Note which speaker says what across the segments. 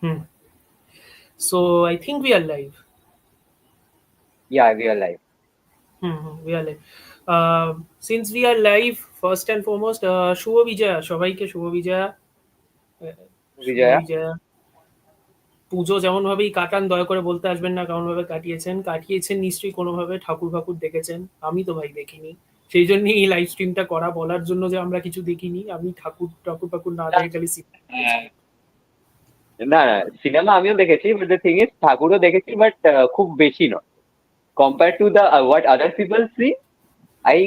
Speaker 1: Hmm. So I think we are live.
Speaker 2: Yeah, we are live.
Speaker 1: We are live. Since we are live, first and foremost, শুভ বিজয়া সবাইকে শুভ বিজয়া। শুভ
Speaker 2: Vijaya.
Speaker 1: Bijoya. পুজো যেমন ভাবেই কাটান দয়া করে বলতে আসবেন না কেমন ভাবে কাটিয়েছেন নিশ্চয়ই কোনোভাবে ঠাকুর ফাকুর দেখেছেন। আমি তো ভাই দেখিনি, সেই জন্যই এই লাইভ স্ট্রিমটা করা, বলার জন্য যে আমরা কিছু দেখিনি। আমি ঠাকুর ঠাকুর ফাকুর না
Speaker 2: না,
Speaker 1: দেখে খালি সিনেমা দেখেছি।
Speaker 2: না, না, সিনেমা আমিও দেখেছি, বাট দ্য থিং ইজ ঠাকুরও দেখেছি, বাট খুব বেশি নয় compare to the what other people see. I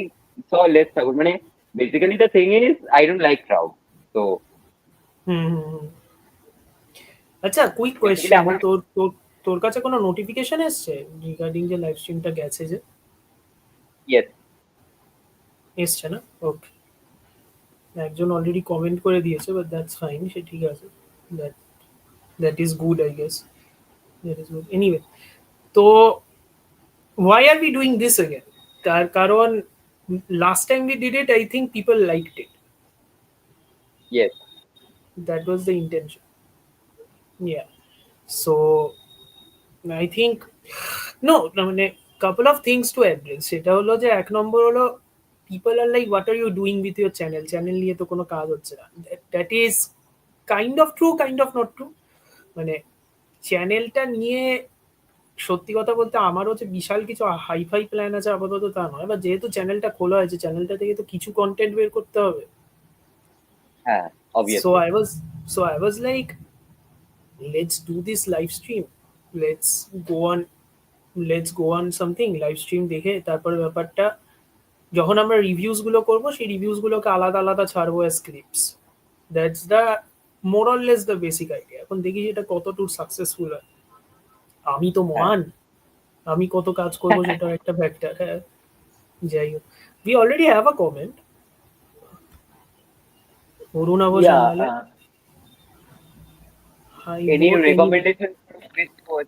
Speaker 2: saw less ঠাকুর, মানে basically the thing is I don't like crowd. তো
Speaker 1: হুম হুম হুম। আচ্ছা, কুইক
Speaker 2: বেসিক্যালি
Speaker 1: কোয়েশ্চেন,
Speaker 2: আমার
Speaker 1: তোর তোর তোর কাছে কোনো নোটিফিকেশন এসছে রিগার্ডিং যে লাইভ স্ট্রিমটা গেছে যে?
Speaker 2: ইয়েস।
Speaker 1: এসছে না? ওকে। একজন অলরেডি কমেন্ট করে দিয়েছে, বাট দ্যাটস ফাইন, সে ঠিক আছে। That that is good, I guess. That is good anyway. তো why are we doing this again? তার কারণ last time we did it, I think people liked it.
Speaker 2: Yes.
Speaker 1: That was the intention. Yeah. So I think no, মানে couple of things to address, সেটা হলো যে এক নম্বর হলো people are like what are you doing with your channel নিয়ে তো কোনো কাজ হচ্ছে না। That is kind of true, kind of not true. মানে চ্যানেলটা নিয়ে সত্যি কথা বলতে আমারও যে বিশাল কিছু হাই-ফাই প্ল্যান আছে আপাতত তা নয়। বাট যেহেতু চ্যানেলটা খোলা হয়েছে, চ্যানেলটা থেকে তো কিছু কনটেন্ট বের করতে হবে।
Speaker 2: হ্যাঁ,
Speaker 1: So
Speaker 2: obviously.
Speaker 1: I was so I was like, let's do this live stream. Let's go on let's go on something live stream দেখে তারপরে ব্যাপারটা যখন আমরা রিভিউজ গুলো করব সেই রিভিউজ গুলোকে আলাদা আলাদা ছাড়বো as clips. That's the more or less the basic idea. এখন দেখি সেটা কতটুকু সাকসেসফুল হয়। আমি তো
Speaker 2: হ্যাঁ।
Speaker 1: মহান, আমি কত কাজ করবো সেটার একটা ফ্যাক্টর। হ্যাঁ, যাই হোক। We already have a comment. Arunabha
Speaker 2: Yeah.
Speaker 1: সান্যালের I
Speaker 2: Any
Speaker 1: vote anyway.
Speaker 2: recommendation for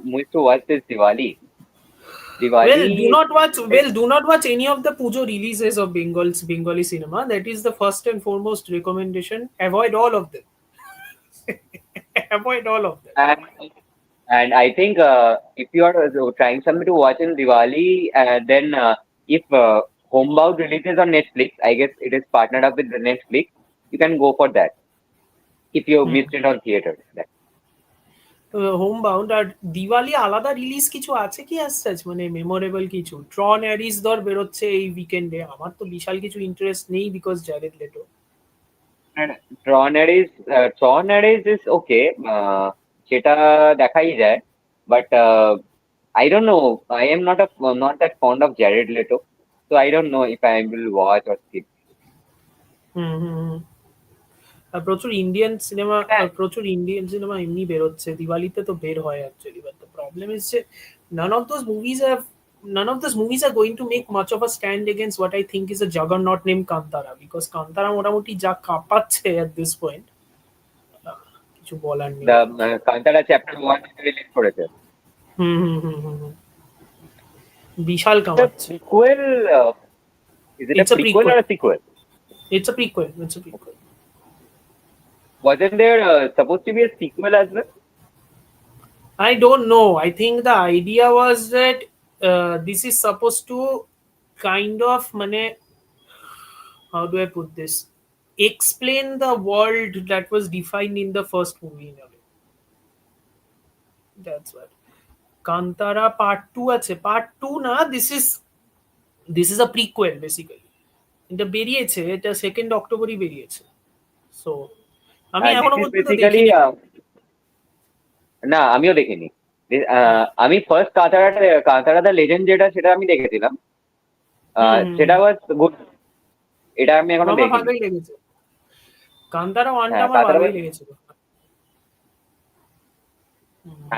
Speaker 2: movies to watch this Diwali?
Speaker 1: Well, do
Speaker 2: Diwali.
Speaker 1: not watch. Well, do not watch any of the Pujo releases of Bengali cinema. That is the first and foremost recommendation. Avoid all of them. Avoid all of them.
Speaker 2: And and I think if you are trying something to watch in Diwali, then if Homebound releases on Netflix, I guess it is partnered up with the Netflix. You can go for that if you
Speaker 1: Hmm.
Speaker 2: missed it on theaters.
Speaker 1: Home bound আর দিওয়ালি আলাদা release কিছু আছে কি as such, মানে memorable কিছু? ট্রন অ্যারিস ধর বেরোচ্ছে এই উইকেন্ডে, আমার তো বিশাল কিছু ইন্টারেস্ট নেই because Jared লেটো।
Speaker 2: And Tron Ares is okay. সেটা দেখাই যায়, but I don't know. I am not that fond of Jared Leto, so I don't know if I will watch or skip.
Speaker 1: হুম হুম হুম। আর প্রচুর ইন্ডিয়ান সিনেমা এমনি বেরোচ্ছে দিওয়ালিতে, তো বের হয় actually. But the problem is যে none of those movies have none of those movies are going to make much of a stand against what I think is a juggernaut named Kantara, because Kantara মোটামুটি যা কাঁপাচ্ছে at this point, কিছু বলার নেই।
Speaker 2: The Kantara Chapter 1 release করেছে।
Speaker 1: হুম হুম হুম হুম হুম। বিশাল
Speaker 2: The
Speaker 1: কামাচ্ছে।
Speaker 2: prequel, is it a
Speaker 1: It's a
Speaker 2: prequel
Speaker 1: prequel.
Speaker 2: or a sequel?
Speaker 1: It's a prequel.
Speaker 2: Wasn't there supposed to be a sequel as well?
Speaker 1: I don't know. I think the idea was that this is supposed to kind of, mane, how do I put this? Explain the world that was defined in the first movie in a way. That's what. Kantara Part 2 আছে। Part 2 না, this is a prequel basically. এটা বেরিয়েছে, এটা 2nd অক্টোবরই বেরিয়েছে। So আমি
Speaker 2: This
Speaker 1: এখনো
Speaker 2: is
Speaker 1: পর্যন্ত
Speaker 2: basically
Speaker 1: দেখিনি।
Speaker 2: না, আমিও দেখিনি। আমি ফার্স্ট কাঁতারা দ্য লেজেন্ড সেটা আমি দেখেছিলাম।
Speaker 1: হুম হুম
Speaker 2: সেটা
Speaker 1: হুম।
Speaker 2: Was good. এটা আমি এখনো
Speaker 1: আমার
Speaker 2: দেখিনি।
Speaker 1: ভালোই লেগেছে। কান্তারা ওয়ানটা
Speaker 2: হ্যাঁ,
Speaker 1: আমার
Speaker 2: কাঁতারা
Speaker 1: ভালোই লেগেছিল।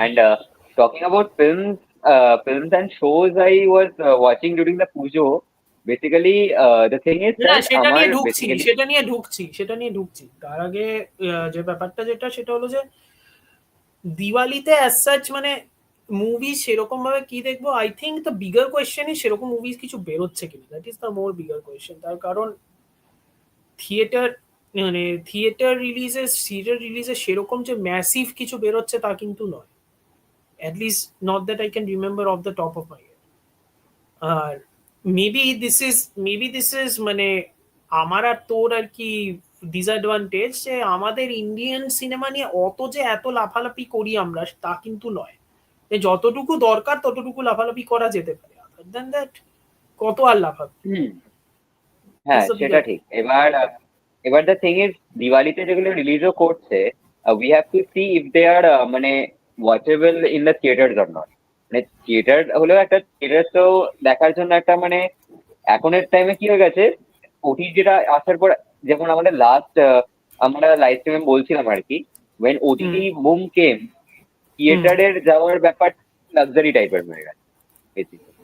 Speaker 2: and talking about films and shows I was watching during the Pujo. Basically, the thing is
Speaker 1: না,
Speaker 2: that
Speaker 1: সেটা
Speaker 2: আমার
Speaker 1: নিয়ে ঢুকছি
Speaker 2: basically
Speaker 1: সেটা নিয়ে ঢুকছি সেটা নিয়ে ঢুকছি তার আগে যে ব্যাপারটা সেটা হলো যে দিওয়ালিতে অ্যাজ সাচ মানে মুভি সেরকম ভাবে কি দেখবো। I think the bigger question is সেরকম মুভিজ কিছু বেরোচ্ছে কিনা, that is the more bigger question. তার কারণ থিয়েটার মানে থিয়েটার রিলিজে সেরকম যে ম্যাসিভ কিছু বেরোচ্ছে তা কিন্তু নয়। At least not that I can remember off the top of my head. আর মেবি দিস ইজ মানে আমার আর তোর আর কি ডিসঅ্যাডভান্টেজ, যে আমাদের ইন্ডিয়ান সিনেমা নিয়ে অত যে এত লাফালাফি করি আমরা তা কিন্তু নয়। যে যতটুকু দরকার ততটুকু লাফালাফি করা যেতে পারে, আদার দ্যান দ্যাট কত আর লাফাবি।
Speaker 2: হুম।
Speaker 1: দিস
Speaker 2: হ্যাঁ,
Speaker 1: দ্য
Speaker 2: সেটা
Speaker 1: বিগার।
Speaker 2: ঠিক। এবার দ্য থিং ইজ, দিওয়ালিতে যেগুলো রিলিজও করছে, we have to see if they are মানে watchable in the theatre or not. মানে থিয়েটার হলেও একটা থিয়েটার তো দেখার জন্য একটা মানে এখনের টাইমে কি হয়ে গেছে, ওটি যেটা আসার পর, যেমন আমাদের লাস্ট আমরা লাইভ স্ট্রিমে বলছিলাম আর কি, ওয়েন
Speaker 1: হুম
Speaker 2: ওটিটি বুম কেম,
Speaker 1: হুম।
Speaker 2: থিয়েটারের যাওয়ার ব্যাপার লাক্সারি টাইপের হয়ে গেছে বেসিক্যালি।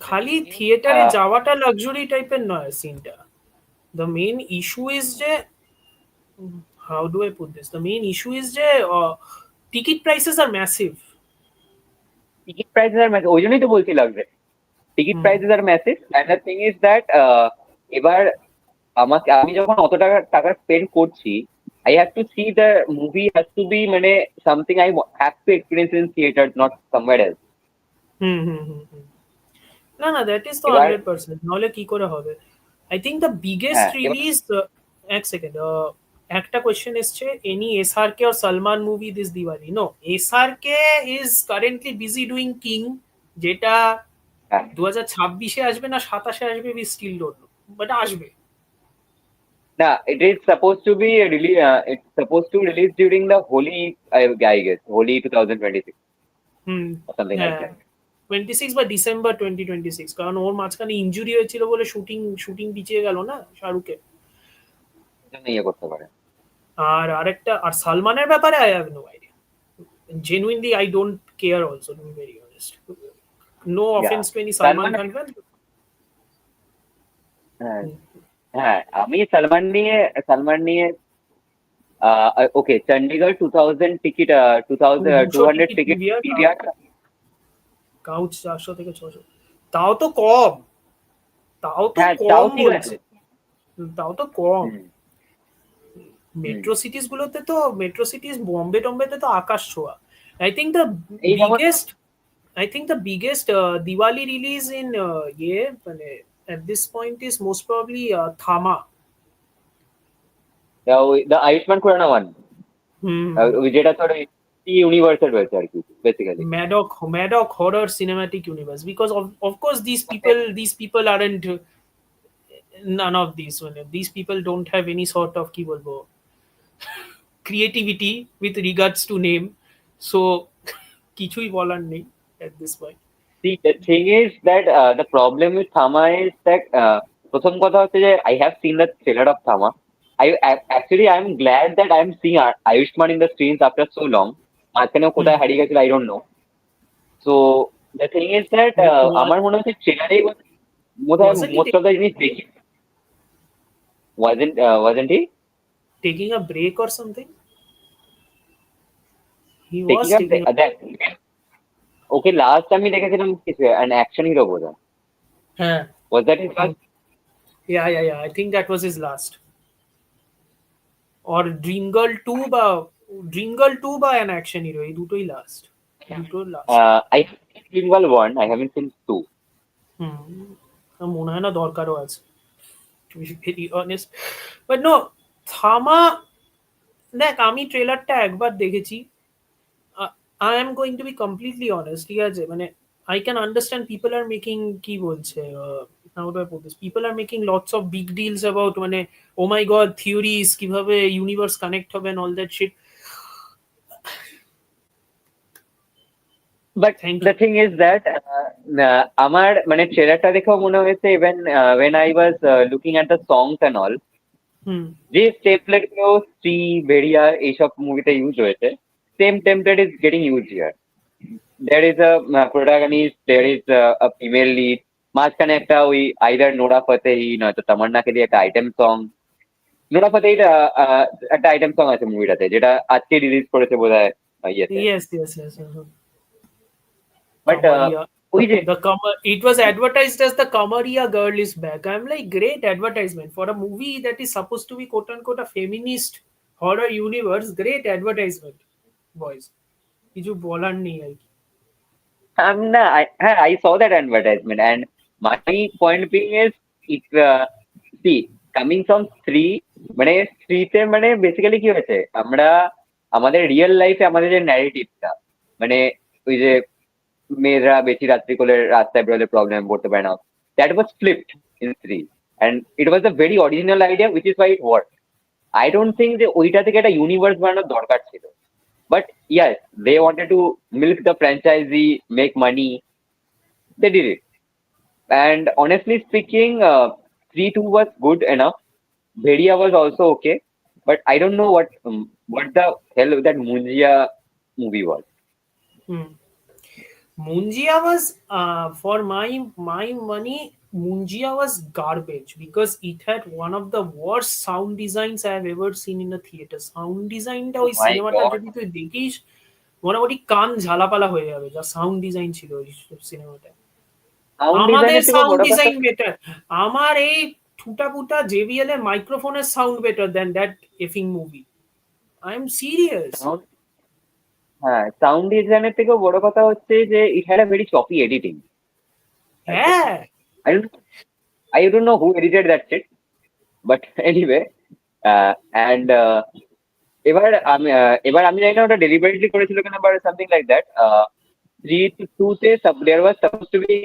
Speaker 1: খালি থিয়েটারে যাওয়াটা লাক্সারি টাইপের নয় সিনটা। দ্য মেইন ইস্যু ইজ যে, how do I put this, the main issue is যে ticket prices are massive.
Speaker 2: Ticket prices আর ওই জন্যই তো বলছি luxury. Ticket
Speaker 1: hmm
Speaker 2: prices are massive, and the thing is that এবার আমি যখন অত টাকা টাকা স্পেন্ড করছি, I have to see the movie has to be মানে something I have to experience in theatre, not somewhere else.
Speaker 1: হুম হুম হুম হুম। না না, দ্যাট ইজ তো
Speaker 2: এবার
Speaker 1: 100%, নাহলে কি করে হবে। আই থিঙ্ক দ্য বিগেস্ট
Speaker 2: হ্যাঁ, এবার
Speaker 1: রিলিজ, এক সেকেন্ড, একটা কোয়েশ্চেন এসছে, any SRK or Salman movie this Diwali? No, SRK is currently busy doing King, যেটা
Speaker 2: হ্যাঁ,
Speaker 1: 2026-এ আসবে না 27-এ আসবে, we still don't know, but আসবে।
Speaker 2: না, it is supposed to be it's supposed to release during the Holi, I guess, Holi 2026
Speaker 1: hmm.
Speaker 2: or something like
Speaker 1: হ্যাঁ,
Speaker 2: that.
Speaker 1: 26 বা ডিসেম্বর 2026, কারণ ওর মাঝখানে ইনজুরি হয়েছিল বলে শুটিং শুটিং পিছিয়ে গেল না শাহরুখের।
Speaker 2: জন্য ইয়ে করতে পারে।
Speaker 1: আর আরেকটা, আর সালমানের ব্যাপারে I have no idea. Genuinely, I don't care also, to be very honest. No
Speaker 2: ইয়া,
Speaker 1: offense to any Salman
Speaker 2: Salman,
Speaker 1: Khan fan.
Speaker 2: হ্যাঁ, হ্যাঁ, আমি সালমান নিয়ে okay, Chandigarh 2000 ticket,
Speaker 1: 200
Speaker 2: 200
Speaker 1: ticket
Speaker 2: ticket
Speaker 1: PVR,
Speaker 2: PVR.
Speaker 1: Couch 400 থেকে 600। তাও তো কম, তাও তো
Speaker 2: হ্যাঁ, তাও
Speaker 1: কম
Speaker 2: ঠিক আছে।
Speaker 1: বলছি, তাও তো কম।
Speaker 2: হুম, হুম।
Speaker 1: মেট্রো সিটিজ বম্বে টম্বেতে তো আকাশ ছোঁয়া। আই থিঙ্ক দ্য
Speaker 2: এই যেমন
Speaker 1: biggest I think the biggest Diwali release in মানে at this point is most probably Thama.
Speaker 2: The Ayushmann Khurrana one,
Speaker 1: Hmm.
Speaker 2: যেটা তোর ইউনিভার্সেল রয়েছে আর কি basically.
Speaker 1: Maddock horror cinematic universe, because of course these people aren't none of these, these people don't have any sort of কি বলবো creativity with regards to name, so কিছুই বলার নেই at this point.
Speaker 2: See, the thing is that the problem with Thama is that প্রথম কথা হচ্ছে যে I have seen the trailer of Thama. Actually I'm glad that I'm seeing Ayushman in the screens after so long. মাঝখানেও
Speaker 1: Hmm.
Speaker 2: কোথায় হারিয়ে গেছিল I don't know. So the thing is that
Speaker 1: Was,
Speaker 2: আমার মনে হচ্ছে ট্রেলারেই বোধহয়
Speaker 1: wasn't he
Speaker 2: most of the জিনিস দেখি। Wasn't he
Speaker 1: taking a break or something? He
Speaker 2: taking
Speaker 1: was
Speaker 2: a
Speaker 1: taking a.
Speaker 2: দেখ, ওকে লাস্ট আমি দেখেছিলাম কিছু an action hero বোধহয়।
Speaker 1: হ্যাঁ।
Speaker 2: Was that his last?
Speaker 1: Yeah, I think that was his last. Or Dream Girl 2 বা an action hero, এই দুটোই last, দুটোর last.
Speaker 2: I have seen Dreamgirl 1, I haven't seen 2.
Speaker 1: হুম। আমার মনে হয় না দরকারও আছে, to be very honest. But no, থামা, দেখ আমি ট্রেলারটা একবার দেখেছি। I am going to B completely honest, ঠিক আছে, মানে I can understand people are making, কি বলছে, how do I put this? People are making lots of big deals about মানে oh my god theories কিভাবে ইউনিভার্স কানেক্ট হবে and all that shit.
Speaker 2: But
Speaker 1: Thank
Speaker 2: the
Speaker 1: you.
Speaker 2: Thing is that আমার মানে ট্রেলারটা দেখেও মনে হয়েছে, even when I was looking at the songs and all,
Speaker 1: hmm.
Speaker 2: যে টেমপ্লেট গুলো স্ত্রী, ভেড়িয়া এইসব মুভিতে ইউজ হয়েছে, same template is getting use here. There is a protagonist, there is a female lead, মাঝখানে একটা ওই আইদার নোরা ফতেহি নয়তো তামান্নাকে দিয়ে একটা আইটেম সং। নোরা ফতেহির একটা আইটেম সং আছে মুভিটাতে, যেটা আজকে রিলিজ করেছে বোধহয় ইয়েতে।
Speaker 1: Yes, yes, yes, yes.
Speaker 2: But
Speaker 1: Kamariya.
Speaker 2: ওই যে
Speaker 1: It was advertised as the Kamaria girl is back. I'm like, great advertisement for a movie that is supposed to be quote unquote a feminist horror universe. Great advertisement, boys. কিছু বলার নেই আর কি।
Speaker 2: I saw that advertisement, and my point being is, it see, coming from three, মানে থ্রিতে মানে basically কি হয়েছে, আমরা আমাদের রিয়েল লাইফে আমাদের যে ন্যারেটিভটা, মানে ওই যে মেয়েরা বেশি রাত্রি করে রাস্তায় বেরোলে প্রবলেম পড়তে পারে না, that was flipped in three, and it was a very original idea, which is why it work. I don't think যে ওইটা থেকে একটা ইউনিভার্স বানানোর দরকার ছিল, but yes, they wanted to milk the franchisee, make money. They did it. And honestly speaking, 3-2 was good enough. Bhedia was also okay. But I don't know what the hell that Munjia movie was.
Speaker 1: Hmm. Munjia was, for my money, Munjia was garbage because it had one of the worst sound designs I have ever seen in a theater. Sound design টা
Speaker 2: Oh
Speaker 1: ওই
Speaker 2: my
Speaker 1: সিনেমাটা
Speaker 2: god.
Speaker 1: যদি তুই দেখিস মোটামুটি কান ঝালাপালা হয়ে যাবে, যা সাউন্ড ডিজাইন ছিল ওই সিনেমাটা।
Speaker 2: Sound design
Speaker 1: আমাদের
Speaker 2: এর থেকে
Speaker 1: সাউন্ড
Speaker 2: বড় কথা,
Speaker 1: ডিজাইন বেটার। আমার এই ঠুটা পুটা জেবিএল এর মাইক্রোফোনের sound better than that effing movie. I am serious.
Speaker 2: sound, হ্যাঁ, সাউন্ড ডিজাইনের থেকেও বড় কথা হচ্ছে যে it had a very choppy editing. That's the thing.
Speaker 1: হ্যাঁ।
Speaker 2: I don't I don't know who edited that shit, but anyway, and এবার আমি জানি না ওটা ডেলিভারিটলি করেছিল কিনা, বাট সামথিং লাইক দ্যাট। 3-2 তে there was supposed to be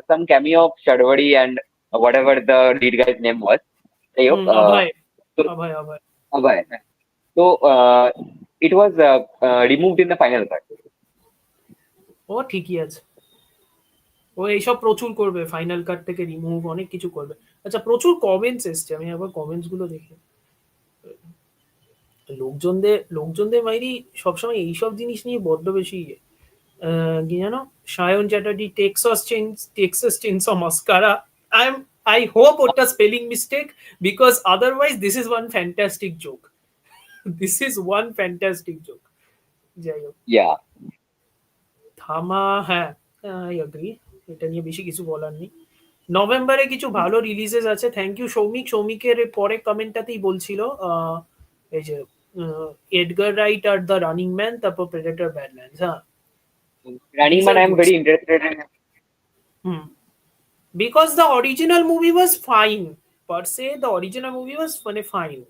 Speaker 2: some cameo of Sharwari and whatever the lead guy's name was. যাই হোক,
Speaker 1: অভয়
Speaker 2: তো
Speaker 1: অভয় অভয়
Speaker 2: অভয়, তো it was removed in the final cut.
Speaker 1: ও ঠিকই আছে। ও এইসব প্রচুর করবে, ফাইনাল কাট থেকে রিমুভ অনেক কিছু করবে। আচ্ছা, প্রচুর কমেন্টস এসছে, আমি একবার কমেন্টস গুলো দেখি। লোকজনদের মাইরি সবসময় এইসব জিনিস নিয়ে বড্ড বেশি কি জানো, Sayan Chatterjee Texas chains mascara. I hope ওটা spelling mistake, because otherwise this is one fantastic joke. This is one fantastic joke. যাই হোক,
Speaker 2: Yeah.
Speaker 1: থামা, হ্যাঁ, আই এগ্রি, এটা নিয়ে বেশি কিছু বলার নেই। নভেম্বরে কিছু ভালো রিলিজেস আছে। Thank you Soumik. সৌমিকের পরে কমেন্টটাতেই বলছিল এই যে Edgar right are the running man, তারপর প্রেডেটর ব্যাডল্যান্ডস। হ্যাঁ,
Speaker 2: Running
Speaker 1: these
Speaker 2: Man,
Speaker 1: are
Speaker 2: I'm
Speaker 1: good.
Speaker 2: very interested in.
Speaker 1: Hmm. Because the original movie was fine, per se the original movie was মানে fine.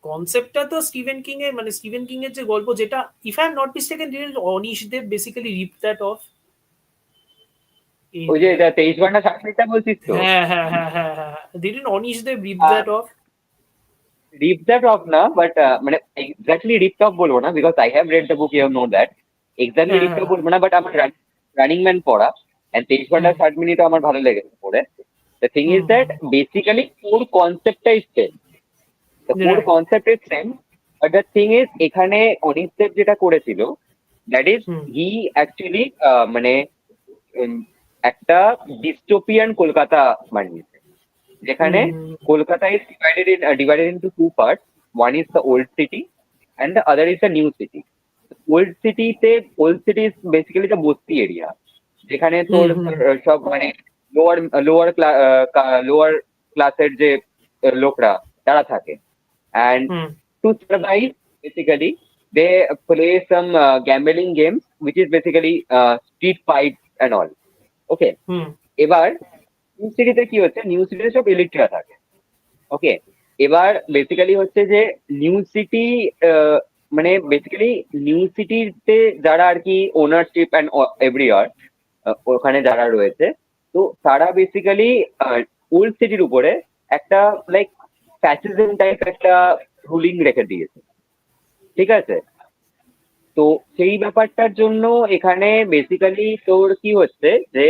Speaker 1: কনসেপ্টটা তো Steven king এর, মানে Steven king এর যে গল্প, যেটা if I am not mistaken Anish Dev basically rip that off.
Speaker 2: ওই যে 23 ঘন্টা 60 মিনিটটা বলছিস তো?
Speaker 1: হ্যাঁ হ্যাঁ হ্যাঁ হ্যাঁ হ্যাঁ, didn't Anish Dev rip that off?
Speaker 2: Rip that off না, বাট মানে এক্স্যাক্টলি রিপ অফ বলবো না, because I have read the book, you know that. Exactly
Speaker 1: হ্যাঁ
Speaker 2: রিপ
Speaker 1: হ্যাঁ
Speaker 2: অফ বলবো না, বাট আমার রানিং ম্যান পড়া, অ্যান্ড 23 ঘন্টা 60 মিনিটও আমার ভালো লেগেছে পড়ে। The thing is that basically core কনসেপ্টটাই same, the core
Speaker 1: right.
Speaker 2: Concept is same, but the thing is এখানে অনিশ দেব যেটা করেছিল, দ্যাট ইজ হি অ্যাকচুয়ালি মানে একটা ডিস্টোপিয়ান কলকাতা বানিয়েছে, যেখানে Kolkata is divided into two parts. One is the old city and the other is the new city. Old city is basically the বস্তি area, যেখানে তোর সব মানে লোয়ার ক্লাসের যে লোকরা তারা থাকে, and to survive basically they play some gambling games which is basically street fights and all. Okay, এবার নিউ সিটিতে কি হচ্ছে, নিউ সিটিতে সব ইলেকট্রিয়া থাকে। ওকে, এবার বেসিক্যালি হচ্ছে যে নিউ সিটি, মানে বেসিক্যালি নিউ সিটিতে যারা আর কি ওনারশিপ অ্যান্ড এভরিওয়ার ওখানে যারা রয়েছে, তো তারা বেসিক্যালি ওল্ড সিটির উপরে একটা লাইক ফ্যাসিজম টাইপ একটা রুলিং রেখে দিয়েছে, ঠিক আছে? তো সেই ব্যাপারটার জন্য এখানে বেসিক্যালি তোর কি হচ্ছে যে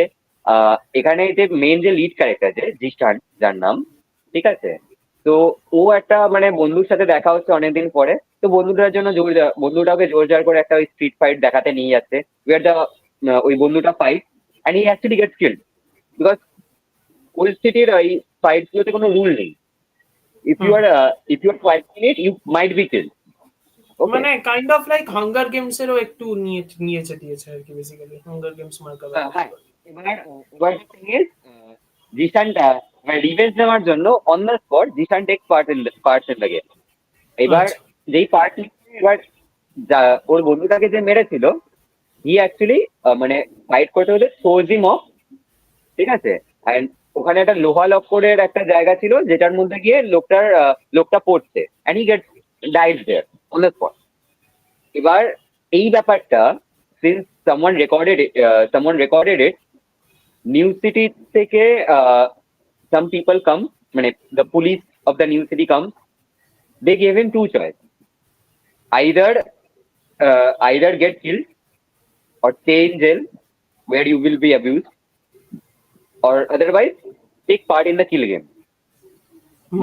Speaker 2: এখানে যে মেন যে লিড ক্যারেক্টার যে জিস্টান, যার নাম, ঠিক আছে, তো ও একটা মানে বন্ধুর সাথে দেখা হচ্ছে অনেকদিন পরে, তো বন্ধুটাকে জোর জার করে একটা ওই স্ট্রিট ফাইট দেখাতে নিয়ে যাচ্ছে, ওই বন্ধুটা fight and he actually gets killed, because old সিটির ওই ফাইট গুলোতে কোনো রুল নেই। If you are fighting it you might be killed.
Speaker 1: মানে kind of like hunger games এরও একটু নিয়েছে দিয়েছে আর কি, বেসিক্যালি হাঙ্গার গেমস মার্কা।
Speaker 2: হ্যাঁ, এবার থিং ইজ জিশান রিভেঞ্জ নেওয়ার জন্য on the spot Zeeshan take part in the game. এবার
Speaker 1: আচ্ছা
Speaker 2: যেই পার্ট এবার ওর বন্ধুটাকে যে মেরেছিল হি অ্যাকচুয়ালি মানে ফাইট করতে হলে সোজ হিম অফ, ঠিক আছে। অ্যান্ড ওখানে একটা লোহা লক্করের একটা জায়গা ছিল যেটার মধ্যে গিয়ে লোকটা পড়ছে and he gets died there on the spot. এবার এই ব্যাপারটা since someone recorded it new city থেকে সাম পিপল কাম, মানে the police of the new city come, they gave him two choice, either get killed or stay in jail where you will be abused, or otherwise take part in the kill game.
Speaker 1: Hmm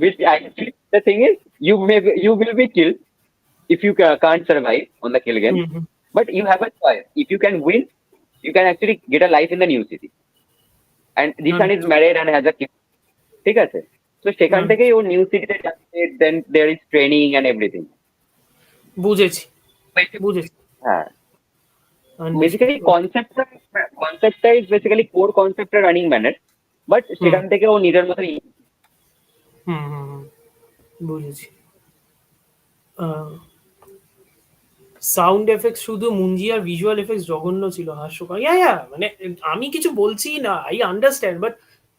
Speaker 2: Which actually the thing is, you will be killed if you can't survive on the kill game,
Speaker 1: hmm hmm
Speaker 2: but you have a choice. If you can win, you can actually get a life in the new city. And Jishan is
Speaker 1: আচ্ছা
Speaker 2: married and has a kid. ঠিক আছে, তো সেখান থেকেই
Speaker 1: আচ্ছা
Speaker 2: ও new সিটিতে যাচ্ছে, then there is training and everything.
Speaker 1: বুঝেছি বুঝেছি
Speaker 2: হ্যাঁ,
Speaker 1: আন্ডারস্টুড
Speaker 2: বেসিক্যালি কনসেপ্টটা ইজ বেসিক্যালি কোর কনসেপ্টটা রানিং ম্যানের, বাট
Speaker 1: হুম
Speaker 2: সেখান থেকে ও নিজের মতো
Speaker 1: হুম হুম হুম বুঝেছি সাউন্ড এফেক্টস শুধু মুঞ্জি আর ভিজুয়াল এফেক্টস জঘন্য ছিল, হাস্যকর। ইয়া মানে আমি কিছু বলছি না, I understand, but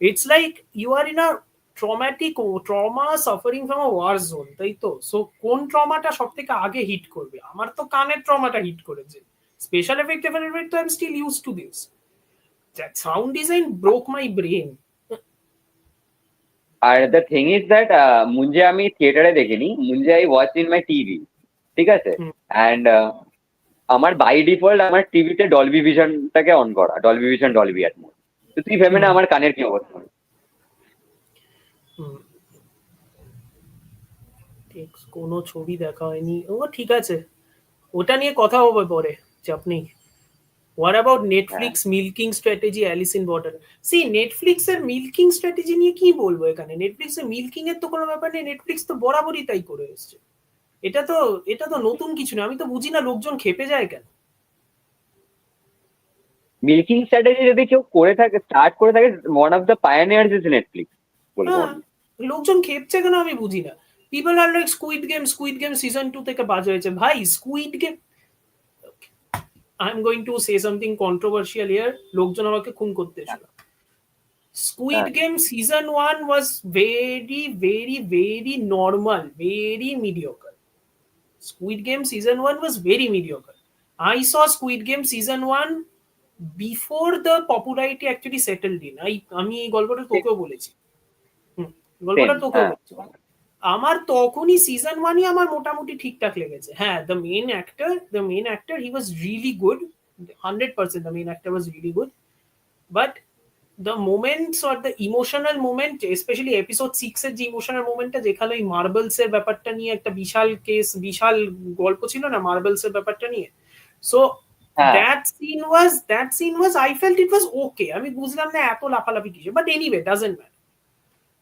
Speaker 1: it's like you are in a traumatic trauma suffering from a war zone, তাই তো? সো কোন ট্রমাটা সব থেকে আগে হিট করবে? আমার তো কানের ট্রমাটা হিট করেছে। স্পেশাল এফেক্ট তো I am still use to this, that sound design broke my brain.
Speaker 2: আর the thing is that Munjya আমি থিয়েটারে দেখিনি, Munjya I watch in my TV, ঠিক আছে।
Speaker 1: হুম
Speaker 2: অ্যান্ড আমার বাই ডিফল্ট আমার টিভিতে ডলবি ভিশনটাকে অন করা, ডলবি ভিশন ডলবি অ্যাটমস। তো তুই ভেবে না
Speaker 1: হুম
Speaker 2: আমার কানের কি অবস্থা।
Speaker 1: হুম ঠিক, কোনো ছবি দেখা হয়নি ও, ঠিক আছে, ওটা নিয়ে কথা হবে পরে, চাপ নেই। What about
Speaker 2: হ্যাঁ,
Speaker 1: Netflix milking strategy, Alice in Borderland? See, Netflix এর মিল্কিং স্ট্র্যাটেজি নিয়ে কি বলবো এখানে? নেটফ্লিক্স এর মিল্কিং এর তো কোনো ব্যাপার নেই, নেটফ্লিক্স তো বরাবরই তাই করে এসছে। এটা তো এটা তো নতুন কিছু না, আমি তো বুঝি না লোকজন খেপে যায় কেন।
Speaker 2: মিল্কিং স্ট্র্যাটেজি যদি কেউ করে থাকে, স্টার্ট করে থাকে, one of the pioneers is Netflix বলবো
Speaker 1: হ্যাঁ,
Speaker 2: আমি।
Speaker 1: লোকজন খেপছে কেন আমি বুঝি না। পিপল আর লাইক স্কুইড গেম সিজন 2 থেকে বাজে হয়েছে ভাই। Squid game, I am going to say something controversial here, লোকজন আমাকে খুন করতে এসো না।
Speaker 2: হ্যাঁ,
Speaker 1: Squid Game season 1 was very normal, very mediocre. Squid Game season 1 was very mediocre. I saw Squid Game season 1 before the popularity actually settled in. আমি এই গল্পটা তোকেও বলেছি। হুম,
Speaker 2: সেম,
Speaker 1: গল্পটা তোকেও
Speaker 2: হ্যাঁ,
Speaker 1: বলেছি। আমার তখনই সিজন 1ই আমার মোটামুটি ঠিকঠাক লেগেছে। হ্যাঁ, the main actor he was really good, 100% the main actor was really good, but the moments or the emotional moment, especially episode 6 এর যে ইমোশনাল মোমেন্টটা, যেখানে ওই মার্বেলস এর ব্যাপারটা নিয়ে একটা বিশাল কেস, বিশাল গল্প ছিল না মার্বেলস এর ব্যাপারটা নিয়ে। সো
Speaker 2: হ্যাঁ,
Speaker 1: that scene was I felt it was okay, আমি বুঝলাম না এত লাফালাফি কিসে, but anyway doesn't matter.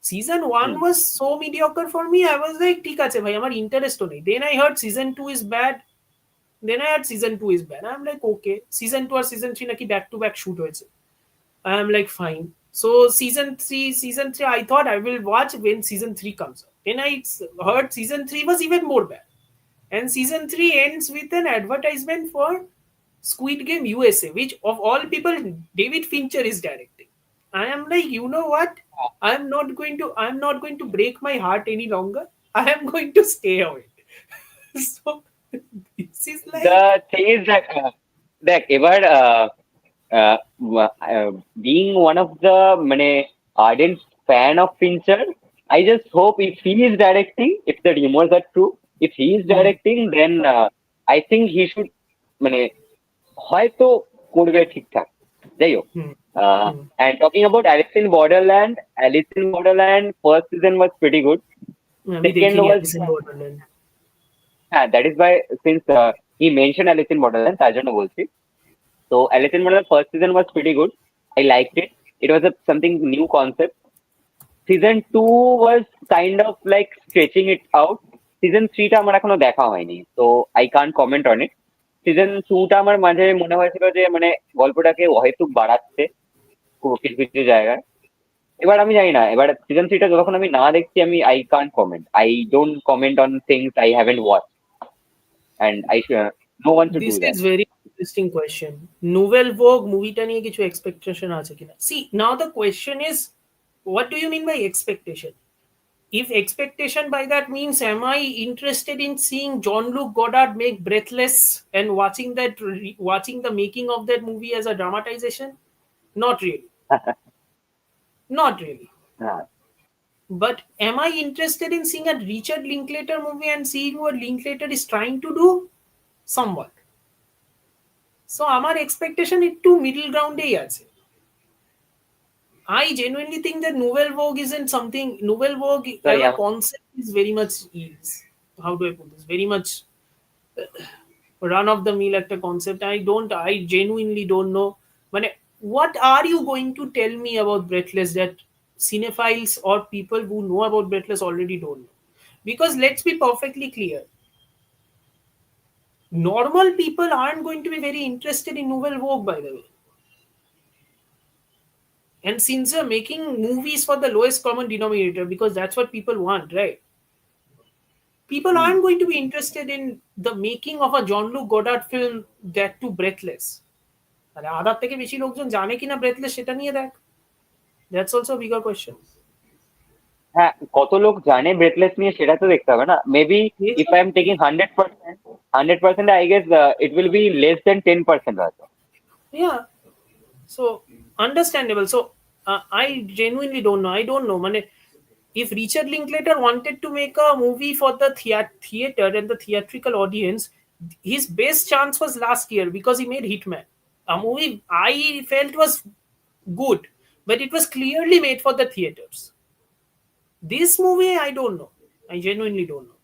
Speaker 1: Season 1
Speaker 2: hmm,
Speaker 1: was so mediocre for me, I was like ঠিক আছে ভাই, আমার ইন্টারেস্টও নেই। Then I heard season 2 is bad, then I heard season 2 is bad, I'm like okay, season 2 আর সিজন 3 নাকি back to back shoot হয়েছে। I'm like, fine. So season 3, I thought I will watch when season 3 comes out. Then I heard season 3 was even more bad. And season 3 ends with an advertisement for Squid Game USA, which of all people, David Fincher is directing. I am like, you know what? I'm not going to break my heart any longer. I am going to stay away. So this is
Speaker 2: the
Speaker 1: like,
Speaker 2: thing is that দেখ এবার being one of the মানে ardent fan of Fincher, I just hope if he is directing, if the rumors are true, if he is
Speaker 1: hmm,
Speaker 2: directing, then I think he should মানে হয়তো করবে ঠিকঠাক। যাই হোক,
Speaker 1: hmm,
Speaker 2: uh,
Speaker 1: hmm.
Speaker 2: and talking about Alice in Borderland first season was pretty good.
Speaker 1: আমি
Speaker 2: Second
Speaker 1: দেখিনি
Speaker 2: was
Speaker 1: Alice in borderland.
Speaker 2: হ্যাঁ, that is why since he mentioned Alice in Borderland তার জন্য বলছি। So Alice in Borderland first season was pretty good. I liked it. It was something new concept. Season 2 was kind of like stretching it out. Season 3 টা আমার এখনো দেখা হয়নি, so I can't comment on it. Season 2টা আমার মাঝে মনে হয়েছিল যে মানে গল্পটাকে অহেতুক বাড়াচ্ছে কিছু কিছু জায়গায়। এবার আমি জানি না, এবার সিজন 3টা যতক্ষণ আমি না দেখছি আমি I can't comment, I don't comment on things I haven't watch, and I know one to do
Speaker 1: This
Speaker 2: that.
Speaker 1: is very interesting question. Nouvelle Vogue movie ta niye kichu expectation ache kina? See, now the question is, what do you mean by expectation? If expectation by that means, am I interested in seeing Jean-Luc Godard make Breathless and watching the making of that movie as a dramatization? Not really. Not really.
Speaker 2: হ্যাঁ,
Speaker 1: But am I interested in seeing a Richard Linklater movie and seeing what Linklater is trying to do? Somewhat. So আমার expectation একটু middle ground এই আছে. I genuinely think that Nouvelle Vogue isn't something. Nouvelle Vogue
Speaker 2: sorry
Speaker 1: as a concept is very much is, how do I put this? Very much run of the mill at a concept. I genuinely don't know. But what are you going to tell me about Breathless that cinephiles or people who know about Breathless already don't know? Because let's be perfectly clear. Normal people aren't going to be very interested in Nouvelle Vogue, by the way. And since you're making movies for the lowest common denominator, because that's what people want, right? People aren't going to be interested in the making of a Jean-Luc Godard film, that too Breathless. আরে আধার থেকে বেশি লোকজন জানে কিনা breathless সেটা নিয়ে দেখ, that's also bigger question.
Speaker 2: হ্যাঁ, কত লোক জানে ব্রেথলেস নিয়ে সেটা তো দেখতে হবে না। Maybe if I am taking 100%, I guess it will be less than 10% হয়তো।
Speaker 1: Yeah, so understandable. So I genuinely don't know. I don't know. Mane, if Richard Linklater wanted to make a movie for the theater and the theatrical audience, his best chance was last year because he made Hitman, a movie I felt was good, but it was clearly made for the theaters. This movie, I don't know. I genuinely don't know.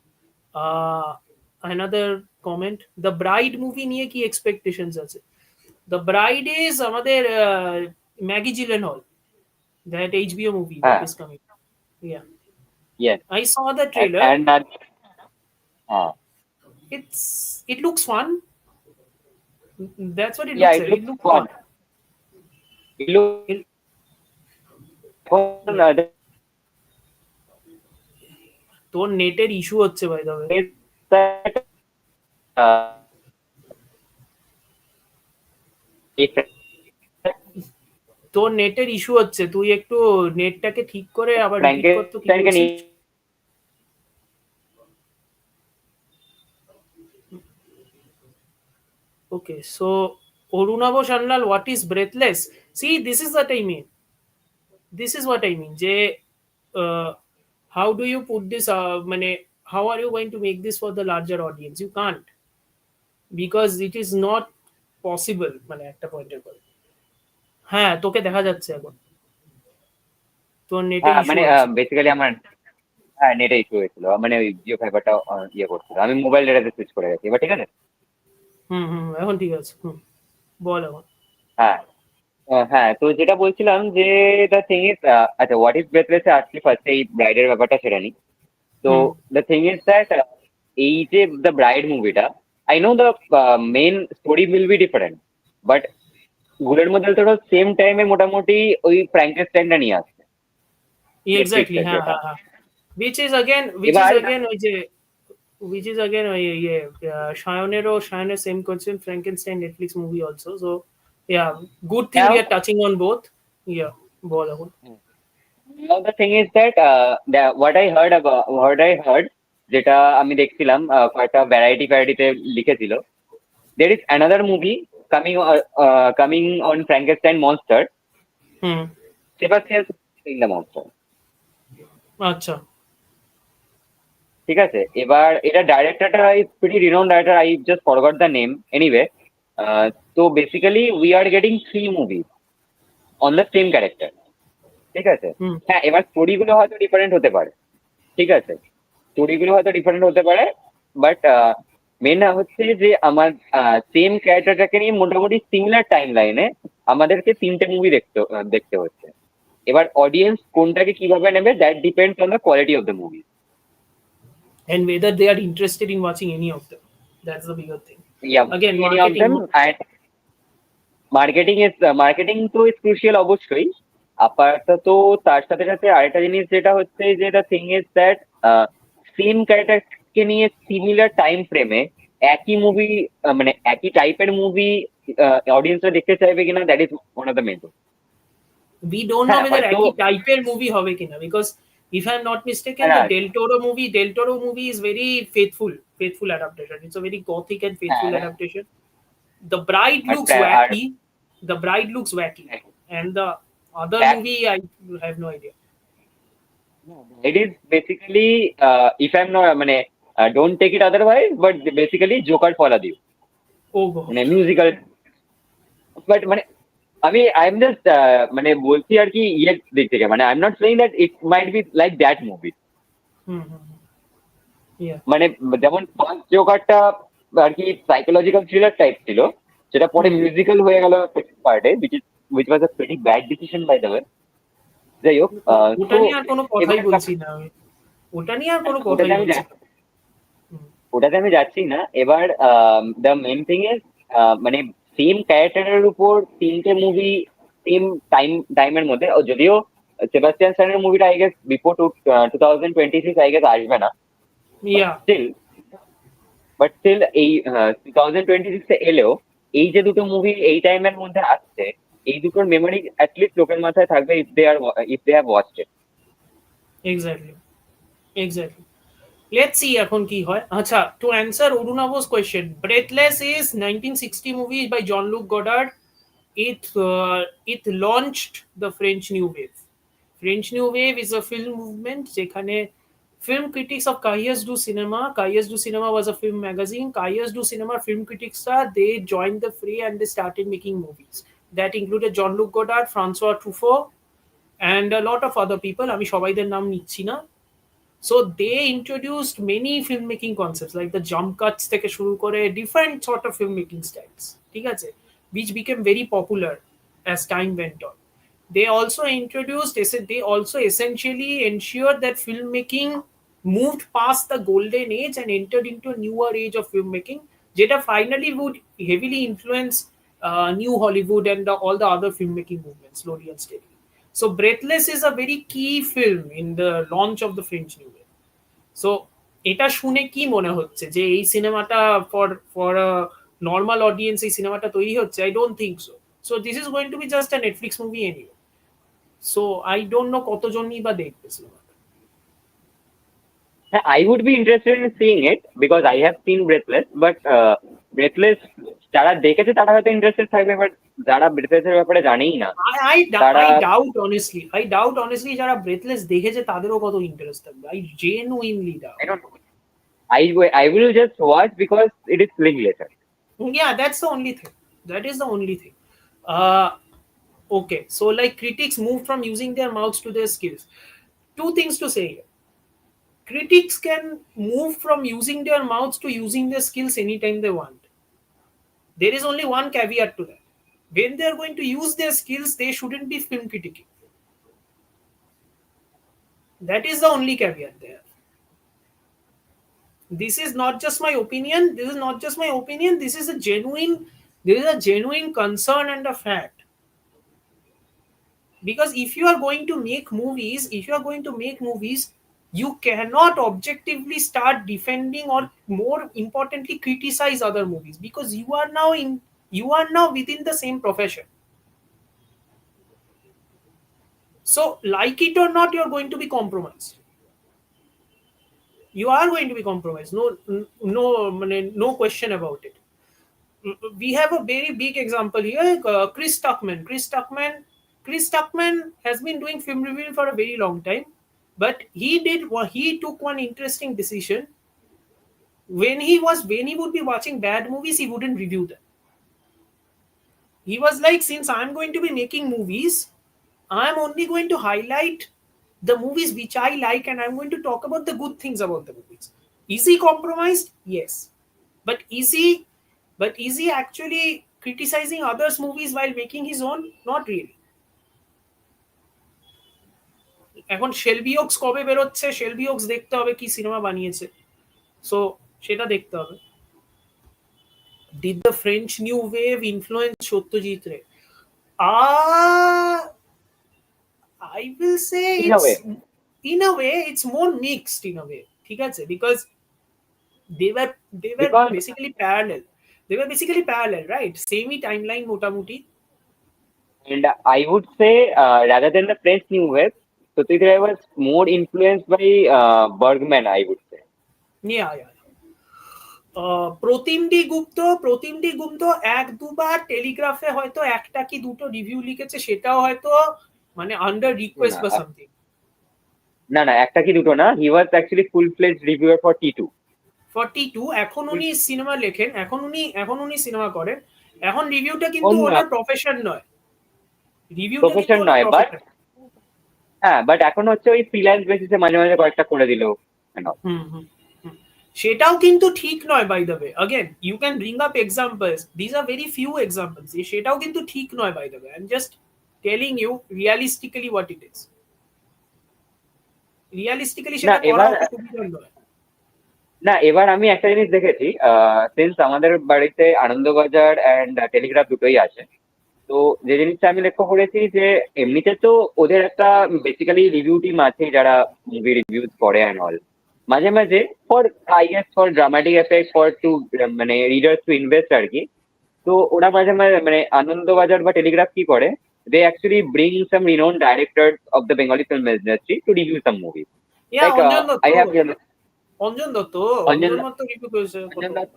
Speaker 1: Another comment: the Bride movie নিয়ে কি expectations আছে? The Bride is আমাদের Maggie Gyllenhaal, that HBO movie that
Speaker 2: হ্যাঁ,
Speaker 1: is coming. Yeah,
Speaker 2: yes,
Speaker 1: I saw the trailer.
Speaker 2: And হ্যাঁ,
Speaker 1: It looks fun. That's what it
Speaker 2: yeah
Speaker 1: looks
Speaker 2: it
Speaker 1: like. It
Speaker 2: looks
Speaker 1: looks
Speaker 2: fun,
Speaker 1: fun.
Speaker 2: It look
Speaker 1: It,
Speaker 2: এখন
Speaker 1: yeah. তোর নেটের issue হচ্ছে by the way. তোর নেটের issue হচ্ছে, তুই একটু নেটটাকে ঠিক করে আবার রিপিট কর তো কি
Speaker 2: ফ্র্যাঙ্কেস্টাইনকে
Speaker 1: বলছিস।
Speaker 2: নিয়ে
Speaker 1: Okay, so Orunabo Shanlal, what is breathless? See, this is what I mean. This is what I mean. যে how do you put this? How are you going to make this for the larger audience? You can't, because it is not possible. মানে একটা পয়েন্টের পর, হ্যাঁ তোকে দেখা যাচ্ছে এখন, তোর নেটে
Speaker 2: হ্যাঁ,
Speaker 1: ইস্যু
Speaker 2: মানে
Speaker 1: হচ্ছে।
Speaker 2: বেসিক্যালি আমার, হ্যাঁ, নেটে ইস্যু হয়েছিল, মানে ওই জিও ফাইবারটা ইয়ে করছিল, আমি মোবাইল ডেটাতে সুইচ করে গেছি, এবার ঠিক আছে।
Speaker 1: হুম হুম, এখন ঠিক আছে। হুম, বল এখন।
Speaker 2: হ্যাঁ, হ্যাঁ, তো যেটা বলছিলাম যে দ্য থিং ইজ, আচ্ছা, হোয়াট ইজ ব্রেথলেসে আসছি ফার্স্ট, এই ব্রাইডের ব্যাপারটা সেটা নিই। তো
Speaker 1: hmm,
Speaker 2: the thing is that এই যে দ্য ব্রাইড মুভিটা, I know the main story will be different, but গুলের মধ্যে তো সেম টাইমে মোটামুটি ওই ফ্র্যাঙ্কেস্টাইনটা নিয়ে আসছে
Speaker 1: এক্স্যাক্টলি,
Speaker 2: নেটফ্লিক্সের
Speaker 1: হ্যাঁ
Speaker 2: যেটা।
Speaker 1: হ্যাঁ হ্যাঁ।
Speaker 2: এবার
Speaker 1: Which is again Shayoner's same concern, Frankenstein Netflix movie also. So yeah, good thing we
Speaker 2: now
Speaker 1: are touching on both. Yeah, বল এখন।
Speaker 2: now the thing is that what I heard, যেটা আমি দেখছিলাম কয়েকটা ভ্যারাইটিতে লিখেছিল, there is another movie coming on Frankenstein monster,
Speaker 1: hmm,
Speaker 2: Sebastian in the monster,
Speaker 1: আচ্ছা।
Speaker 2: ঠিক আছে। এবার এটা ডাইরেক্টরটা is pretty renowned director, I just forgot the name anyway. তো basically we are getting 3 movies on the same character, ঠিক আছে।
Speaker 1: হুম,
Speaker 2: হ্যাঁ, এবার স্টোরিগুলো হয়তো ডিফারেন্ট হতে পারে, ঠিক আছে, স্টোরিগুলো হয়তো ডিফারেন্ট হতে পারে, বাট মেন হচ্ছে যে আমার সেম ক্যারেক্টারটাকে নিয়ে মোটামুটি সিমিলার টাইম লাইনে আমাদেরকে 3টে মুভি দেখতে হচ্ছে। এবার অডিয়েন্স কোনটাকে কিভাবে নেবে, that depends on the quality of the movie.
Speaker 1: and whether they are interested in watching any of them. That's the bigger thing.
Speaker 2: Yeah,
Speaker 1: Again,
Speaker 2: any of them,
Speaker 1: marketing.
Speaker 2: and marketing তো is crucial অবশ্যই। আপাতত তার সাথে সাথে আরেকটা জিনিস যেটা হচ্ছে যে the thing is that same ক্যারেক্টারকে নিয়ে সিমিলার টাইম ফ্রেমে একই মুভি, মানে একই টাইপের মুভি অডিয়েন্সরা দেখতে চাইবে কিনা, that is one of the main.
Speaker 1: We don't know
Speaker 2: হ্যাঁ
Speaker 1: whether
Speaker 2: হয়তো,
Speaker 1: একই টাইপের মুভি হবে কিনা, because if I'm not mistaken,
Speaker 2: না,
Speaker 1: the Del Toro movie is very faithful adaptation. It's a very gothic and faithful
Speaker 2: হ্যাঁ,
Speaker 1: adaptation. The Bride
Speaker 2: but
Speaker 1: looks
Speaker 2: আর
Speaker 1: wacky. The Bride looks wacky, and the other
Speaker 2: that
Speaker 1: movie I have no idea.
Speaker 2: It is basically, if I am not মানে don't take it otherwise, but basically Joker Folie দিও,
Speaker 1: Oh god.
Speaker 2: মানে musical. বাট মানে আমি I am just মানে বলছি আর কি ইয়ের দিক থেকে, মানে I am not saying that it might be like that movie.
Speaker 1: Hmm. Yeah.
Speaker 2: মানে যেমন ফার্স্ট জোকারটা আর কি সাইকোলজিক্যাল থ্রিলার টাইপ ছিল, সেটা পরে
Speaker 1: Hmm.
Speaker 2: মিউজিক্যাল হয়ে গেল পার্টে, which was a pretty bad decision by the way. যাই হোক,
Speaker 1: ওটা
Speaker 2: তো
Speaker 1: নিয়ে আর কোনো কথাই
Speaker 2: এবার
Speaker 1: বলছি না আমি। ওটা নিয়ে আর কোনো
Speaker 2: ওটাতে
Speaker 1: কথাই
Speaker 2: আমি
Speaker 1: বলছি না। হুম।
Speaker 2: ওটাতে আমি যাচ্ছি না এবার। দ্য মেন থিং ইজ, মানে সেম ক্যারেক্টারের উপর তিনটে মুভি সেম টাইমের মধ্যে, যদিও সেবাস্টিয়ান স্ট্যানের মুভিটা I guess before 2026 I guess আসবে না, বাট
Speaker 1: Yeah,
Speaker 2: স্টিল এই 2026 এলেও এই যে দুটো মুভি এই টাইমের মধ্যে আসছে, এই দুটোর মেমোরি অ্যাটলিস্ট লোকের মাথায় থাকবে, if they have watched it.
Speaker 1: exactly. Exactly. Let's see এখন কি হয়। আচ্ছা, to answer Orunavo's question, Breathless is 1960 movie by Jean-Luc Godard. It launched the French New Wave. French New Wave is a film movement যেখানে film critics of Cahiers du Cinema. Cahiers du Cinema was a film magazine. Cahiers du Cinema film critics are, they joined the fray and they started making movies. That included Jean-Luc Godard, Francois Truffaut, and a lot of other people. আমি সবাইদের নাম নিচ্ছি না। So they introduced many filmmaking concepts like the jump cuts থেকে শুরু করে different sort of filmmaking styles, ঠিক আছে, which became very popular as time went on. They also essentially ensured that filmmaking moved past the golden age and entered into a newer age of filmmaking, যেটা finally would heavily influence new Hollywood and all the other filmmaking movements slowly and steadily. So Breathless is a very key film in the launch of the French New Wave. So এটা শুনে কি মনে হচ্ছে যে এই সিনেমাটা for for normal audience এই সিনেমাটা তৈরি হচ্ছে? I don't think so. So this is going to be just a Netflix movie anyway. So I don't know কতজনই বা দেখবে সিনেমাটা।
Speaker 2: হ্যাঁ, I would be interested in seeing it because I have seen Breathless, but Breathless যারা দেখেছে তারা হয়তো interested থাকবে, বাট যারা ব্রেথলেস এর ব্যাপারে জানেই না তারা,
Speaker 1: আই ডাউট অনেস্টলি যারা ব্রেথলেস দেখেছে তাদেরও কত ইন্টারেস্ট থাকবে। I genuinely
Speaker 2: I
Speaker 1: doubt.
Speaker 2: Don't know, I will just watch because it is playing later.
Speaker 1: Yeah, that's the only thing. That is the only thing. Uh, okay, so like critics move from using their mouths to their skills. Two things to say here. Critics can move from using their mouths to using their skills anytime they want. There is only one caveat to that. When they are going to use their skills, they shouldn't be film critiquing. That is the only caveat there. This is not just my opinion. This is not just my opinion. This is a genuine concern and a fact. Because if you are going to make movies, you cannot objectively start defending or more importantly criticize other movies, because you are now within the same profession. So like it or not, you are going to be compromised. You are going to be compromised, no question about it. We have a very big example here, Chris Tuckman has been doing film review for a very long time, but he took one interesting decision. When he would be watching bad movies, he wouldn't review them. He was like, since I'm going to be making movies, I'm only going to highlight the movies which I like, and I'm going to talk about the good things about the movies. Is he compromised? Yes. But is he actually criticizing others' movies while making his own? Not really. এখন Shelby Woakes কবে বেরোচ্ছে, Shelby Woakes দেখতে হবে কি cinema বানিয়েছে। So সেটা দেখতে হবে। Did the French New Wave influence Satyajit Ray? Ah, I will say
Speaker 2: In a way,
Speaker 1: it's in a way it's more mixed in a way. ঠিক আছে? Because they were
Speaker 2: because
Speaker 1: basically parallel. They were basically parallel, right? Same timeline মোটামুটি.
Speaker 2: and I would say rather than the French New Wave, Satyajit Ray was more influenced by Bergman, I would say.
Speaker 1: Yeah, yeah. Pratim D Gupta এক দুবার টেলিগ্রাফে হয়তো একটা কি দুটো review লিখেছে, সেটাও হয়তো মানে আন্ডার রিকোয়েস্ট
Speaker 2: না
Speaker 1: বা সামথিং।
Speaker 2: না একটা কি দুটো না, he was actually full fledged reviewer for T2.
Speaker 1: 42 এখন উনি সিনেমা লেখেন, এখন উনি সিনেমা করেন। এখন রিভিউটা কিন্তু
Speaker 2: কোন
Speaker 1: ওনার প্রফেশন নয়, রিভিউটা কিন্তু
Speaker 2: প্রফেশন
Speaker 1: ওনার
Speaker 2: নয়, বাট
Speaker 1: প্রফেশন।
Speaker 2: হ্যাঁ, বাট এখন হচ্ছে ওই ফ্রিল্যান্স বেসিসে মাঝে মাঝে কয়েকটা করে দিল and all.
Speaker 1: হুম হুম হুম। সেটাও কিন্তু ঠিক নয়, by the way. Again you can bring up examples, this are very few examples. সেটাও কিন্তু ঠিক নয়, by the way. I am just telling you realistically what it is. Realistically
Speaker 2: না
Speaker 1: সেটা করা
Speaker 2: এবার
Speaker 1: সুবিধার নয়।
Speaker 2: না এবার আমি একটা জিনিস দেখেছি, সিন্স আমাদের বাড়িতে আনন্দবাজার অ্যান্ড টেলিগ্রাফ দুটোই আছে, তো যে জিনিসটা আমি লক্ষ্য করেছি যে এমনিতে তো ওদের একটা বেসিক্যালি রিভিউ টিম আছে যারা মুভি রিভিউজ করে অ্যান্ড অল। মাঝে মাঝে for I guess for dramatic effect for to মানে রিডার্স টু ইনভেস্ট আর কি। তো ওরা মাঝে মাঝে মানে আনন্দবাজার বা টেলিগ্রাফ কি করে, they actually bring some renowned director of the Bengali film industry to review some movie.
Speaker 1: Yeah
Speaker 2: like
Speaker 1: Anjan Dutt,
Speaker 2: I have
Speaker 1: Anjan Dutt,
Speaker 2: Anjan
Speaker 1: Anjan Dutt review করেছে কত।
Speaker 2: অঞ্জন দত্ত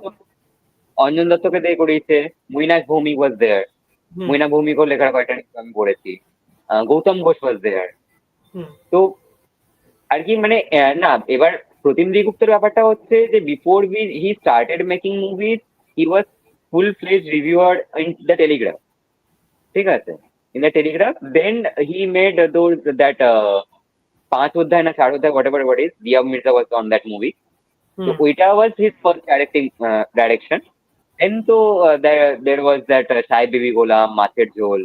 Speaker 2: অঞ্জন দত্তকে দিয়ে করিয়েছে। মৈনাক ভৌমিক ওয়াজ দেয়ার,
Speaker 1: হুম
Speaker 2: মৈনাক ভৌমিকও লেখার কয়েকটা review আমি পড়েছি। গৌতম ঘোষ ওয়াজ দেয়ার।
Speaker 1: হুম
Speaker 2: তো আর কি মানে না এবার প্রতিমদি গুপ্তের ব্যাপারটা হচ্ছে যে before he started making movies he was full fledged reviewer in the Telegraph, ঠিক আছে, in the Telegraph. Then he made those that পাঁচ অধ্যায় না চার অধ্যায় হোয়াট এভার হোয়াট ইজ, দিয়া Mirza was on that movie. তো
Speaker 1: হুম
Speaker 2: ওইটা ওয়াজ হিজ ফার্স্ট ডাইরেকশন। দেন তো there was that Sai baby গোলাম, মাছের ঝোল,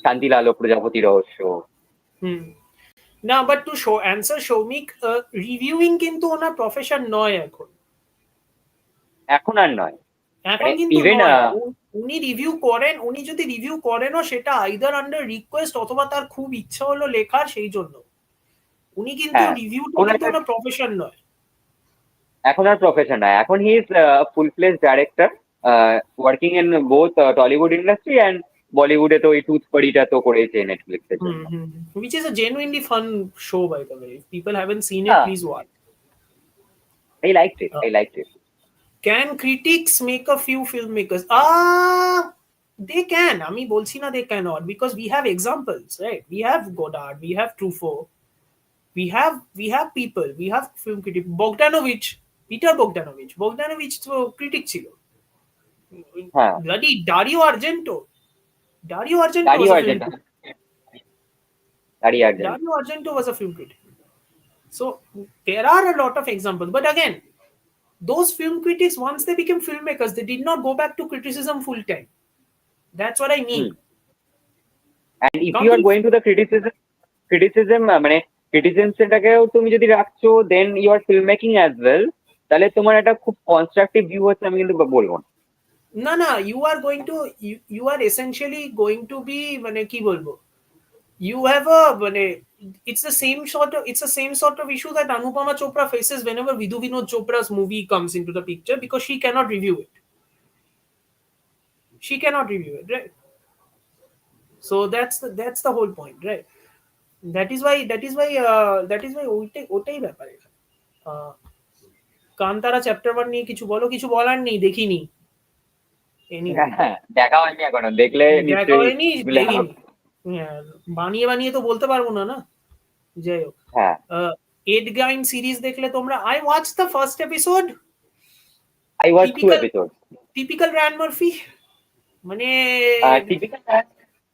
Speaker 2: শান্তিলাল ও প্রজাপতি রহস্য।
Speaker 1: হুম। না but to show answer Soumik, reviewing কিন্তু ওনার প্রফেশন নয় এখন।
Speaker 2: এখন আর নয়,
Speaker 1: এখন
Speaker 2: মানে
Speaker 1: কিন্তু
Speaker 2: ইভেন
Speaker 1: নয়। উনি রিভিউ করেন, উনি যদি রিভিউ করেনও সেটা আইদার আন্ডার রিকোয়েস্ট অথবা তার খুব ইচ্ছা হলো লেখার সেই জন্য। উনি কিন্তু
Speaker 2: হ্যাঁ
Speaker 1: রিভিউটা
Speaker 2: কোন
Speaker 1: কিন্তু
Speaker 2: একটা
Speaker 1: ওনার প্রফেশন নয়।
Speaker 2: এখন আর প্রফেশন নয়, এখন he is full ফ্লেজ director working in both Tollywood industry and বলিউডে। তো এই টুথ পড়িটা তো করেছে নেটফ্লিক্সের
Speaker 1: হুম
Speaker 2: জন্য।
Speaker 1: হুম। Which is a genuinely fun show, by the way. If people haven't seen it,
Speaker 2: হ্যাঁ,
Speaker 1: please watch.
Speaker 2: I liked it,
Speaker 1: Uh,
Speaker 2: I liked it.
Speaker 1: can critics make a few filmmakers? Ah, they can. আমি বলছি না they cannot, because we have examples, right? We have Godard, we have Truffaut, we have people, we have film critic Bogdanovich, Peter Bogdanovich. Bogdanovich তো critic ছিল।
Speaker 2: হ্যাঁ,
Speaker 1: Bloody Dario Argento. Dario Argento was
Speaker 2: দাঁড়িয়ে
Speaker 1: a film
Speaker 2: urgent,
Speaker 1: critic.
Speaker 2: দাঁড়িয়ে urgent.
Speaker 1: Dario Argento was a film critic. So there are a lot of examples, but again, those film critics, once they became filmmakers, they did not go back to criticism full time. That's what I
Speaker 2: হুম।
Speaker 1: mean.
Speaker 2: And if you are
Speaker 1: Counting,
Speaker 2: going to the criticism মানে ক্রিটিসিজমটাকেও তুমি যদি রাখছো then you are film making as well, তাহলে তোমার একটা খুব কনস্ট্রাকটিভ ভিউ হচ্ছে, আমি কিন্তু বলবো না।
Speaker 1: no, you are going to, you are essentially going to be মানে কি বলবো, you have a মানে it's the same sort of issue that Anupama Chopra faces whenever Vidhu Vinod Chopra's movie comes into the picture, because she cannot review it. She cannot review it, right? So that's the whole point, right? That is why ওটাই ব্যাপার এখানে। Kantara chapter 1 নিয়ে কিছু বলো। কিছু বলার নেই, দেখিনি। এনিওয়ে,
Speaker 2: হ্যাঁ, দেখা হয়নি এখনো, দেখলে
Speaker 1: দেখা
Speaker 2: নিশ্চয়ই
Speaker 1: হয়নি,
Speaker 2: will have-
Speaker 1: দেখিনি। হ্যাঁ, বানিয়ে বানিয়ে তো বলতে পারবো না, না। যাই হোক,
Speaker 2: হ্যাঁ,
Speaker 1: এড গাইন সিরিজ দেখলে তোমরা? I watch the first episode.
Speaker 2: I watch two
Speaker 1: typical
Speaker 2: episode.
Speaker 1: Typical Ryan Murphy, মানে
Speaker 2: টিপিক্যাল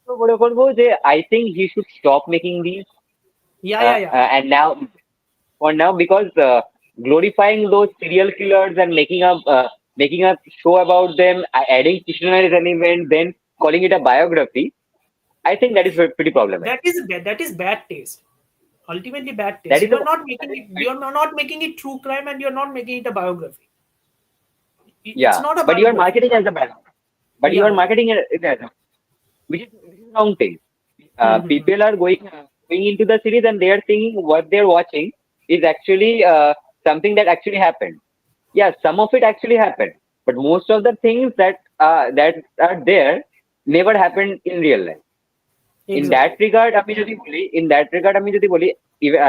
Speaker 2: বলে বলবো যে I think he should stop making this
Speaker 1: yeah
Speaker 2: and now for now because glorifying those serial killers and making a show about them, adding fictionalized element, then calling it a biography, I think that is pretty problematic.
Speaker 1: that is bad taste. Ultimately bad taste.
Speaker 2: That is
Speaker 1: You're
Speaker 2: a
Speaker 1: not making it true crime, and you're not making it a biography. It's
Speaker 2: Yeah,
Speaker 1: not a
Speaker 2: but you are
Speaker 1: biography.
Speaker 2: marketing as a brand. But you
Speaker 1: Yeah,
Speaker 2: are
Speaker 1: yeah.
Speaker 2: marketing it as a, which is wrong thing.
Speaker 1: Mm-hmm.
Speaker 2: People are going into the series and they are thinking what they're watching is actually something that actually happened. Yeah, some of it actually happened, but most of the things that are there never happened in real life. In that
Speaker 1: Exactly.
Speaker 2: regard, আমি যদি বলি, even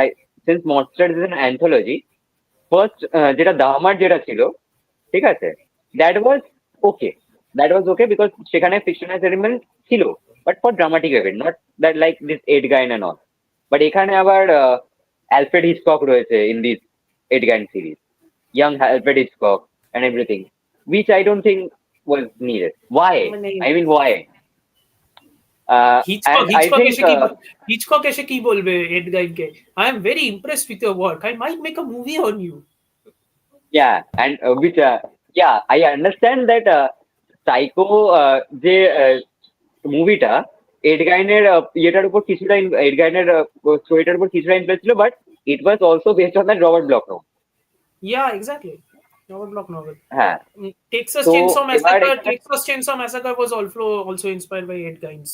Speaker 2: since Monsters is an anthology, first যেটা দামার যেটা ছিল, ঠিক আছে, that was okay, that was okay because সেখানে fictional element ছিল, but for dramatic effect, not that like this Ed Gein and all. But এখানে আবার অ্যালফ্রেড হিচকক রয়েছে in this Ed Gein series, young Alfred Hitchcock and everything, which I don't think was needed. Why?
Speaker 1: মানে
Speaker 2: I mean, why? And I think,
Speaker 1: Hitchcock এসে কি বলবে এডগারকে, I am very impressed with your work, I might make a movie on you.
Speaker 2: yeah, and which, yeah, I understand that Psycho যে মুভিটা add গাইনের ইয়েটার উপর কিছুটা add গাইনের স্টোরিটার উপর কিছুটা ইনফ্লুয়েন্স ছিল, but it was also based on that Robert block.
Speaker 1: Yeah, exactly. Novel block novel.
Speaker 2: হ্যাঁ,
Speaker 1: Texas
Speaker 2: তো
Speaker 1: Chainsaw
Speaker 2: এবার
Speaker 1: Massacre.
Speaker 2: এখানে,
Speaker 1: Texas Chainsaw Massacre was also inspired by Ed Gein's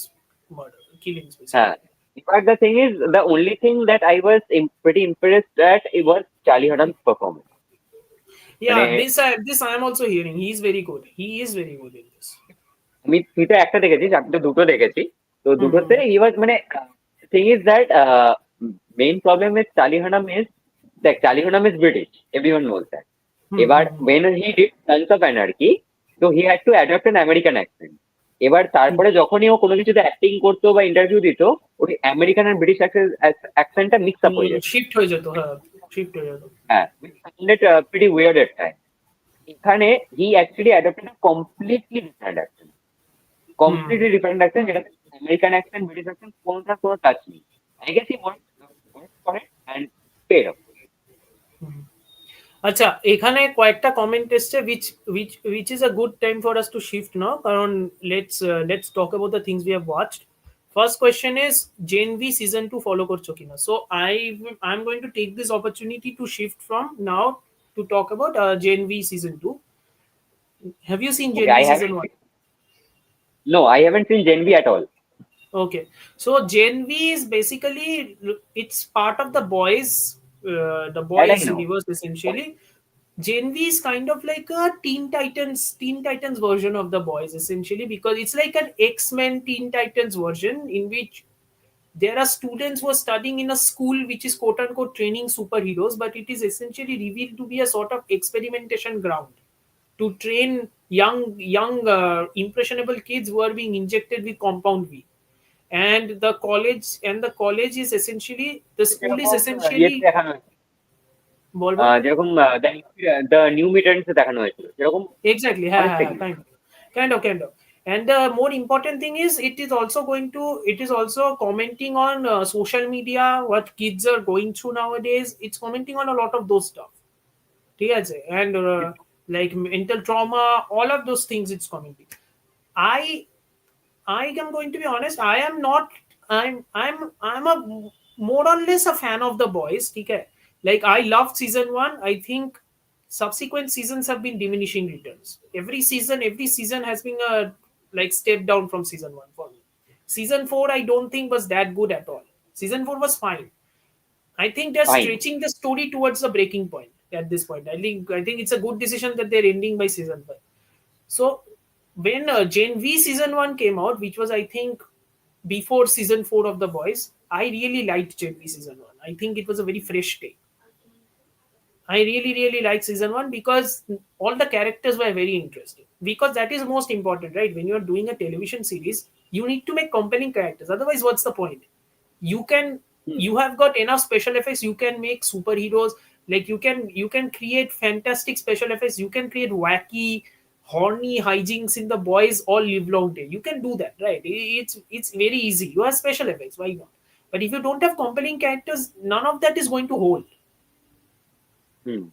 Speaker 1: murder killings,
Speaker 2: হ্যাঁ,
Speaker 1: basically.
Speaker 2: but the thing is, the only thing that I was pretty impressed at it was Charlie Hunnam's performance. মানে
Speaker 1: Yeah, this I am also hearing. He is very good. He is very good in this.
Speaker 2: তুই তো একটা দেখেছিস, আমি তো দুটো দেখেছি। তো দুটোতে
Speaker 1: Mm-hmm.
Speaker 2: ই ওয়াজ মানে, thing is that main problem is Charlie Hunnam is, দেখ Charlie Hunnam is British, everyone knows that. এবার
Speaker 1: Mm-hmm.
Speaker 2: when he did Sons of Anarchy, so he had to adopt an American accent. এবার তারপরে যখনই ও কোনো কিছুতে acting করতো বা interview দিত, ওই আমেরিকান আর ব্রিটিশ অ্যাকসেন্টটা মিক্স আপ হয়ে যেত।
Speaker 1: Shift হয়ে যেত, হ্যাঁ, shift হয়ে যেত।
Speaker 2: হ্যাঁ, which sounded pretty weird at times. এখানে he actually adopted a
Speaker 1: Hmm.
Speaker 2: completely different accent, যেটা আমেরিকান অ্যাকসেন্ট, ব্রিটিশ অ্যাকসেন্ট কোনটার কোনো টাচ নেই। I guess he work for it and paid off.
Speaker 1: Hmm. আচ্ছা, এখানে কয়েকটা কমেন্ট এসছে which is a good time for us to shift now, কারণ let's talk about the things we have watched. First question is Gen V season 2 follow করছো কিনা? So I'm going to take this opportunity to shift from now to talk about Gen V season 2. Have you seen
Speaker 2: Okay,
Speaker 1: Gen V season 1?
Speaker 2: no, I haven't seen Gen V at all.
Speaker 1: Okay, so Gen V is basically it's part of the
Speaker 2: That I
Speaker 1: boys
Speaker 2: know.
Speaker 1: universe essentially. Gen V is kind of like a Teen Titans version of the boys essentially, because it's like an X-Men Teen Titans version in which there are students who are studying in a school which is quote unquote training superheroes, but it is essentially revealed to be a sort of experimentation ground to train young impressionable kids who are being injected with compound V. And the college is essentially, the school is
Speaker 2: যেরকম ইয়েতে
Speaker 1: essentially,
Speaker 2: দেখানো হয়েছিল,
Speaker 1: ball ball.
Speaker 2: যেরকম the new মিউটেন্টস দেখানো হয়েছিল সেরকম
Speaker 1: Exactly, ha, ha, ha,
Speaker 2: অনেকটাই।
Speaker 1: kind of. And the more important thing is, it is also commenting on social media, what kids are going through nowadays. It's commenting on a lot of those stuff. ঠিক আছে? And like mental trauma, all of those things it's commenting. I I am going to be honest. I am not. I'm a more or less a fan of the boys. Okay, like I loved season one. I think subsequent seasons have been diminishing returns. Every season has been a like step down from season one for me. Season four, I don't think was that good at all. Season four was fine. I think they're
Speaker 2: Fine.
Speaker 1: stretching the story towards the breaking point at this point. I think it's a good decision that they're ending by season five. So when Gen V season one came out, which was I think before season four of The Boys, I really liked Gen V season one. I think it was a very fresh take. I really liked season one because all the characters were very interesting. Because that is most important, right? When you're doing a television series, you need to make compelling characters. Otherwise, what's the point? You can
Speaker 2: Hmm.
Speaker 1: you have got enough special effects. You can make superheroes. Like you can create fantastic special effects. You can create wacky, horny hijinks in the boys all live long day. You can do that, right? It's very easy. You have special effects. Why not? But if you don't have compelling characters, none of that is going to hold.
Speaker 2: Hmm.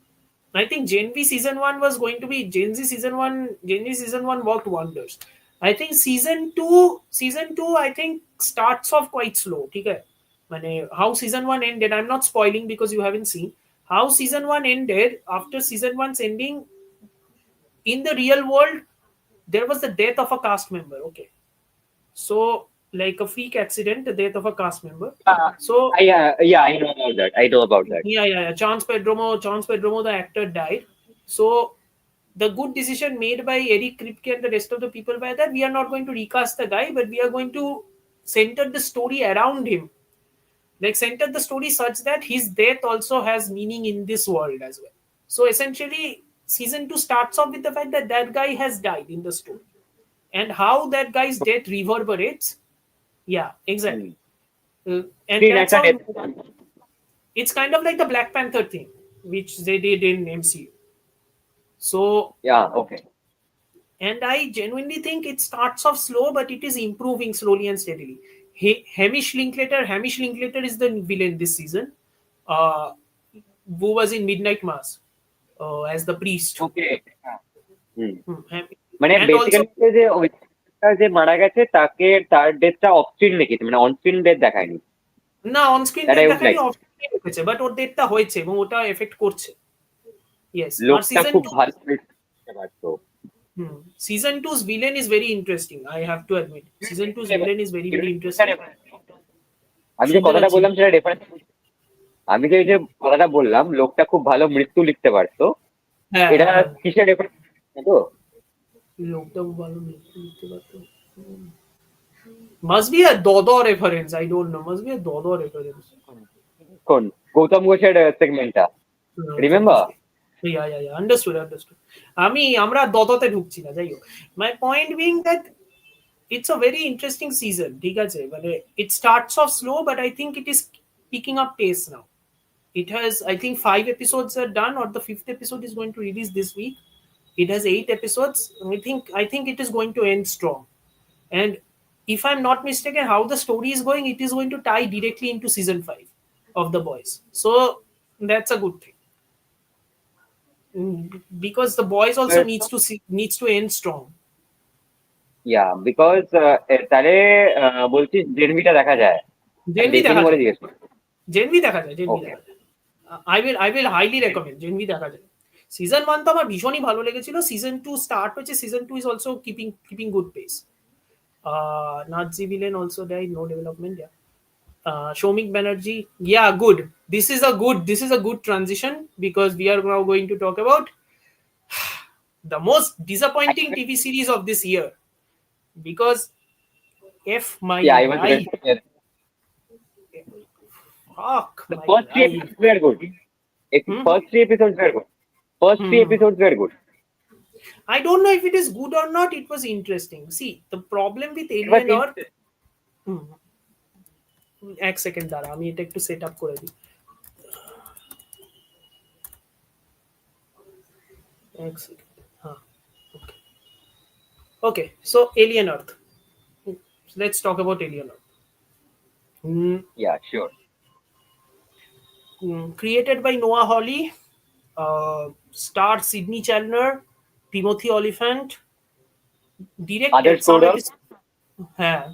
Speaker 1: I think Gen V season one was going to be Gen Z season one. Gen Z season one worked wonders. I think season two, I think starts off quite slow. Okay, how season one ended. I'm not spoiling because you haven't seen how season one ended. After season one's ending, in the real world, there was the death of a cast member. Okay, so like a freak accident, the death of a cast member.
Speaker 2: Uh,
Speaker 1: So
Speaker 2: yeah, I know about that. I know about that.
Speaker 1: yeah. Chance Pedromo, the actor died. So the good decision made by Eric Kripke and the rest of the people were that we are not going to recast the guy, but we are going to center the story around him. Like center the story such that his death also has meaning in this world as well. So essentially, season two starts off with the fact that that guy has died in the story, and how that guy's death reverberates. Yeah,
Speaker 2: Hmm.
Speaker 1: exactly. And that's
Speaker 2: Screenwriter
Speaker 1: how
Speaker 2: death.
Speaker 1: it's kind of like the Black Panther thing, which they did in MCU. So,
Speaker 2: Yeah, okay.
Speaker 1: and I genuinely think it starts off slow, but it is improving slowly and steadily. Hamish Linklater is the villain this season, uh, who was in Midnight Mass as the priest.
Speaker 2: Okay. Hmm.
Speaker 1: Hmm,
Speaker 2: মানে
Speaker 1: and also,
Speaker 2: basically যে ওই যে মারা গেছে তাকে তার ডেথটা of screen রেখেছে মানে অন স্ক্রিন ডেথ দেখায়নি।
Speaker 1: না on screen
Speaker 2: that
Speaker 1: death
Speaker 2: I would
Speaker 1: দেখানি,
Speaker 2: লাইক।
Speaker 1: অফ স্ক্রিন রেখেছে, বাট ওর ডেথটা হয়েছে এবং ওটা এফেক্ট করছে। ইয়েস, আর
Speaker 2: লোকটা
Speaker 1: সিজন
Speaker 2: খুব
Speaker 1: টু
Speaker 2: ভালো করতে পারতো।
Speaker 1: Season two's villain is very interesting. I have to admit, season two's villain is very very interesting.
Speaker 2: আমি যে কথাটা
Speaker 1: Sundarachchi.
Speaker 2: বললাম সেটা রেফারেন্স, আমি যে এই যে কথাটা বললাম লোকটা খুব ভালো মৃত্যু লিখতে পারতো,
Speaker 1: হ্যাঁ
Speaker 2: এটা
Speaker 1: হ্যাঁ হ্যাঁ,
Speaker 2: কিসের রেফারেন্স তো?
Speaker 1: লোকটা ভালো লিখতে পারতো। Must be a Dodo reference. I don't know. Must be a Dodo reference.
Speaker 2: কোন গৌতম ঘোষের সেগমেন্টটা রিমেম্বার?
Speaker 1: Yeah. Understood. আমরা দদতে ঢুকছি না, যাই হোক। My point being that it's a very interesting season, ঠিক আছে? মানে it starts off slow, but I think it is picking up pace now. It has, I think, 5 episodes are done, or the fifth episode is going to release this week. It has 8 episodes. I think it is going to end strong. And if I'm not mistaken, how the story is going, it is going to tie directly into season 5 of The Boys. So that's a good thing. Because The Boys also needs to end strong.
Speaker 2: Yeah because তাহলে বলছিস জেনভিটা দেখা যায়? আমি
Speaker 1: জেনভি
Speaker 2: দেখিনি
Speaker 1: দেখা
Speaker 2: বলে
Speaker 1: যায়,
Speaker 2: জিজ্ঞেস করছি।
Speaker 1: জেনভি
Speaker 2: ওকে।
Speaker 1: দেখা যায়। I will highly recommend জেনভি দেখা যায়। সিজন 1 তো আমার ভীষণই ভালো লেগেছিল। সিজন 2 স্টার্ট হয়েছে, season 2 is also keeping good pace. Nazi villain also died, no development. Yeah. Shomik Banerjee, yeah, good. This is a good transition, because we are now going to talk about the most disappointing TV series of this year. Because F my
Speaker 2: Yeah, I was
Speaker 1: life,
Speaker 2: ready.
Speaker 1: fuck
Speaker 2: The
Speaker 1: my
Speaker 2: first three
Speaker 1: life.
Speaker 2: episodes were good.
Speaker 1: Hmm?
Speaker 2: First three episodes were good. First three
Speaker 1: Hmm.
Speaker 2: episodes were good.
Speaker 1: I don't know if it is good or not. It was interesting. See, the problem with
Speaker 2: It was
Speaker 1: Alien Earth. Hmm. এক second দাঁড়া, আমি এটা একটু set up করে দিই। এক second, হ্যাঁ, okay. So Alien Earth. Let's talk about Alien Earth. Mm,
Speaker 2: yeah, sure.
Speaker 1: Created by Noah Hawley, star Sydney Chandler, Timothy Oliphant, directed
Speaker 2: Others
Speaker 1: some
Speaker 2: Gaurav,
Speaker 1: episode. Yeah,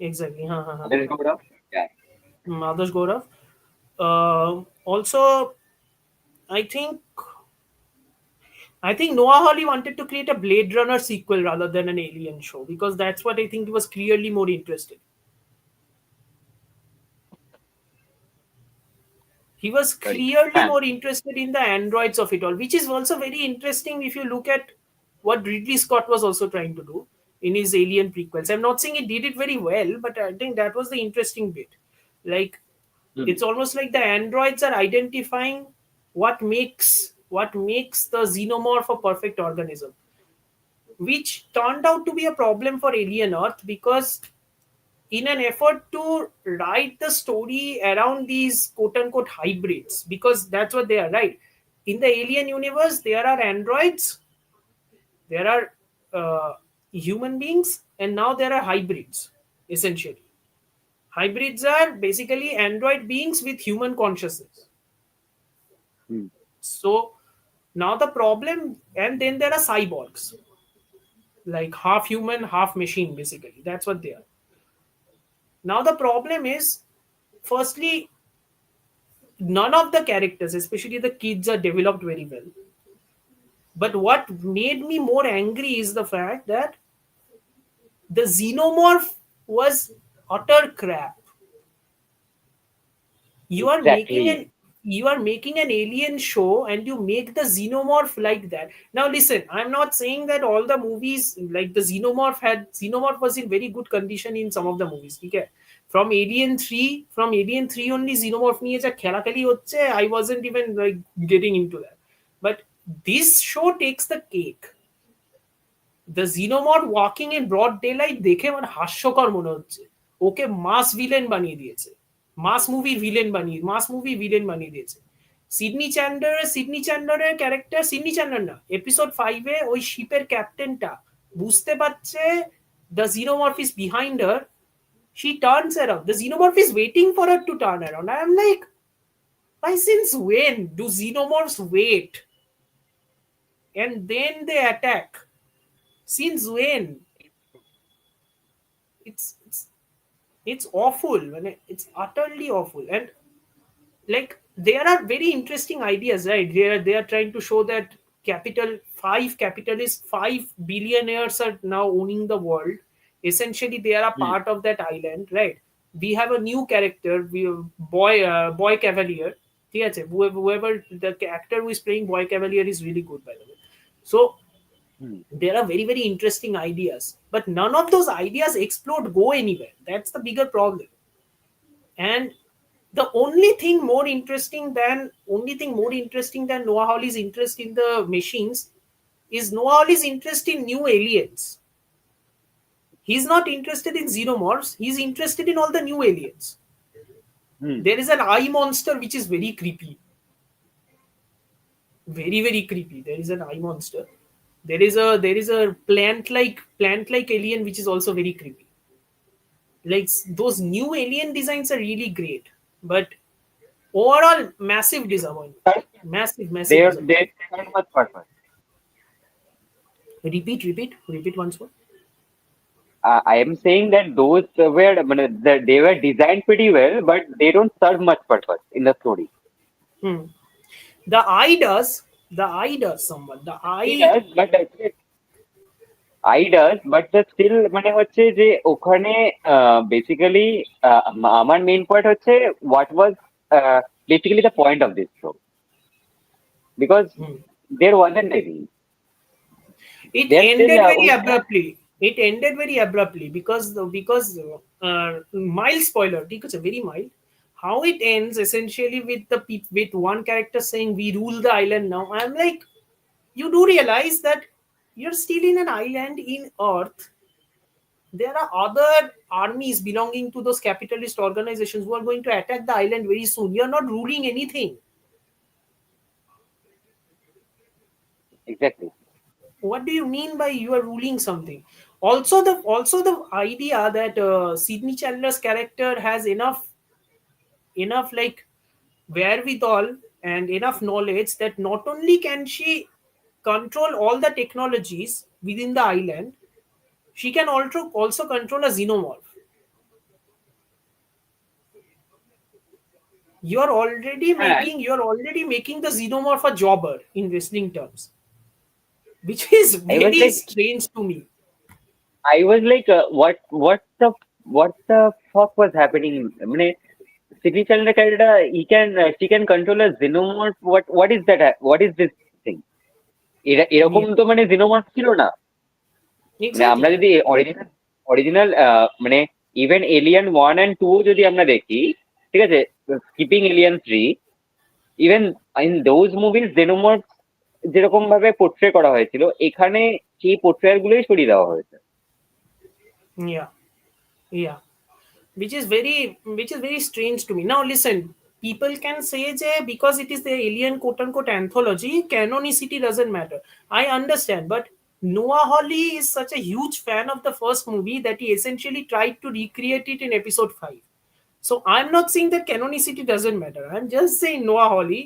Speaker 1: exactly.
Speaker 2: Others Gaurav. Yeah.
Speaker 1: Adarsh Gaurav. Also, I think I think Noah Hawley wanted to create a Blade Runner sequel rather than an Alien show, because that's what I think he was clearly more interested. He was
Speaker 2: Sorry.
Speaker 1: clearly
Speaker 2: Huh.
Speaker 1: more interested in the androids of it all, which is also very interesting if you look at what Ridley Scott was also trying to do in his Alien prequels. I'm not saying he did it very well, but I think that was the interesting bit. Like,
Speaker 2: Hmm.
Speaker 1: it's almost like the androids are identifying what makes the xenomorph a perfect organism, which turned out to be a problem for Alien Earth, because in an effort to write the story around these quote unquote hybrids, because that's what they are, right? In the Alien universe, there are androids, there are human beings, and now there are hybrids, essentially. Hybrids are basically android beings with human consciousness.
Speaker 2: Hmm.
Speaker 1: So now the problem, and then there are cyborgs, like half human, half machine, basically. That's what they are. Now the problem is, firstly, none of the characters, especially the kids, are developed very well. But what made me more angry is the fact that the xenomorph was utter crap. you are making an
Speaker 2: Exactly.
Speaker 1: you are making an alien show and you make the xenomorph like that. Now listen, I'm not saying that all the movies like the xenomorph was in very good condition in some of the movies, okay? From alien 3 only xenomorph niye ja খেলাখেলি হচ্ছে, I wasn't even like getting into that. But this show takes the cake. The জিনোমড walking in broad daylight দেখে মানে হাস্যকর মনে হচ্ছে। ওকে মাস villain বানিয়ে দিয়েছে, মাস movie villain বানিয়ে দিয়েছে। সিডনি চ্যান্ডারের ক্যারেক্টার, সিডনি চ্যান্ডার না, এপিসোড 5-এ ওই শিপের ক্যাপ্টেনটা বুঝতে পারছে the xenomorph is behind her, she turns around. The xenomorph is waiting for her to turn around. I am like, why since when do xenomorphs wait and then they attack? Since when? It's it's it's awful, man. It's utterly awful. And like there are very interesting ideas, right? They are trying to show that capitalists, 5 billionaires are now owning the world. Essentially they are a
Speaker 2: Hmm.
Speaker 1: part of that island, right? We have a new character, boy Cavalier. ঠিক আছে, whoever the actor who is playing boy Cavalier is really good, by the way. So
Speaker 2: Hmm.
Speaker 1: there are very very interesting ideas, but none of those ideas explode, go anywhere. That's the bigger problem. And the only thing more interesting than Noah Hawley's interest in the machines is Noah Hawley's interest in new aliens. He's not interested in xenomorphs, he's interested in all the new aliens.
Speaker 2: Hmm.
Speaker 1: There is an eye monster which is very creepy, very very creepy. There is an eye monster. There is a plant like alien which is also very creepy. Like those new alien designs are really great, but overall massive disappointment. Massive disappointment.
Speaker 2: They serve much purpose.
Speaker 1: Repeat once more.
Speaker 2: I am saying that those were, I mean, they were designed pretty well, but they don't serve much purpose in the story.
Speaker 1: Hmm. The eye does. The eye does somewhat. The
Speaker 2: He
Speaker 1: eye.
Speaker 2: does, but I does, but the still মানে হচ্ছে যে ওখানে basically আমার main point হচ্ছে what was basically the point of this show, because
Speaker 1: Hmm.
Speaker 2: there wasn't any.
Speaker 1: It
Speaker 2: They're still
Speaker 1: ended very abruptly. It ended very abruptly because mild spoiler. ঠিক আছে, very mild. How it ends essentially with with one character saying we rule the island now. I'm like, you do realize that you're still in an island in Earth. There are other armies belonging to those capitalist organizations who are going to attack the island very soon. You're not ruling anything.
Speaker 2: exactly.
Speaker 1: What do you mean by you are ruling something? Also the idea that Sidney Chandler's character has enough like wherewithal and enough knowledge that not only can she control all the technologies within the island, she can also control a xenomorph.
Speaker 2: And
Speaker 1: You're already making the xenomorph a jobber in wrestling terms, which is
Speaker 2: I was
Speaker 1: very
Speaker 2: like,
Speaker 1: strange to me.
Speaker 2: what the fuck was happening? I mean, City Chandler character, she can control a xenomorph. What is that? What is this thing? এরকম
Speaker 1: Yeah,
Speaker 2: তো মানে xenomorph ছিল না। মানে আমরা
Speaker 1: exactly.
Speaker 2: যদি original original মানে even Alien 1 and 2 যদি আমরা দেখি, ঠিক আছে, skipping Alien 3, even in those movies xenomorph যেরকম ভাবে পোর্ট্রে করা হয়েছিল, এখানে সেই পোর্ট্রেয়াল গুলোই সরিয়ে দেওয়া হয়েছে।
Speaker 1: Yeah, yeah. Which is very strange to me. Now listen, people can say that because it is the alien quote unquote anthology, canonicity doesn't matter. I understand, but Noah Hawley is such a huge fan of the first movie that he essentially tried to recreate it in episode 5. So I'm not saying that canonicity doesn't matter. I'm just saying Noah Hawley.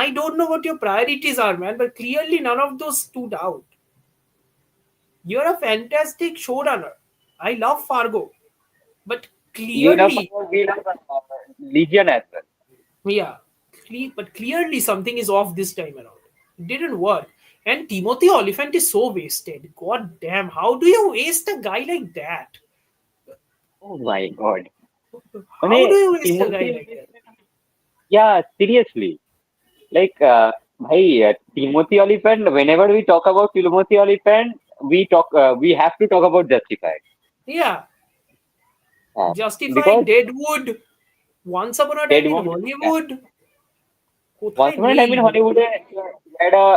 Speaker 1: I don't know what your priorities are, man, but clearly none of those stood out. You're a fantastic showrunner. I love Fargo, but
Speaker 2: You love
Speaker 1: clearly,
Speaker 2: we love Legion as well.
Speaker 1: yeah, but clearly something is off this time around. It didn't work. And Timothy Oliphant is so wasted. God damn, how do you waste a guy like that?
Speaker 2: Oh my god. মানে
Speaker 1: How do you waste a
Speaker 2: Timothy,
Speaker 1: guy like that?
Speaker 2: yeah, seriously. Like, bhai, Timothy Oliphant, whenever we talk about Timothy Oliphant, we have to talk about Justified.
Speaker 1: Yeah,
Speaker 2: Uh,
Speaker 1: Justified,
Speaker 2: because
Speaker 1: Deadwood, Once Upon a Time in
Speaker 2: Deadwood, yeah,
Speaker 1: Hollywood,
Speaker 2: once
Speaker 1: কোথায়
Speaker 2: upon a
Speaker 1: নেই?
Speaker 2: time in Hollywood, had a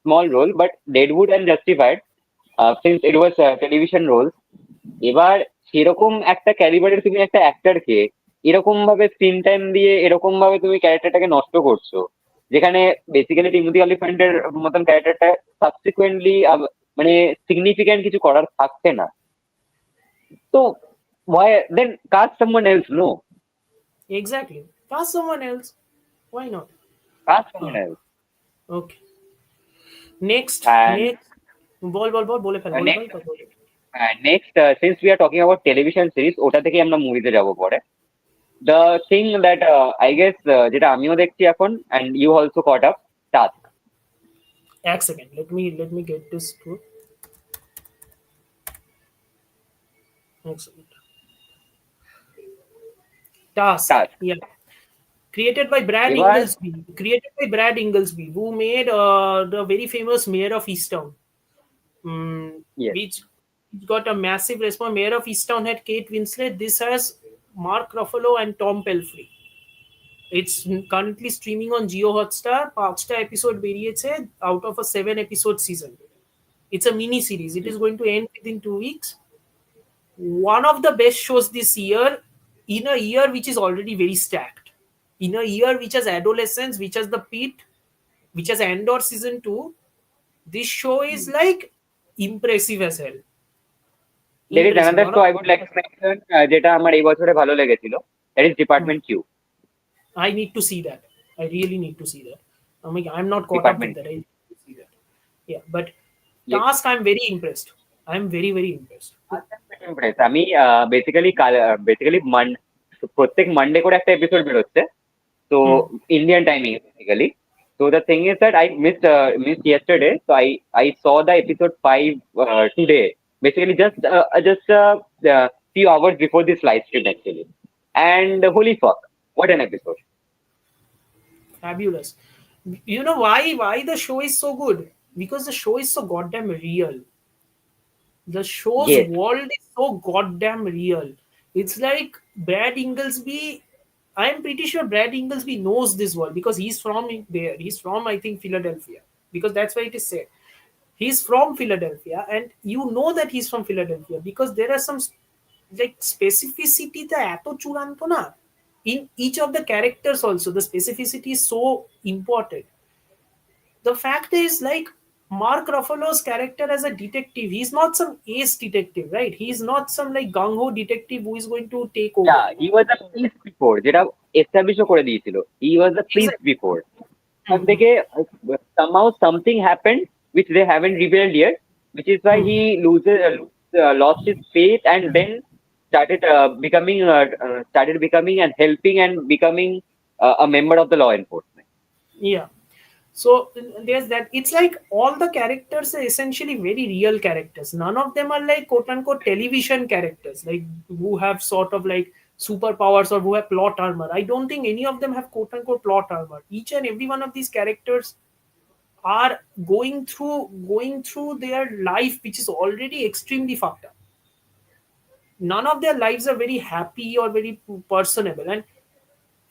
Speaker 2: small role, but Deadwood and Justified, since it was television roles, এবার সেরকম একটা ক্যালিবারের তুমি একটা অ্যাক্টরকে এরকম ভাবে screen time দিয়ে এরকম ভাবে তুমি ক্যারেক্টারটাকে নষ্ট করছো, যেখানে বেসিক্যালি টিমোথি অলিফ্যান্টের মতন ক্যারেক্টারটা সাবসিকুয়েন্টলি মানে সিগনিফিক্যান্ট কিছু করার থাকছে না, তো why then cast someone else? No,
Speaker 1: Exactly. Cast someone else. Why not?
Speaker 2: cast someone
Speaker 1: Ah,
Speaker 2: else.
Speaker 1: okay. Next,
Speaker 2: And
Speaker 1: next. বল বলে ফেল বলে ফেল
Speaker 2: next,
Speaker 1: তারপর।
Speaker 2: next, since we are talking about television series, ওটা থেকে আমরা মুভিতে যাব পরে। The thing that I guess যেটা আমিও দেখছি এখন and you also caught up, Task.
Speaker 1: এক second, let me get this to এক second. Task.
Speaker 2: Task.
Speaker 1: Yeah. Created by Brad
Speaker 2: এবার
Speaker 1: Inglesby. Created by Brad Inglesby, who made the very famous Mayor of Easttown.
Speaker 2: yes,
Speaker 1: Which got a massive response. Mayor of Easttown had Kate Winslet. This has Mark Ruffalo and Tom Pelphrey. It's currently streaming on Geo Hotstar. 5টা episode বেরিয়েছে out of a 7 episode season. It's a mini series. It is going to end within 2 weeks. One of the best shows this year, in a year which is already very stacked. In a year which has Adolescence, which has The Pit, which has Andor season 2, this show is like impressive as hell.
Speaker 2: there is
Speaker 1: Impressive.
Speaker 2: another
Speaker 1: One
Speaker 2: show
Speaker 1: of,
Speaker 2: I would like to mention, যেটা আমার এই বছরে ভালো লেগেছিল, that is
Speaker 1: Hmm.
Speaker 2: Department Q.
Speaker 1: I need to see that. I really need to see that. I mean, I'm not caught up with
Speaker 2: Department
Speaker 1: that.
Speaker 2: Q.
Speaker 1: I need to see that. Yeah, but
Speaker 2: Yes.
Speaker 1: Task, I'm very impressed. I'm very, very impressed.
Speaker 2: আমি basically basically প্রত্যেক Monday করে একটা episode বেরোচ্ছে, তো
Speaker 1: Hmm.
Speaker 2: Indian timing basically. So the thing is that I missed yesterday, so I saw the episode 5 today. Basically, just few hours before this live stream actually, and holy fuck, what an episode!
Speaker 1: Fabulous. You know why the show is so good? Because the show is so goddamn real. The show's
Speaker 2: Yes,
Speaker 1: world is so goddamn real. It's like Brad Inglesby. I'm pretty sure Brad Inglesby knows this world because he's from there. He's from, I think, Philadelphia, because that's why it is said. He's from Philadelphia, and you know that he's from Philadelphia because there are some like specificity টা এত চূড়ান্ত না in each of the characters. Also, the specificity is so important. The fact is, like, Mark Ruffalo's character as a detective, he's not some ace detective, right? He's not some like gung ho detective who is going to take over.
Speaker 2: yeah, he was a priest before, যেটা এস্টাবলিশও করে দিয়েছিল, he was a priest
Speaker 1: Exactly.
Speaker 2: before. ওখান
Speaker 1: Mhm.
Speaker 2: থেকে somehow something happened which they haven't revealed yet, which is why he
Speaker 1: Mhm.
Speaker 2: lost his faith and then started becoming and helping and becoming a member of the law enforcement.
Speaker 1: Yeah. So there's that. It's like all the characters are essentially very real characters. None of them are like quote unquote television characters, like who have sort of like superpowers or who have plot armor. I don't think any of them have quote unquote plot armor. Each and every one of these characters are going through their life, which is already extremely fucked up. None of their lives are very happy or very personable. And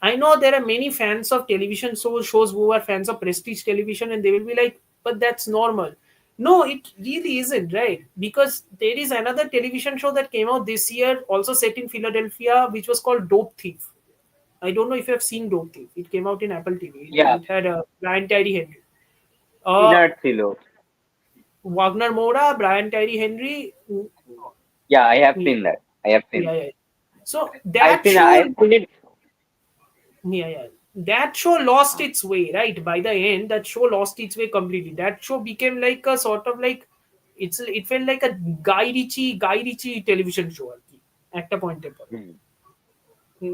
Speaker 1: I know there are many fans of television shows who are fans of prestige television, and they will be like, but that's normal. No, it really isn't, right? Because there is another television show that came out this year, also set in Philadelphia, which was called Dope Thief. I don't know if you have seen Dope Thief. It came out in Apple TV.
Speaker 2: Yeah,
Speaker 1: It had Brian Tyree Henry. Uh,
Speaker 2: Sinner ছিল.
Speaker 1: Wagner Moura, Brian Tyree Henry.
Speaker 2: Yeah, I have
Speaker 1: Yeah,
Speaker 2: seen that. I have seen.
Speaker 1: yeah, yeah. So
Speaker 2: I've
Speaker 1: that
Speaker 2: seen.
Speaker 1: show,
Speaker 2: I've seen it.
Speaker 1: yeah. That show lost its way, right? By the end, that show lost its way completely. That show became like a sort of like it felt like a Guy Ritchie television show আর কি একটা পয়েন্টের পরে।
Speaker 2: Hmm.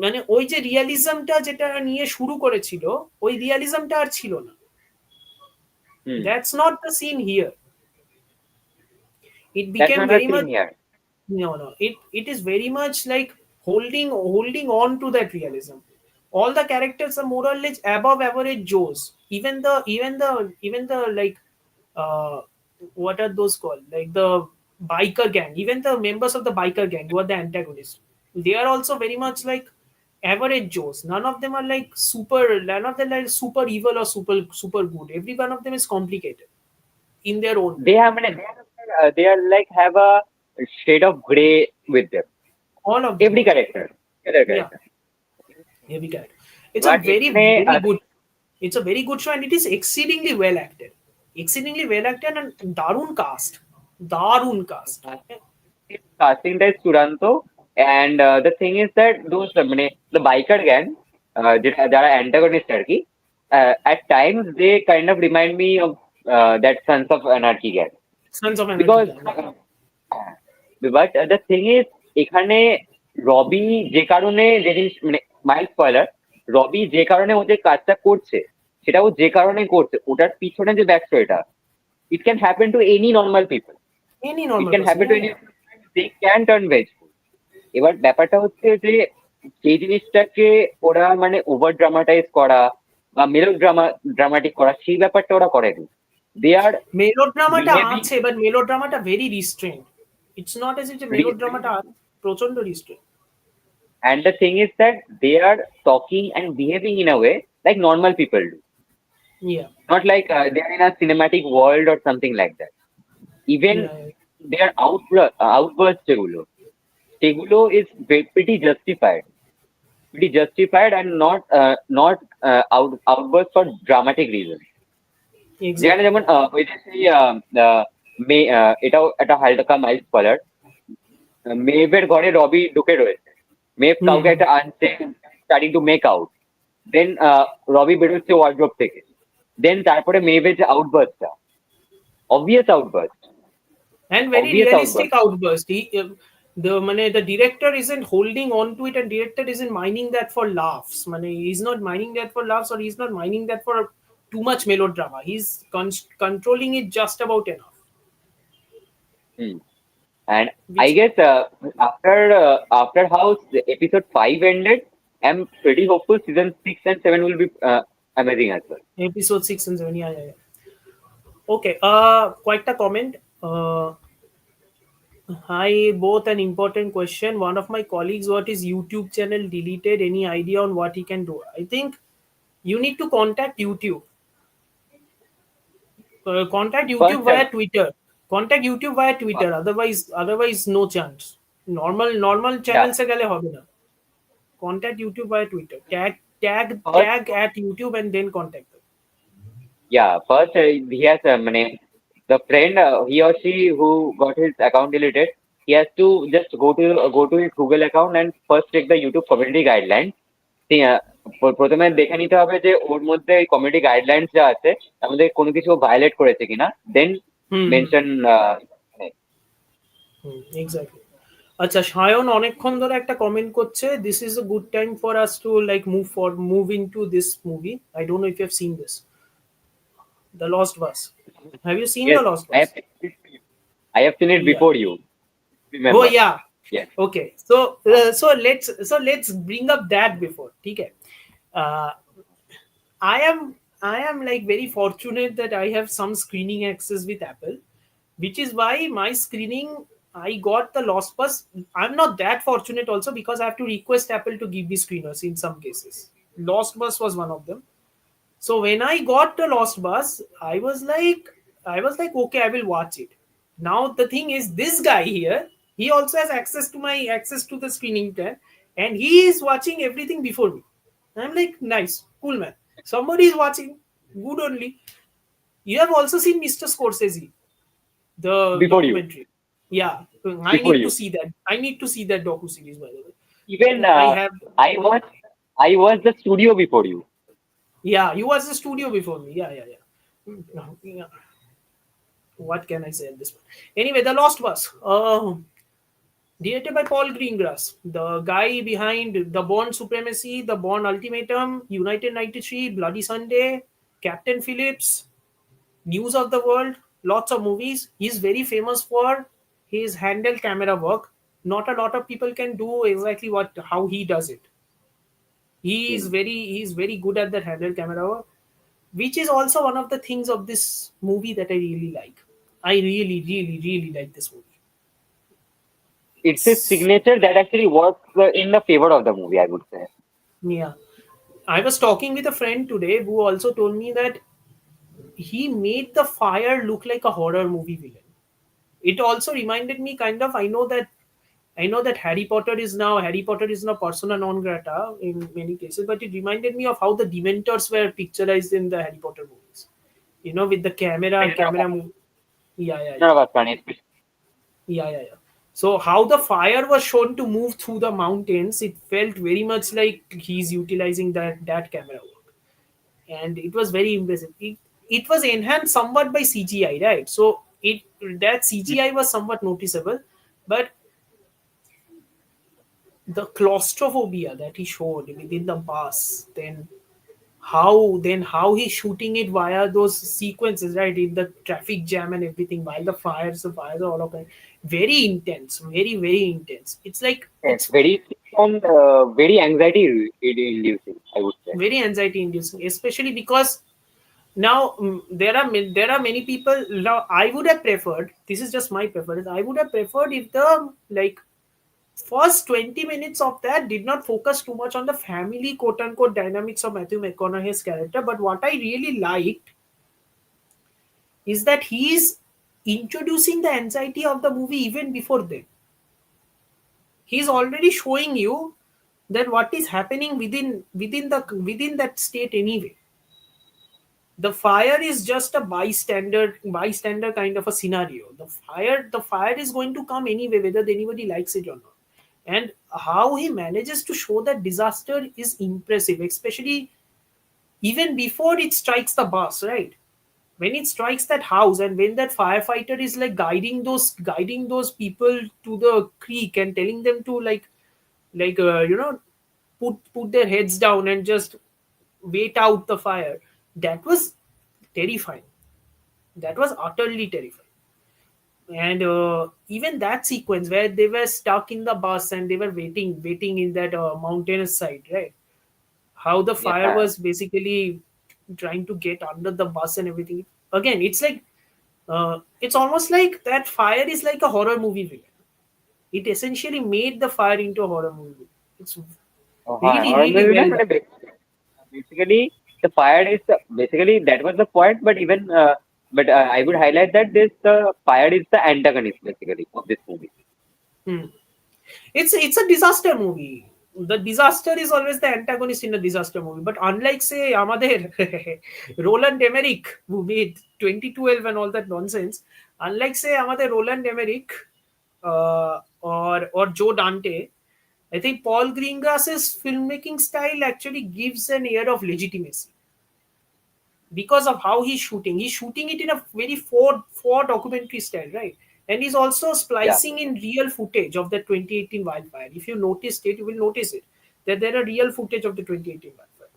Speaker 1: মানে ওই যে রিয়ালিজমটা যেটা নিয়ে শুরু করেছিল, ওই রিয়ালিজমটা আর ছিল না।
Speaker 2: Hmm.
Speaker 1: That's not the scene here. It
Speaker 2: That's
Speaker 1: became
Speaker 2: not a
Speaker 1: very
Speaker 2: scene
Speaker 1: much.
Speaker 2: here.
Speaker 1: No. It is very much like holding on to that realism. All the characters are more or less above average Joes. Even the like uh what are those called? Like the biker gang. Even the members of the biker gang who are the antagonists. They are also very much like average Joes. None of them are like super. None of them are super evil or super good. Every one of them is complicated in their own way.
Speaker 2: They have, they are like have a shade of gray with them.
Speaker 1: All of them.
Speaker 2: Every
Speaker 1: All of them.
Speaker 2: character, every
Speaker 1: Yeah.
Speaker 2: character.
Speaker 1: Heavy cat. It's a
Speaker 2: But
Speaker 1: very,
Speaker 2: এখানে
Speaker 1: very good. It's a very good show, and it is exceedingly well acted. Exceedingly well acted and darun cast. Darun cast.
Speaker 2: casting is চূড়ান্ত, and the thing is that those মানে the biker gang, যেটা যারা antagonist আর কি, at times they kind of remind me of that Sons of Anarchy gang,
Speaker 1: Sons of Anarchy
Speaker 2: because
Speaker 1: gang. Yeah.
Speaker 2: but the thing is এখানে রবি যে কারণে যে জিনিস মানে মাইল্ড স্পয়লার, রবি যে কারণে ও যে কাজটা করছে সেটা ও যে কারণে করছে ওটার পিছনে যে ব্যাক স্টোরিটা, it can happen to any normal people.
Speaker 1: Any
Speaker 2: It
Speaker 1: normal
Speaker 2: can
Speaker 1: person.
Speaker 2: happen to
Speaker 1: Yeah,
Speaker 2: any,
Speaker 1: yeah.
Speaker 2: they can turn vegeful. এবার ব্যাপারটা হচ্ছে যে সেই জিনিসটাকে ওরা মানে ওভার ড্রামাটাইজ করা বা মেলো ড্রামাটিক করা সেই ব্যাপারটা ওরা করেনি। দে আর
Speaker 1: Melodrama টা
Speaker 2: বিহেভিং,
Speaker 1: আছে, but melodrama টা very restrained. It's not as if the melodrama টা প্রচন্ড restrained.
Speaker 2: and the thing is that they are talking and behaving in a way like normal people do,
Speaker 1: Yeah.
Speaker 2: not like they are in a cinematic world or something like that. Even
Speaker 1: Yeah. Yeah.
Speaker 2: their outbursts যেগুলো সেগুলো is pretty justified, and not outbursts for dramatic reasons. যেখানে
Speaker 1: Exactly.
Speaker 2: যেমন
Speaker 1: Yeah.
Speaker 2: ওই যে সেই এটাও একটা হালকা মাইল্ড স্পয়লার, মেভের ঘরে রবি ঢুকে রয়েছে, মেভ কাউকে
Speaker 1: Hmm.
Speaker 2: একটা আনছে, starting to make out, then Robbie বেরোচ্ছে ওয়ার্ড্রোব থেকে, দেন তারপরে মেভের যে আউটবার্সটা, obvious outburst,
Speaker 1: And very
Speaker 2: obvious
Speaker 1: realistic
Speaker 2: outburst.
Speaker 1: outburst. The director isn't holding on to it, and director isn't mining that for laughs. He's not mining that for laughs, or he's not mining that for too much melodrama. He's controlling it just about enough.
Speaker 2: And I
Speaker 1: Which
Speaker 2: guess after how episode 5 ended, I'm pretty hopeful season 6 and 7 will be amazing as well.
Speaker 1: episode 6 and 7. Yeah, yeah, yeah. Okay. Quite a comment. Hi, both an important question. One of my colleagues, what his YouTube channel deleted. Any idea on what he can do? I think you need to contact YouTube. Contact YouTube
Speaker 2: First,
Speaker 1: via Twitter. Contact YouTube via Twitter. Otherwise, no chance. Normal
Speaker 2: yeah,
Speaker 1: channel se gale hobe na. Contact YouTube via Twitter.
Speaker 2: first,
Speaker 1: Tag at YouTube and then contact them.
Speaker 2: yeah, first he has the friend, he or she who got his account deleted, he has to just go to his Google account and first check the YouTube community guidelines. See, প্রথমে দেখে নিতে হবে যে ওর মধ্যে community guidelines যা আছে তার মধ্যে কোনো কিছু ভায়োলেট করেছে কিনা, দেন
Speaker 1: Hmm.
Speaker 2: মেনশন।
Speaker 1: Exactly. আচ্ছা সায়ন অনেকক্ষণ ধরে একটা কমেন্ট করছে this is a good time for us to like move into this movie. I don't know if you have seen this, The Lost Bus. Have you seen
Speaker 2: Yes,
Speaker 1: The Lost
Speaker 2: I have
Speaker 1: Bus?
Speaker 2: seen it. I have seen it
Speaker 1: Yeah.
Speaker 2: before you.
Speaker 1: Oh
Speaker 2: Remember?
Speaker 1: yeah.
Speaker 2: Yes.
Speaker 1: Okay. So let's bring up that before. Okay. Uh, I am like very fortunate that I have some screening access with Apple, which is why my screening I got the Lost Bus. I'm not that fortunate also because I have to request Apple to give me screeners in some cases. Lost Bus was one of them. So when I got the Lost Bus, I was like, okay, I will watch it. Now the thing is, this guy here, he also has access to the screening tab, and he is watching everything before me. I'm like, nice, cool man. Somebody is watching, good only. You have also seen Mr. Scorsese, the
Speaker 2: Before you.
Speaker 1: documentary. Yeah, I
Speaker 2: Before
Speaker 1: need to
Speaker 2: you.
Speaker 1: see that. I need to see that docu series by the way.
Speaker 2: Even
Speaker 1: I have.
Speaker 2: I was I was the studio before you.
Speaker 1: Yeah, you was the studio before me. Yeah, yeah, yeah. Yeah. What can I say at this point? Anyway, The Lost Bus. Directed by Paul Greengrass, the guy behind The Bond Supremacy, The Bond Ultimatum, United 93, Bloody Sunday, Captain Phillips, news of the world, lots of movies. He's very famous for his handheld camera work. Not a lot of people can do exactly what how he does it.
Speaker 2: Hmm.
Speaker 1: He's very good at that handheld camera work, which is also one of the things of this movie that I really like. I really, really, really like this movie.
Speaker 2: It's his
Speaker 1: It's
Speaker 2: signature that actually works in the favor of the movie, I would say.
Speaker 1: yeah. I was talking with a friend today who also told me that he made the fire look like a horror movie villain. It also reminded me kind of I know that Harry Potter is now persona non grata in many cases, but it reminded me of how the Dementors were picturized in the Harry Potter movies. You know, with the
Speaker 2: Children of
Speaker 1: camera
Speaker 2: Azkaban.
Speaker 1: move. Yeah, yeah,
Speaker 2: Children
Speaker 1: yeah,
Speaker 2: of Azkaban, especially.
Speaker 1: yeah, yeah, yeah. So how the fire was shown to move through the mountains, it felt very much like he's utilizing that camera work, and it was very impressive. It was enhanced somewhat by CGI, right? So it that CGI was somewhat noticeable, but the claustrophobia that he showed within the bus, then how he's shooting it via those sequences, right, in the traffic jam and everything, while the fires are all okay, very intense, very, very intense. It's like
Speaker 2: Yes,
Speaker 1: it's
Speaker 2: very and very anxiety inducing, I would say.
Speaker 1: very anxiety inducing, especially because now there are many people. Now I would have preferred, this is just my preference, I would have preferred if the like first 20 minutes of that did not focus too much on the family quote unquote dynamics of Matthew McConaughey's character. But what I really liked is that he is introducing the anxiety of the movie even before then. He's already showing you that what is happening within that state anyway. The fire is just a bystander kind of a scenario. The fire is going to come anyway, whether anybody likes it or not. And how he manages to show that disaster is impressive, especially even before it strikes the bus, right? When it strikes that house, and when that firefighter is like guiding those people to the creek and telling them to put their heads down and just wait out the fire. That was terrifying. That was utterly terrifying. And even that sequence where they were stuck in the bus and they were waiting in that mountainous side, right? How the fire
Speaker 2: Yeah.
Speaker 1: was basically trying to get under the bus and everything. Again, it's like it's almost like that fire is like a horror movie villain. It essentially made the fire into a horror movie. It's really,
Speaker 2: Horror
Speaker 1: really
Speaker 2: movie,
Speaker 1: well
Speaker 2: but
Speaker 1: done.
Speaker 2: basically the fire is basically that was the point. But even I would highlight that this fire is the antagonist basically of this movie.
Speaker 1: Hmm. It's a disaster movie. The disaster is always the antagonist in a disaster movie. But unlike say Amader Roland Emmerich, who made 2012 and all that nonsense, unlike say Amader Roland Emmerich or Joe Dante, I think Paul Greengrass's filmmaking style actually gives an air of legitimacy because of how he's shooting. He's shooting it in a very four documentary style, right? And he's also
Speaker 2: Yeah.
Speaker 1: splicing in real footage of the 2018 wildfire. If you noticed it, you will notice it that there are real footage of the 2018 wildfire.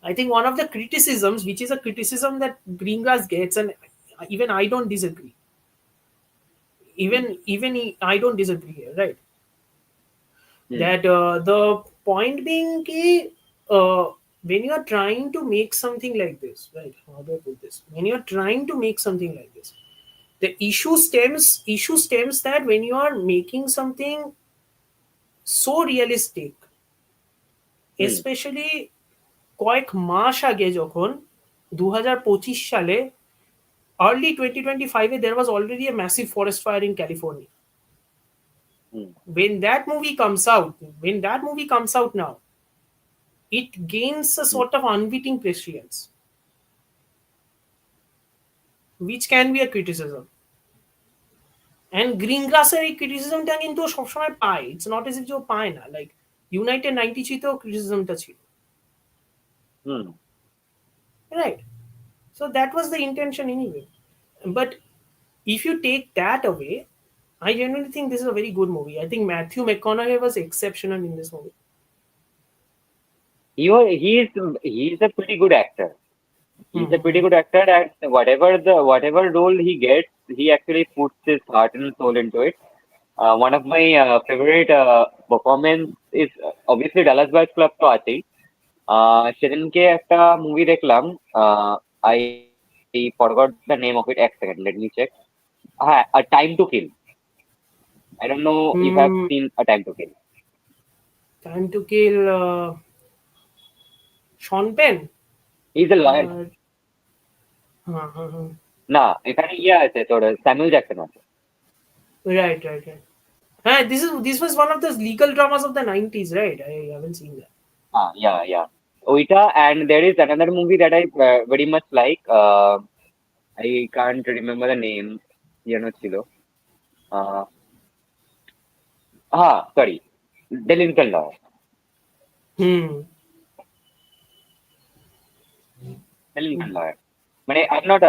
Speaker 1: I think one of the criticisms, which is a criticism that Greengrass gets, and even I don't disagree.
Speaker 2: Hmm.
Speaker 1: I don't disagree here, right?
Speaker 2: Hmm.
Speaker 1: That the point being, when you are trying to make something like this, right? How do I put this? When you are trying to make something like this, the issue stems that when you are making something so realistic,
Speaker 2: Hmm.
Speaker 1: especially কয়েক মাস আগে যখন 2025 সালে early 2025 there was already a massive forest fire in California.
Speaker 2: Hmm.
Speaker 1: When that movie comes out now, it gains a
Speaker 2: Hmm.
Speaker 1: sort of unwitting prescience, which can be a criticism. And গ্রিনগ্রাসের এই ক্রিটিসিজমটা কিন্তু ও সবসময় পায়, it's not age if যে ও পায় না, like United 93 তেও ক্রিটিসিজমটা ছিল,
Speaker 2: Hmm.
Speaker 1: right? So that was the intention anyway. But if you take that away, I genuinely think this is a very good movie. I think Matthew McConaughey was exceptional in this movie.
Speaker 2: He is a pretty good actor. He's a pretty good actor, and whatever role he gets, he actually puts his heart and soul into it. One of my favorite performance is obviously Dallas Buyers Club তো আছেই। সেদিনকে একটা movie দেখলাম, I forgot the name of it, এক second let me check. হ্যাঁ, time to kill. I don't know if you have
Speaker 1: Hmm,
Speaker 2: seen a Time to Kill.
Speaker 1: Time to Kill, Sean Penn.
Speaker 2: He's a lawyer.
Speaker 1: Uh,
Speaker 2: না, এখানে ইয়ে আছে তোর Samuel Jackson আছে।
Speaker 1: right. This was one of those legal dramas of the 90s, right? I haven't seen that.
Speaker 2: Yeah. ওইটা, and there is another movie that I very much like. I can't remember the name. যেন ছিল, আহ, হ্যাঁ sorry, the Lincoln lawyer.
Speaker 1: Hmm.
Speaker 2: The Lincoln lawyer মানে I not,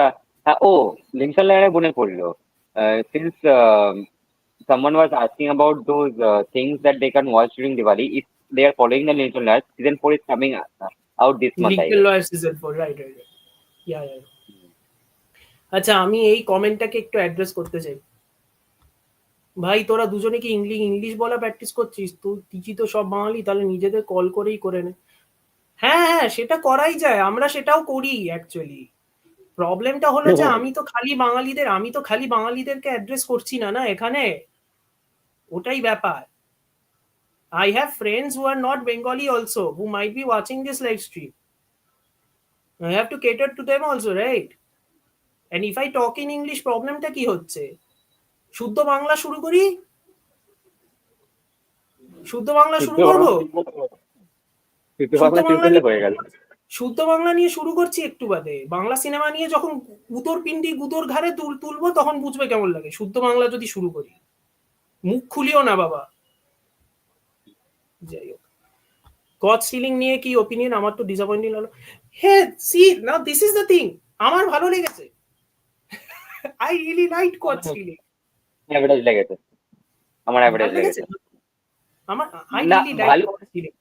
Speaker 2: O Lincoln লয়ারে মনে পড়লো, since someone was asking about those things that they can watch during Diwali. If they are following the Lincoln Lodge, season 4 is coming out this month, I
Speaker 1: Legal
Speaker 2: guess.
Speaker 1: Lawyer season 4, right. Yeah. আচ্ছা, আমি এই কমেন্টটাকে একটু address করতে চাই। ভাই, তোরা দুজনে কি ইংলিশ বলা প্র্যাকটিস করছিস? তুই তো সব বাঙালি, তাহলে নিজেদের কল করেই করে নে। হ্যাঁ, সেটা করাই যায়, আমরা সেটাও করি অ্যাকচুয়ালি। প্রবলেমটা হলো যে আমি তো খালি বাঙালিদেরকে অ্যাড্রেস করছি না এখানে, ওটাই ব্যাপার। I have friends who are not Bengali also, who might be watching this live stream. I have to cater to them also, right? And if I talk in English, প্রবলেমটা কি হচ্ছে? শুদ্ধ বাংলা শুরু করি? শুদ্ধ বাংলা
Speaker 2: শুদ্ধ
Speaker 1: শুরু করব?
Speaker 2: বাংলা ঠিক বললে শুদ্ধ
Speaker 1: শুদ্ধ
Speaker 2: বাংলা ঠিক
Speaker 1: বাংলা
Speaker 2: বললে
Speaker 1: নিয়ে
Speaker 2: হয়ে গেল।
Speaker 1: শুদ্ধ বাংলা নিয়ে শুরু করছি একটু বাদে। বাংলা সিনেমা নিয়ে যখন উতর পিন্ডি গুতোর ঘাড়ে তুলবো, তখন বুঝবে কেমন লাগে। শুদ্ধ বাংলা যদি শুরু করি, মুখ খুলিও না বাবা। যাই হোক, গড স্টিলিং নিয়ে কি ওপিনিয়ন? আমার তো ডিসঅ্যাপয়েন্টিং হলো। হ্যাঁ, see now this is the thing, আমার ভালো লেগেছে। I really like Caught Stealing.
Speaker 2: Average লেগেছে, আমার অ্যাভারেজ
Speaker 1: ভালো লেগেছে
Speaker 2: লেগেছে।
Speaker 1: আমার। আই
Speaker 2: না
Speaker 1: রিয়েলি লাইক
Speaker 2: ভালো,
Speaker 1: গড স্টিলিং।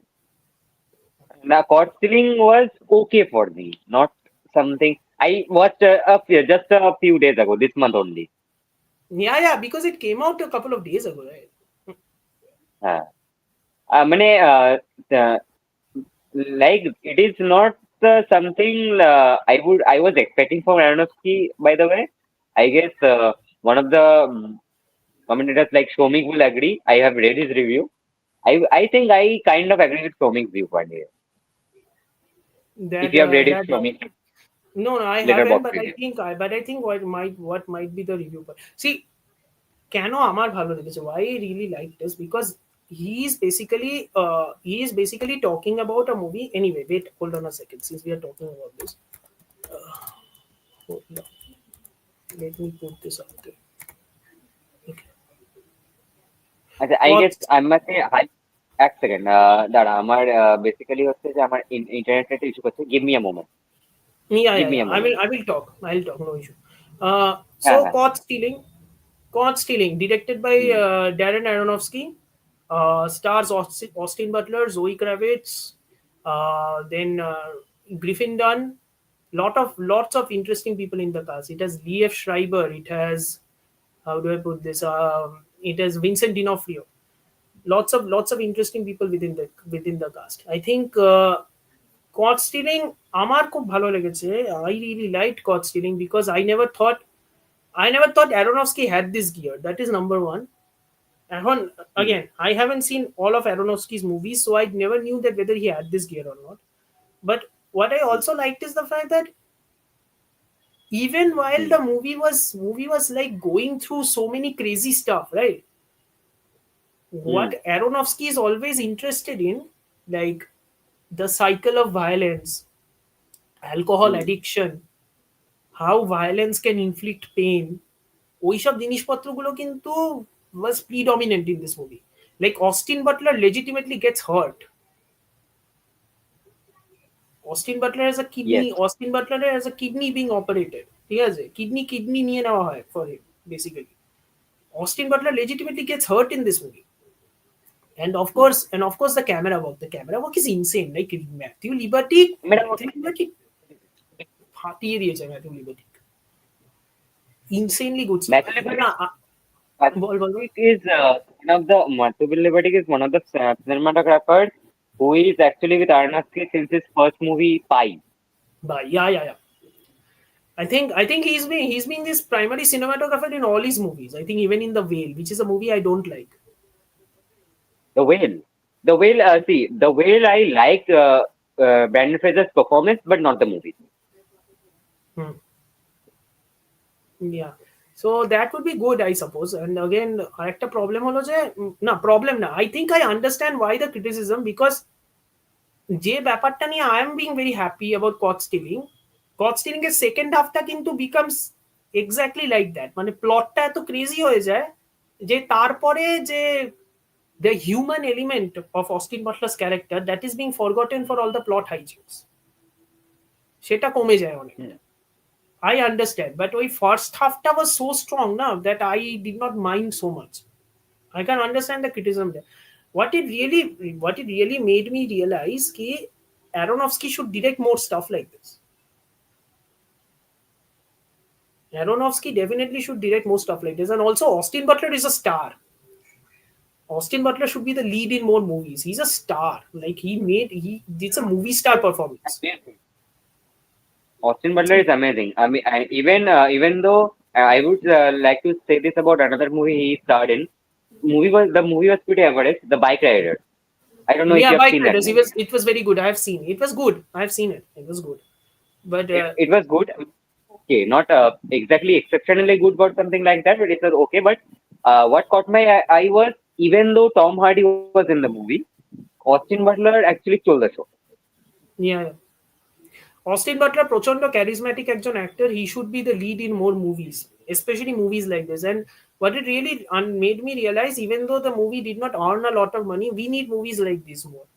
Speaker 2: না Caught Stealing was okay for me, not something I watched just a few days ago, this month only.
Speaker 1: Yeah, because it came out a couple of days ago, right?
Speaker 2: হ্যাঁ, মানে like it is not something I was expecting from Aronofsky. By the way, I guess one of the commentators like Shomik will agree. I have read his review. I think I kind of agree with Shomik's viewpoint here. If
Speaker 1: That
Speaker 2: you have read his
Speaker 1: that
Speaker 2: Shomik
Speaker 1: No, I haven't,
Speaker 2: letterbox
Speaker 1: but I
Speaker 2: review.
Speaker 1: think what might be the review. See, কেন আমার ভালো লেগেছে, why I really like this, because he is basically talking about a movie. Anyway, wait, hold on a second, since we are talking about this. Hold on. Let me put this out there. Okay.
Speaker 2: আচ্ছা, I guess
Speaker 1: Cost.
Speaker 2: আমাকে এক second দাঁড়া, আমার basically হচ্ছে যে আমার internet issue করছে। Give me a moment, give me
Speaker 1: Yeah.
Speaker 2: A
Speaker 1: I will
Speaker 2: moment.
Speaker 1: I will talk. I'll talk. No issue.
Speaker 2: হ্যাঁ
Speaker 1: So
Speaker 2: হ্যাঁ।
Speaker 1: Caught Stealing, directed by
Speaker 2: hmm
Speaker 1: Darren Aronofsky, stars Austin Butler, Zoe Kravitz, then Griffin Dunn. Lots of interesting people in the cast. It has Liev Schreiber. It has, how do I put this? It has Vincent D'Onofrio. Lots of interesting people within the cast. I think Caught Stealing আমার খুব ভালো লেগেছে. I really liked Caught Stealing because I never thought Aronofsky had this gear. That is number one. এখন,
Speaker 2: হুম
Speaker 1: again, I haven't seen all of Aronofsky's movies, so I never knew that whether he had this gear or not. But what I
Speaker 2: hmm
Speaker 1: also liked is the fact that even while
Speaker 2: hmm
Speaker 1: the movie was like going through so many crazy stuff, right?
Speaker 2: Hmm
Speaker 1: What Aronofsky is always interested in, like the cycle of violence, alcohol
Speaker 2: hmm
Speaker 1: addiction, how violence can inflict pain, ওইসব জিনিসপত্রগুলো কিন্তু was predominant in this movie. Like Austin Butler legitimately gets hurt.
Speaker 2: Yes.
Speaker 1: Austin Butler has a kidney being operated. ঠিক আছে, kidney নিয়ে নেওয়া হয় for him basically. Austin Butler legitimately gets hurt in this movie. And of course the camera work. The camera work is insane. Like Matthew Liberty,
Speaker 2: Mera
Speaker 1: Matthew Liberty ফাটিয়ে দিয়েছে Matthew লিবার্টিক, insanely good stuff.
Speaker 2: Matthew
Speaker 1: না বল বল বল।
Speaker 2: Liberty is one of the Matthew Liberty is one of the cinematographers who is actually with Aronofsky since his first movie Pi.
Speaker 1: But yeah. I think he's been this primary cinematographer in all his movies. I think even in The Whale, which is a movie I don't like.
Speaker 2: The Whale. The Whale. See, The Whale. I like Brandon Fraser's performance, but not the movie.
Speaker 1: Hmm. Yeah. So that would be good, I suppose. And again, একটা problem হলো যে না problem না। I think I understand why the criticism, because যে ব্যাপারটা নিয়ে I am being very happy about caught stealing এর second হাফটা কিন্তু becomes exactly like that, মানে প্লটটা এত ক্রেজি হয়ে যায় যে তারপরে যে the human element of Austin Butler's character that is being forgotten for all the plot hijinks, সেটা কমে যায় অনেকটা। I understand, but ওই first halfটা was so strong now that I did not mind so much. I can understand the criticism there. What it really made me realize कि Aronofsky should direct more stuff like this. Aronofsky definitely should direct more stuff like this. And also Austin Butler is a star. Austin Butler should be the lead in more movies. He's a star. Like he did a movie star performance.
Speaker 2: Austin Butler is amazing. I mean, even though I would like to say this about another movie he starred in. The movie was pretty average. The Bike Rider. I don't know if
Speaker 1: Yeah,
Speaker 2: you have
Speaker 1: Bike
Speaker 2: seen that
Speaker 1: Riders.
Speaker 2: movie.
Speaker 1: It was very good. I have seen. It was good. I have seen it. It was good. But
Speaker 2: It was good. Okay, not exactly exceptionally good, but something like that. But it was okay. But what caught my eye was even though Tom Hardy was in the movie, Austin Butler actually stole the show.
Speaker 1: yeah. Austin Butler প্রচন্ড charismatic একজন actor. He should be the lead in more movies, especially movies like this. And what it really made me realize, even though the movie did not earn a lot of money, we need movies like this more.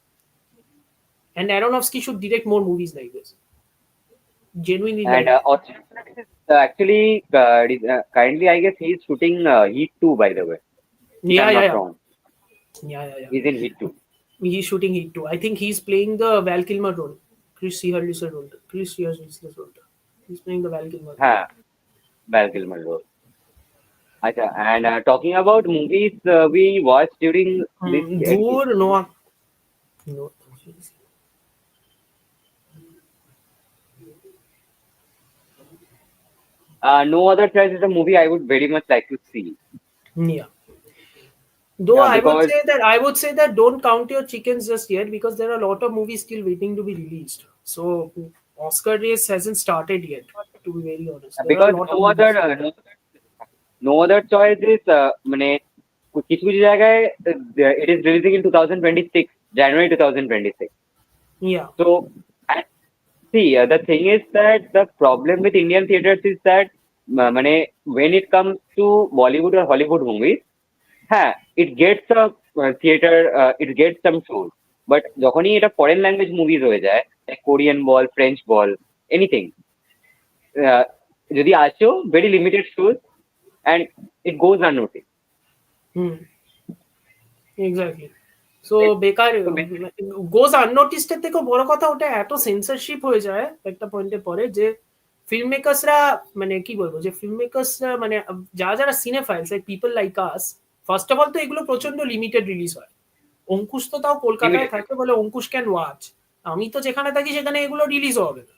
Speaker 1: And Aronofsky should direct more movies like this. Genuinely
Speaker 2: And
Speaker 1: like.
Speaker 2: Austin Butler is actually currently, I guess he's shooting Heat 2, by the way, if
Speaker 1: Yeah,
Speaker 2: I'm
Speaker 1: yeah,
Speaker 2: not
Speaker 1: yeah.
Speaker 2: wrong.
Speaker 1: Yeah.
Speaker 2: He's in Heat 2.
Speaker 1: He's shooting Heat too. I think he's playing the Val Kilmer role. Chris Searles' role. Chris Searles' role. He's playing the Val Kilmer role.
Speaker 2: Ha, Val Kilmer role. Acha, and talking about movies we watched during this
Speaker 1: Dhur, no. No.
Speaker 2: No Other Choice is a movie I would very much like to see.
Speaker 1: Yeah. Though
Speaker 2: Yeah, because
Speaker 1: I would say that don't count your chickens just yet, because there are a lot of movies still waiting to be released. So Oscar race hasn't started yet. To be very honest, there are a
Speaker 2: because
Speaker 1: lot of movies.
Speaker 2: no other choice is মানে কিছু কিছু জায়গায় it is releasing in 2026 January 2026.
Speaker 1: Yeah.
Speaker 2: So and see the thing is that the problem with Indian theaters is that মানে when it comes to Bollywood or Hollywood movies, হ্যাঁ it gets a theater, it gets some shows, but যখনই এটা foreign language movies হয়ে যায় like Korean বল French বল anything, uh, যদি আসেও very limited shows and it goes unnoticed.
Speaker 1: Hmm. Exactly. So
Speaker 2: Right?
Speaker 1: বেকার
Speaker 2: So basically,
Speaker 1: গোজ আননোটিসড থেকেও বড় কথা, ওটা এত সেন্সরশিপ হয়ে যায় একটা পয়েন্টের পরে যে ফিল্ম মেকার্সরা, মানে কি বলবো, যে ফিল্ম মেকার্সরা মানে যারা cinephiles like people like us, first of all তো এগুলো প্রচন্ড লিমিটেড রিলিজ হয়। অঙ্কুশ তো তাও কলকাতায়
Speaker 2: limited.
Speaker 1: থাকে বলে অঙ্কুশ ক্যান ওয়াচ। আমি তো যেখানে থাকি সেখানে এগুলো রিলিজ হবে না।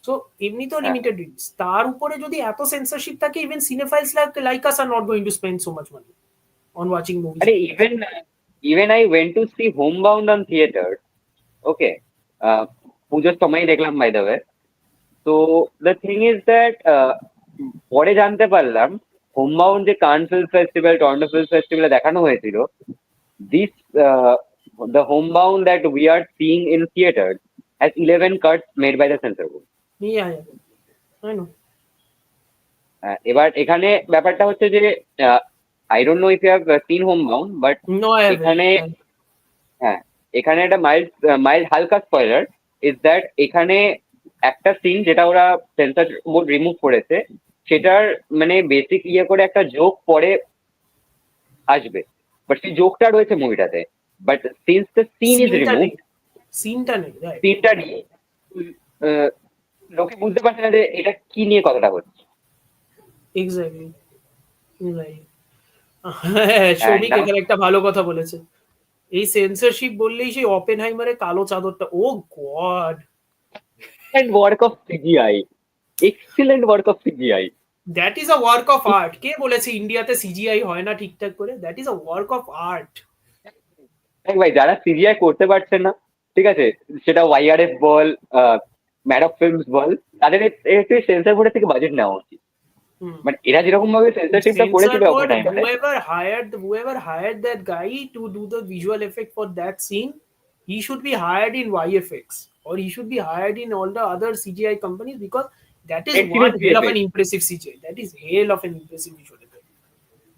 Speaker 1: সো এমনিতেও
Speaker 2: হ্যাঁ
Speaker 1: লিমিটেড রিলিজ, তার উপরে যদি এত সেন্সরশিপ থাকে, even cinephiles like us are not going to spend so much money on watching movies
Speaker 2: আরে
Speaker 1: like this.
Speaker 2: even I went to see Homebound on theaters. Okay, পুজোর সময় দেখলাম by the way. So the thing is that পরে জানতে পারলাম Homebound যে কান film festival Toronto film ফেস্টিভ্যালে দেখানো হয়েছিল, this the homebound that we are seeing in theaters has 11 cuts made by the censor board.
Speaker 1: Yeah, I know.
Speaker 2: এবার এখানে ব্যাপারটা হচ্ছে যে I don't know if you have seen Homebound, but
Speaker 1: No, I haven't.
Speaker 2: এখানে হ্যাঁ এখানে একটা mild হালকা স্পয়লার ইজ দ্যাট এখানে একটা সিন যেটা ওরা সেন্সর বোর্ড রিমুভ করেছে, সেটার মানে বেসিক ইয়ে করে একটা জোক পরে আসবে, বাট সেই জোকটা রয়েছে মুভিটাতে, but since the scene is
Speaker 1: সিনটা নেই,
Speaker 2: রিমুভ,
Speaker 1: সিনটা নেই, রাইট।
Speaker 2: সিনটা নিয়ে লোকে বুঝতে পারছে না যে এটা কি নিয়ে কথাটা হচ্ছে।
Speaker 1: Exactly, right. হ্যাঁ,
Speaker 2: অ্যান্ড
Speaker 1: সৌমিক
Speaker 2: নাও
Speaker 1: এখানে একটা ভালো কথা বলেছে। এই সেন্সরশিপ বললেই সেই অপেনহাইমারের কালো চাদরটা, oh god!
Speaker 2: Excellent work of CGI, excellent work of CGI.
Speaker 1: That is a work of art. কে বলেছে ইন্ডিয়াতে সিজিআই হয় না ঠিকঠাক করে? That is a work of art.
Speaker 2: ভাই যারা সিজিআই করতে পারছে না, ঠিক আছে, সেটা ওয়াইআরএফ বল, ম্যাড অফ ফিল্মস বল, তাদের একটু সেন্সর বোর্ডের থেকে বাজেট নেওয়া উচিত।
Speaker 1: হুম।
Speaker 2: মানে এরা যেরকম ভাবে সেন্সরশিপটা
Speaker 1: Censor
Speaker 2: করেছিল
Speaker 1: board,
Speaker 2: ওপেন টাইমারে।
Speaker 1: whoever hired that guy to do the visual effect for that scene, he should be hired in YFX, or he should be hired in all the other CGI companies, because that is
Speaker 2: red চিলির
Speaker 1: one hell of an
Speaker 2: VFX.
Speaker 1: impressive CGI. That is hell of an impressive visual effect.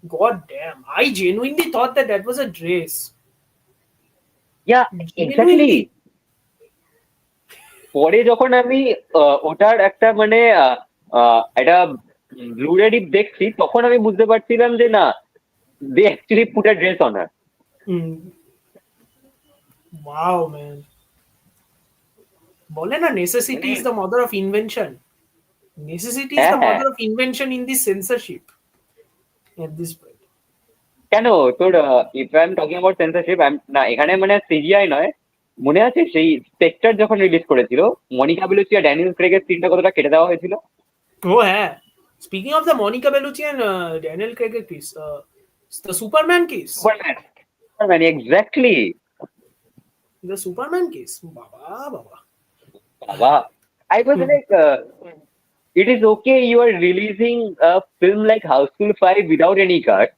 Speaker 1: God damn, I genuinely thought that that was a dress.
Speaker 2: Yeah, exactly.
Speaker 1: Genuinely.
Speaker 2: পরে যখন আমি ওটার একটা মানে একটা ব্লুরে deep দেখছি, তখন আমি বুঝতে পারছিলাম যে না, they actually put a dress on her.
Speaker 1: Mm. Wow, man. বলে না, necessity
Speaker 2: মানে
Speaker 1: is the mother of invention. Necessity is
Speaker 2: হ্যাঁ
Speaker 1: the
Speaker 2: হ্যাঁ,
Speaker 1: mother of invention in this censorship at this point.
Speaker 2: কেন তোর if I am talking about censorship, না এখানে মানে সিজিআই নয়, মনে আছে সেই স্পেক্টার যখন রিলিজ করেছিল, মনিকা বেলুচি আর ড্যানিয়েল ক্রেগের সিনটা কতটা কেটে দেওয়া হয়েছিল।
Speaker 1: Oh, yeah. Speaking of the Monica Bellucci and Daniel Craig kiss, the Superman kiss.
Speaker 2: Superman, Superman exactly.
Speaker 1: The Superman kiss. Baba, Baba.
Speaker 2: বাবা, I was
Speaker 1: Hmm.
Speaker 2: Like, it is okay you are releasing a film like Houseful 5 without any cut,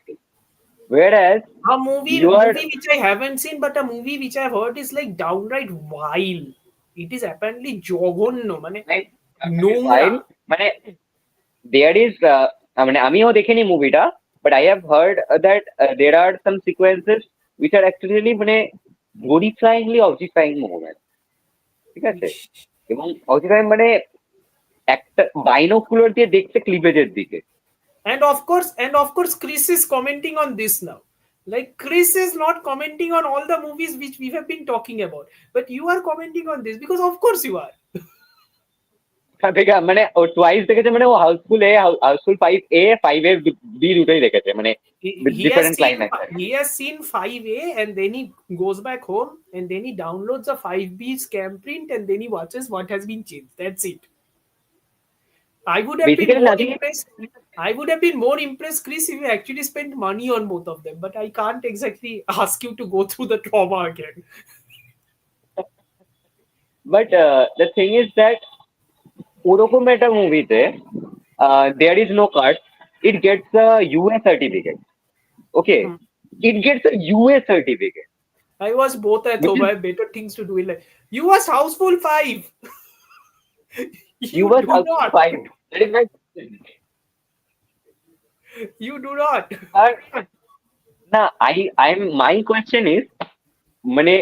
Speaker 2: whereas
Speaker 1: A movie,
Speaker 2: you are
Speaker 1: movie which I haven't seen, but a movie which I've heard is like downright vile. It is apparently জঘন্য, মানে
Speaker 2: like
Speaker 1: নোংরা।
Speaker 2: while মানে there is মানে আমিও দেখিনি মুভিটা, but I have heard that there are some sequences which are actually মানে glorifyingly objectifying movement, ঠিক আছে, এবং objectifying মানে একটা বাইনোকুলার দিয়ে দেখছে ক্লিভেজের দিকে।
Speaker 1: And of course, Chris is commenting on this now. Like, Chris is not commenting on all the movies which we have been talking about, but you are commenting on this because of course you are.
Speaker 2: থেকে মানে ও twice দেখেছে, মানে ও Housefull এ, Housefull 5A, 5A B দুটোই দেখেছে, মানে
Speaker 1: He has
Speaker 2: different
Speaker 1: seen
Speaker 2: climax.
Speaker 1: he has seen 5A, and then he goes back home and then he downloads a 5B scam print and then he watches what has been changed. That's it. I would have been
Speaker 2: basically
Speaker 1: more
Speaker 2: nothing.
Speaker 1: impressed. I would have been more impressed, Chris, if you actually spent money on both of them. But I can't exactly ask you to go through the trauma again.
Speaker 2: But the thing is that ওরকম একটা মুভিতে there is no cut, it gets a US certificate. Okay,
Speaker 1: Hmm.
Speaker 2: It gets a US certificate,
Speaker 1: I was both at
Speaker 2: which
Speaker 1: home.
Speaker 2: is
Speaker 1: I have better things to do in life. You was houseful 5. You
Speaker 2: US
Speaker 1: do
Speaker 2: Housefull
Speaker 1: not.
Speaker 2: 5। That is my.
Speaker 1: You do not.
Speaker 2: আর না, I am my question is মানে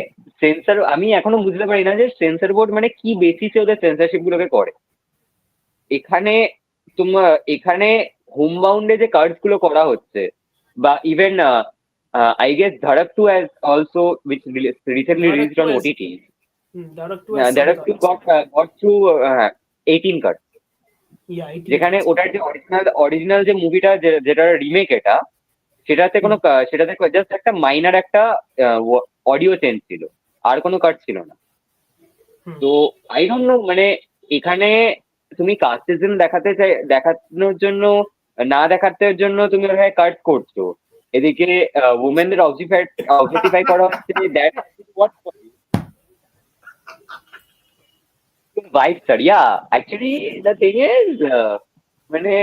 Speaker 2: censor, আমি এখনো বুঝতে পারি না যে censor board মানে কি বেসিসে ওদের সেন্সরশিপ গুলোকে করে। এখানে তোমার এখানে হোম বাউন্ডে যে কার্ডস গুলো করা হচ্ছে, বা even I guess Dhadak two has also which recently
Speaker 1: Dharak
Speaker 2: released
Speaker 1: 2
Speaker 2: on
Speaker 1: has,
Speaker 2: OTT,
Speaker 1: Dharak 2 has some
Speaker 2: Dhadak two
Speaker 1: cards.
Speaker 2: Got through 18 card,
Speaker 1: Yeah, 18
Speaker 2: যেখানে
Speaker 1: cards.
Speaker 2: ওটার যে অরিজিনাল যে মুভিটা, যেটা রিমেক, এটা সেটাতে কোনো
Speaker 1: Hmm.
Speaker 2: সেটাতে জাস্ট একটা মাইনার একটা অডিও চেঞ্জ ছিল, আর কোনো কাট ছিল না।
Speaker 1: Hmm.
Speaker 2: তো আই ডোন্ট নো, মানে এখানে তুমি কাস্টিজম দেখানোর জন্য, না দেখানোর জন্য তুমি ওখানে কাট করছো, এদিকে উমেনদের অবজেক্টিফাই করা হচ্ছে, that what vibe sir. Yeah, actually the thing is মানে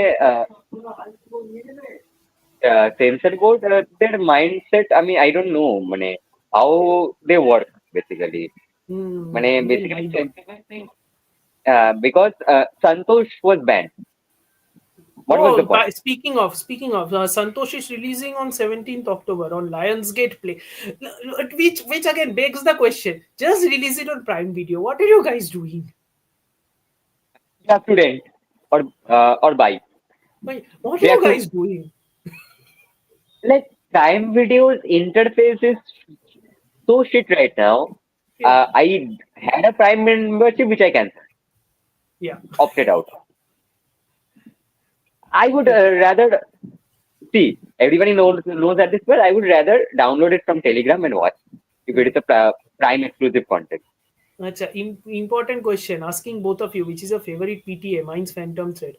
Speaker 2: সেন্সর বোর্ড দের মাইন্ডসেট, আমি আই ডোন্ট নো মানে হাউ দে ওয়ার্ক বেসিক্যালি, মানে
Speaker 1: Even I
Speaker 2: basically
Speaker 1: don't.
Speaker 2: because Santosh was banned. What was the
Speaker 1: Oh,
Speaker 2: point?
Speaker 1: speaking of, Santosh is releasing on 17th October on Lionsgate Play, which again begs the question: just release it on Prime Video. What are you guys doing?
Speaker 2: You have to rent or buy.
Speaker 1: Wait, what are
Speaker 2: They
Speaker 1: you
Speaker 2: have to,
Speaker 1: guys doing?
Speaker 2: like, Prime Video's interface is so shit right now.
Speaker 1: Yeah.
Speaker 2: I had a Prime membership which I canceled.
Speaker 1: Yeah.
Speaker 2: opted out. I would
Speaker 1: Okay.
Speaker 2: rather see everybody knows at this point. I would rather download it from Telegram and watch if it is a Prime exclusive content.
Speaker 1: That's an important question. Asking both of you, which is your favorite PTA? Mine's Phantom Thread.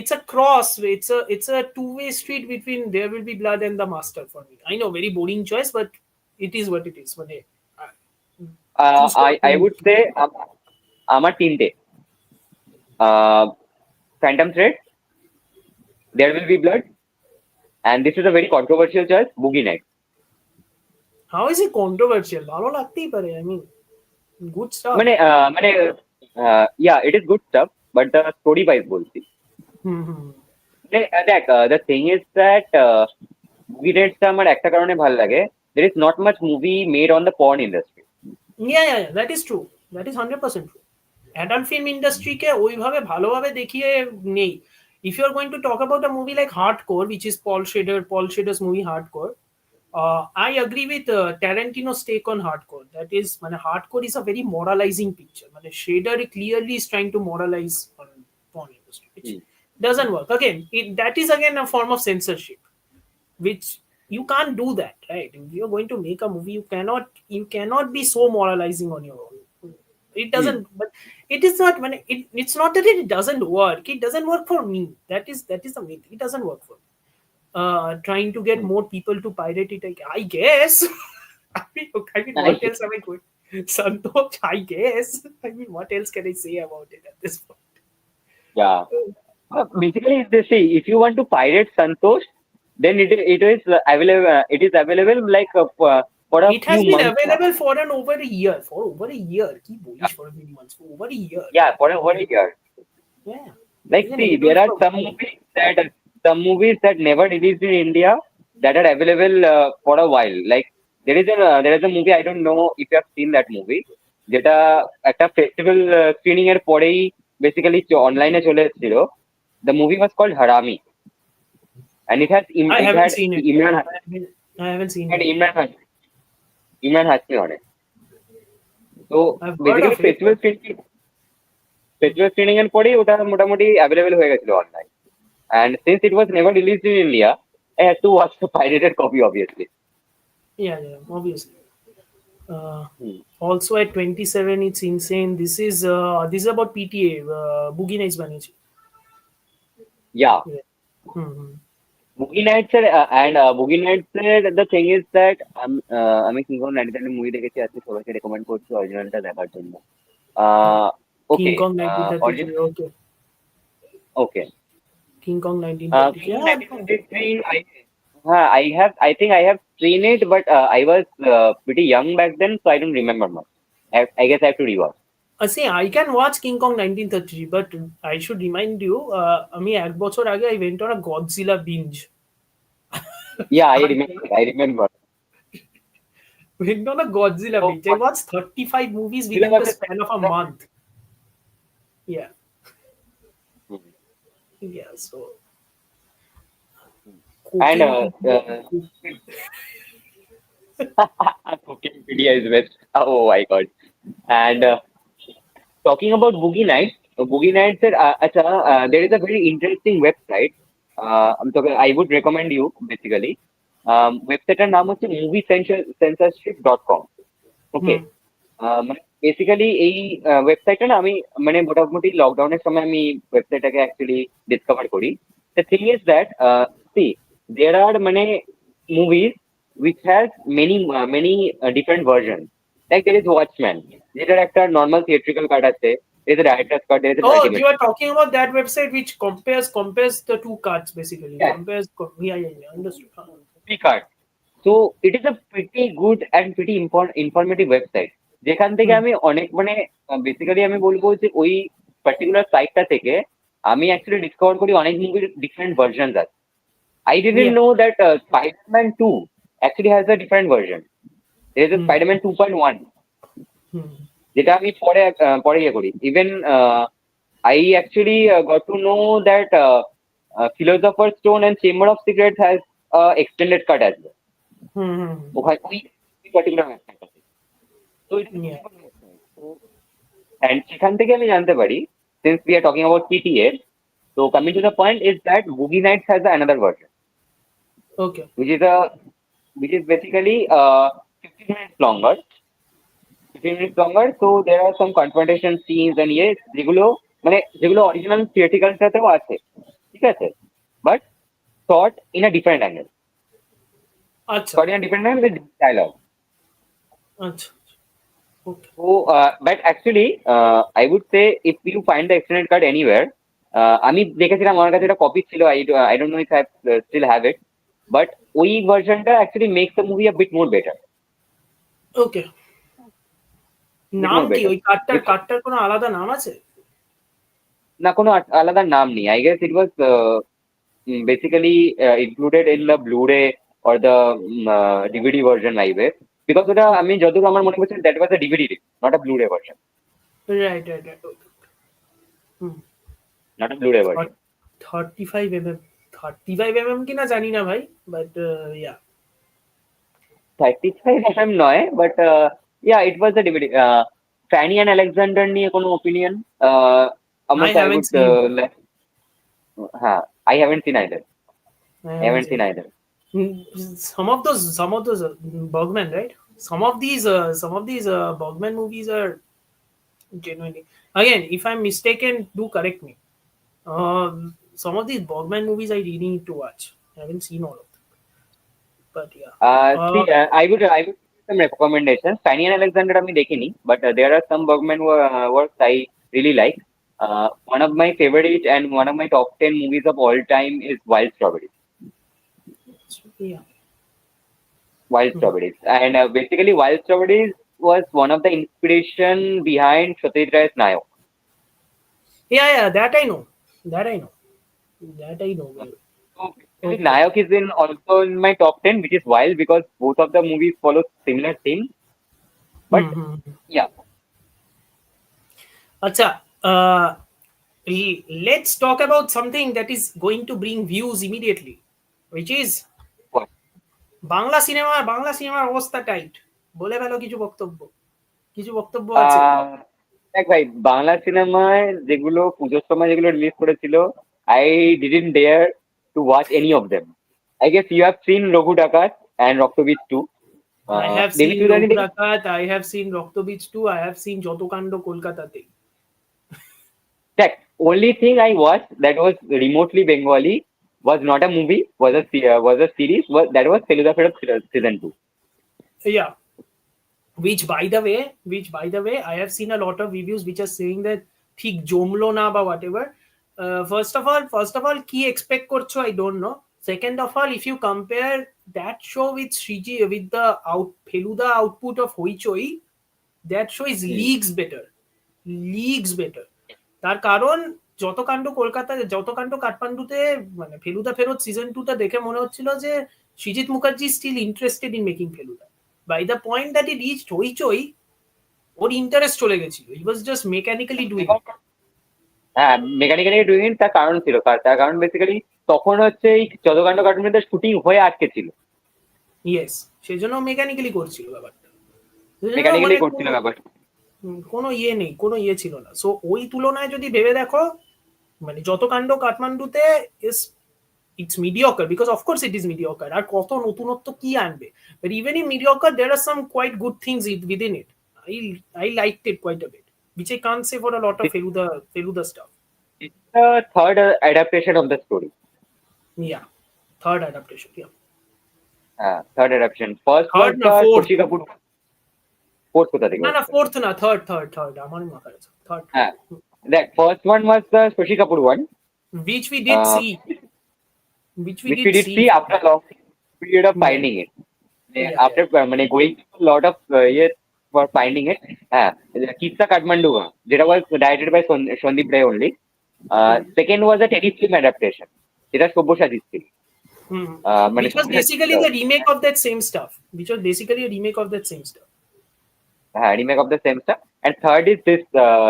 Speaker 1: It's a cross. It's a two-way street between There Will Be Blood and The Master for me. I know, very boring choice, but it is what it is. But choose for
Speaker 2: I would say আমার তিনটে Phantom Thread, There Will Be Blood, and this is a very controversial choice, Boogie Nights.
Speaker 1: how is it controversial? ভালো লাগতেই পারে. I mean, good stuff.
Speaker 2: মানে yeah, it is good stuff, but the story wise বলছি।
Speaker 1: Hmm. Hmm.
Speaker 2: দেখ the thing is that Boogie Nights টা আমার একটা কারণে ভালো লাগে, there is not much movie made on the porn industry.
Speaker 1: Yeah. That is true. That is 100% true. Adult film ইন্ডাস্ট্রিকে ওইভাবে ভালোভাবে দেখিয়ে নেই। If you are going to talk about a movie like hardcore, which is Paul Schrader's movie Hardcore, I agree with Tarantino's take on Hardcore. That is, মানে Hardcore is a very moralizing picture. মানে Schrader clearly is trying to moralize on porn industry, which
Speaker 2: Hmm.
Speaker 1: doesn't work. Again, that is again a form of censorship, which you can't do that, right? If you're going to make a movie, you cannot be so moralizing on your own. It
Speaker 2: Hmm.
Speaker 1: doesn't, but it is not, it's not that it doesn't work. It doesn't work for me. That is the main thing. It doesn't work for me. Trying to get
Speaker 2: Hmm.
Speaker 1: more people to pirate it, I guess. I mean, what else am I going? Santosh, I guess. I mean, what else can I say about it at this point?
Speaker 2: Yeah. Basically, they say if you want to pirate Santosh, then it is available like for a
Speaker 1: It
Speaker 2: few
Speaker 1: has been
Speaker 2: months now.
Speaker 1: available for an over a year. For over a year. Keep bullish for a few months. For over a year.
Speaker 2: Yeah, for over a year.
Speaker 1: Yeah. It
Speaker 2: Like,
Speaker 1: is
Speaker 2: see,
Speaker 1: available
Speaker 2: there are
Speaker 1: for a while.
Speaker 2: some movies that never released in India that are available for a while. Like there is a movie, I don't know if you have seen that movie, যেটা একটা festival screening এর পরেই basically অনলাইনে চলে এসেছিল। The movie was called Harami, and
Speaker 1: I
Speaker 2: it
Speaker 1: haven't
Speaker 2: had
Speaker 1: seen it.
Speaker 2: Imran
Speaker 1: I haven't seen
Speaker 2: had
Speaker 1: that.
Speaker 2: Imran Hashmi on it. So
Speaker 1: I've heard
Speaker 2: basically
Speaker 1: of it, but
Speaker 2: festival screening এর পরেই ওটা মোটামুটি available হয়ে গেছিল online. And since it was never released in India, I had to watch the pirated copy, obviously.
Speaker 1: yeah, obviously. Uh,
Speaker 2: Hmm.
Speaker 1: Also at 27, it's insane. This is about PTA. Boogie Nights বানিয়েছে.
Speaker 2: Yeah,
Speaker 1: Yeah. Hmm.
Speaker 2: Boogie Nights Boogie Nights the thing is that আমি King Kong 97 movie দেখেছি, আজকে সবাইকে recommend করছি অরিজিনালটা দেখার জন্য।
Speaker 1: King
Speaker 2: ওকে,
Speaker 1: Kong 1933.
Speaker 2: Original
Speaker 1: Okay.
Speaker 2: ওকে,
Speaker 1: King Kong 1933.
Speaker 2: King Kong
Speaker 1: Yeah.
Speaker 2: 1933 হ্যাঁ, I think I have seen it, but I was pretty young back then, so I don't remember much. I guess I have to rewatch.
Speaker 1: See, I can watch King Kong 1933, but I should remind you, আমি এক বছর আগে I went on a Godzilla binge.
Speaker 2: Yeah, I
Speaker 1: I
Speaker 2: remember. I remember.
Speaker 1: went on a Godzilla
Speaker 2: So,
Speaker 1: binge. I watched 35 movies
Speaker 2: Godzilla
Speaker 1: within the
Speaker 2: versus
Speaker 1: span of a month. Yeah. Yeah. So,
Speaker 2: and
Speaker 1: cooking.
Speaker 2: cooking video is best. Oh my god! And talking about Boogie Nights, there is a very interesting website. I would recommend you basically. Website নাম হচ্ছে moviecensorship.com. ওকে,
Speaker 1: Hmm.
Speaker 2: মানে basically এই ওয়েবসাইটটা না আমি মানে মোটামুটি লকডাউনের সময় আমি ওয়েবসাইটটাকে অ্যাকচুয়ালি ডিসকভার করি। The thing is that see there are মানে movies which has many different versions. Like there is Watchmen, যেটার একটা নর্মাল থিয়েট্রিক্যাল কাট আছে, there is a director's cut, there is an
Speaker 1: Oh,
Speaker 2: ultimate
Speaker 1: you are
Speaker 2: cut.
Speaker 1: talking about that website which compares the two cards basically.
Speaker 2: Yes,
Speaker 1: Yeah. Understood.
Speaker 2: free cut. So it is a pretty good and pretty informative website, যেখান থেকে
Speaker 1: Hmm.
Speaker 2: আমি অনেক মানে basically আমি বলবো যে ওই particular সাইটটা থেকে আমি অ্যাকচুয়ালি ডিসকভার করি অনেক মুভির ডিফারেন্ট ভার্সন আছে। I didn't
Speaker 1: Yeah.
Speaker 2: know that Spider-Man 2 actually has a different version. There is a
Speaker 1: Hmm.
Speaker 2: Spider-Man 2.1,
Speaker 1: Hmm.
Speaker 2: যেটা আমি পরে ইয়ে করি। Even I actually got to know that Philosopher's Stone and Chamber of Secrets has extended cut as well.
Speaker 1: Hmm.
Speaker 2: ওই particular website আছে। So it is a
Speaker 1: Yeah.
Speaker 2: simple website. So And সেখান থেকে আমি জানতে পারি, since we are talking about TTS, so coming to the point is that Boogie Nights has another version,
Speaker 1: Okay.
Speaker 2: which is a which is basically 15 minutes longer. 15 minutes longer. So there are some confrontation scenes and ইয়ে যেগুলো মানে যেগুলো original থিয়েটিক্যালটাতেও আছে, ঠিক আছে, but shot in a different angle.
Speaker 1: আচ্ছা,
Speaker 2: Shot in a different angle with dialogue.
Speaker 1: আচ্ছা। ওকে।
Speaker 2: So, but actually, I would say if you find the extended cut anywhere, আমি দেখেছিলাম আমার কাছে একটা কপি ছিল. I don't know if I still have it, but ওই ভার্সনটা actually makes the movie a bit more better.
Speaker 1: Okay.
Speaker 2: Bit
Speaker 1: নাম
Speaker 2: more
Speaker 1: কি
Speaker 2: better.
Speaker 1: ওই কার্ডটার?
Speaker 2: Because
Speaker 1: কার্ডটার কোনো আলাদা নাম আছে?
Speaker 2: না কোনো আলাদা নাম নেই. I guess it was basically included in the Blu-ray or the DVD version, I guess. Because ওটা আমি যতদূর আমার মনে পড়ছে that was a DVD, not a Blu-ray version.
Speaker 1: Right, right, right. Okay. Hmm.
Speaker 2: Not a Blu-ray version.
Speaker 1: 35 mm, 35 mm কিনা জানি না ভাই, বাট ইয়া।
Speaker 2: 35 নয়, but yeah, it was a DVD. Fanny and Alexander নিয়ে কোনো opinion?
Speaker 1: I
Speaker 2: Almost I
Speaker 1: haven't
Speaker 2: would
Speaker 1: seen.
Speaker 2: হ্যাঁ, I haven't seen either.
Speaker 1: I
Speaker 2: I
Speaker 1: haven't
Speaker 2: haven't seen
Speaker 1: seen.
Speaker 2: either.
Speaker 1: Some of those Bergman, right? Some of these Bergman movies are genuinely. Again, if I'm mistaken, do correct me. Some of these Bergman movies I really need to watch. I haven't seen all of them, but yeah.
Speaker 2: See, I would give you some recommendations. Fanny and Alexander আমি দেখিনি, but there are some Bergman works I really like. One of my favorite and one of my top 10 movies of all time is Wild Strawberries.
Speaker 1: Yeah.
Speaker 2: Wild
Speaker 1: Mhm.
Speaker 2: Strawberries. And basically, Wild Strawberries was one of the inspiration behind Satyajit Ray's Nayak.
Speaker 1: Yeah, yeah. That I know. That I know. That I know well.
Speaker 2: So basically,
Speaker 1: Okay.
Speaker 2: Nayak is in also in my top 10, which is wild because both of the movies follow similar themes. But
Speaker 1: Mm-hmm.
Speaker 2: yeah,
Speaker 1: Acha, let's talk about something that is going to bring views immediately, which is
Speaker 2: what?
Speaker 1: Bangla সিনেমার অবস্থা tight. বলে ফেলো কিছু বক্তব্য আছে।
Speaker 2: আহ দেখ ভাই, বাংলা সিনেমায় যেগুলো পুজোর সময় যেগুলো রিলিজ করেছিল, I didn't dare to watch any of them. I guess you have seen Raghu Dakat and Raktabeej too.
Speaker 1: I have
Speaker 2: Debi
Speaker 1: seen
Speaker 2: Chowdhurani
Speaker 1: Raghu
Speaker 2: দেখে.
Speaker 1: ডাকাত, আই হ্যাভ সিন রক্তবীজ 2, আই হ্যাভ সিন যত কাণ্ড কলকাতাতে।
Speaker 2: দেখ, only thing I watched that was remotely Bengali was not a movie, was a series, that was Feluda Feroz season 2.
Speaker 1: Yeah. Which by the way, I have seen a lot of reviews which are saying that ঠিক জমলো না বা whatever. First of all, কি expect করছো I don't know. Second of all, if you compare that show with Shriji, with the Feluda output of Hoichoi, that show is
Speaker 2: Hmm.
Speaker 1: leagues better. তার কারণ যত কাণ্ড কাঠমান্ডুতে, মানে ফেলুদা ফেরত সিজন 2টা দেখে মনে হচ্ছিল যে Srijit Mukherjee still interested in making Feluda. By the point that he reached Hoichoi, ওর ইন্টারেস্ট চলে গেছিল। He was just mechanically doing it.
Speaker 2: হ্যাঁ, মেকানিক্যালি ডুইং ইট, তার কারণ ছিল, তার কারণ বেসিক্যালি তখন হচ্ছে এই যতকাণ্ড কার্টুনের শুটিং হয়ে আটকে ছিল.
Speaker 1: ইয়েস, সেজন্য মেকানিক্যালি করছিল ব্যাপারটা। সেজন্য
Speaker 2: মেকানিক্যালি
Speaker 1: মানে
Speaker 2: করছিল ব্যাপার.
Speaker 1: কোনো ইয়ে নেই, কোনো ইয়ে ছিল না। সো ওই তুলনায় যদি ভেবে দেখো, মানে যত কাণ্ড কাঠমান্ডুতে ইস it's mediocre, because of course it is mediocre, আর কত নতুনত্ব কি আনবে। But even in mediocre there are some quite good things within it. I liked it quite a bit, which I can't say for a lot of Feluda stuff.
Speaker 2: It's the third adaptation of the story.
Speaker 1: Yeah, third adaptation. Yeah,
Speaker 2: Third adaptation. First was
Speaker 1: third na
Speaker 2: the
Speaker 1: fourth.
Speaker 2: Shashi Kapoor. Fourth কোথা থেকে
Speaker 1: না
Speaker 2: হচ্ছে?
Speaker 1: fourth না, third আমার মাথায় আছে third.
Speaker 2: হ্যাঁ, that first one was the Shashi Kapoor one,
Speaker 1: which we did
Speaker 2: uh,
Speaker 1: see which we
Speaker 2: which
Speaker 1: did
Speaker 2: we did
Speaker 1: see
Speaker 2: see after a long period of
Speaker 1: Yeah,
Speaker 2: finding it.
Speaker 1: yeah.
Speaker 2: After মানে going through a lot of years for finding it. হ্যাঁ, কিসা কাঠমান্ডু, যেটা was directed by Sandeep Roy only. Second was a telefilm adaptation, যেটা সব্যসাচী ছিল.
Speaker 1: Hmm.
Speaker 2: মানে
Speaker 1: Which was
Speaker 2: Sabyasachi ছিল.
Speaker 1: basically the remake of that same stuff.
Speaker 2: হ্যাঁ, remake of the same stuff. And third is this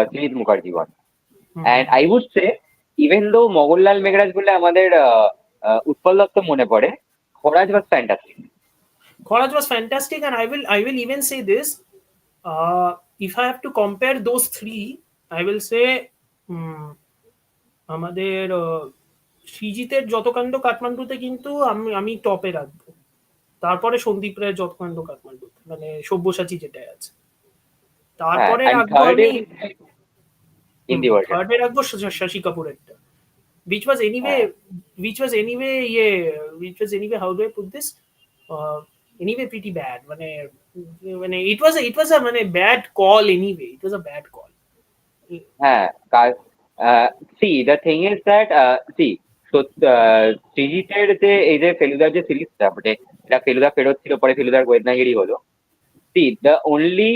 Speaker 2: Sunit Mukherjee one.
Speaker 1: Hmm.
Speaker 2: And I would say, even though মোগনলাল Meghraj বলে আমাদের উৎপল দত্ত মনে পড়ে, Kharaj was fantastic.
Speaker 1: Kharaj was fantastic, and I will even say this. if I have to compare those three, I will say উম, আমাদের সৃজিতের যত কাণ্ড কাঠমান্ডুতে কিন্তু আমি আমি টপে রাখবো। তারপরে সন্দীপ রায়ের যত কাণ্ড কাঠমান্ডুতে, মানে সব্যসাচী যেটাই আছে।
Speaker 2: হ্যাঁ,
Speaker 1: তারপরে
Speaker 2: অ্যান্ড
Speaker 1: রাখবো
Speaker 2: থার্ড
Speaker 1: আমি
Speaker 2: ইজ হিন্দি ভার্সন।
Speaker 1: থার্ডে রাখবো শশী কাপুরেরটা, which was anyway,
Speaker 2: হ্যাঁ,
Speaker 1: which was anyway yeah, which was anyway, how do I put this, uh, anyway pretty bad, মানে it was a মানে bad call anyway, it was a bad call.
Speaker 2: হ্যাঁ, cause see the thing is that see সৃজিতের যে এই যে ফেলুদার যে সিরিজটা, মানে এটা ফেলুদা ফেরত ছিল, পরে ফেলুদার গোয়েন্দাগিরি হলো। See the only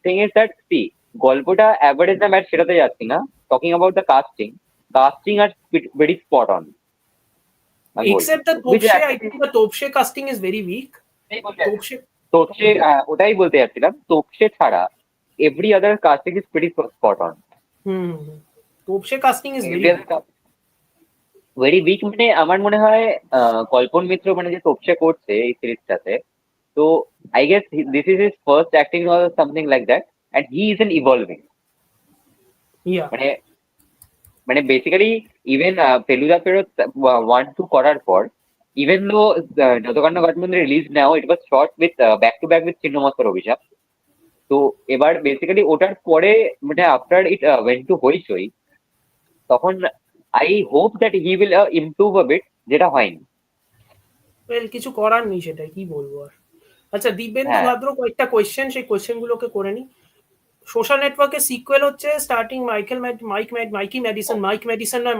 Speaker 2: thing is that see গল্পটা অ্যাভারেজ না ব্যাড সেটাতে যাচ্ছি না, talking about the casting, casting are very spot on আমি বলবো,
Speaker 1: Except the
Speaker 2: which
Speaker 1: Topshe, I
Speaker 2: actually
Speaker 1: think the Topshe casting is very weak. Topshe,
Speaker 2: Topshe, ওটাই বলতে যাচ্ছিলাম, তোপসে ছাড়া every other casting is very spot on.
Speaker 1: hmm, Topshe casting is very
Speaker 2: every
Speaker 1: weak.
Speaker 2: Very weak, মানে আমার মনে হয় কল্পন মিত্র মানে যে তোপসে করছে এই সিরিজটাতে, তো I guess this is his first acting or something like that, and he is an evolving,
Speaker 1: Yeah,
Speaker 2: মানে মানে বেসিক্যালি ইভেন ফেলুদা ফেরত 1-2 করার পর, even though Jotokando Kathmandu release now, it was shot with back to back with ছিন্নমস্তার অভিশাপ। তো এবার basically ওটার পরে মানে after it went to Hoichoi, তখন I hope that he will improve a bit, যেটা হয়নি।
Speaker 1: well কিছু করার নেই, সেটা কি বলবো আর। আচ্ছা, দিব্যেন্দু
Speaker 2: হ্যাঁ,
Speaker 1: ভাদ্র কয়েকটা কোয়েশ্চেন, সেই কোয়েশ্চেনগুলোকে করে নিই। সোশ্যাল নেটওয়ার্কের সিকুয়েল হচ্ছে স্টার্টিং মাইকি ম্যাডিসন নয়,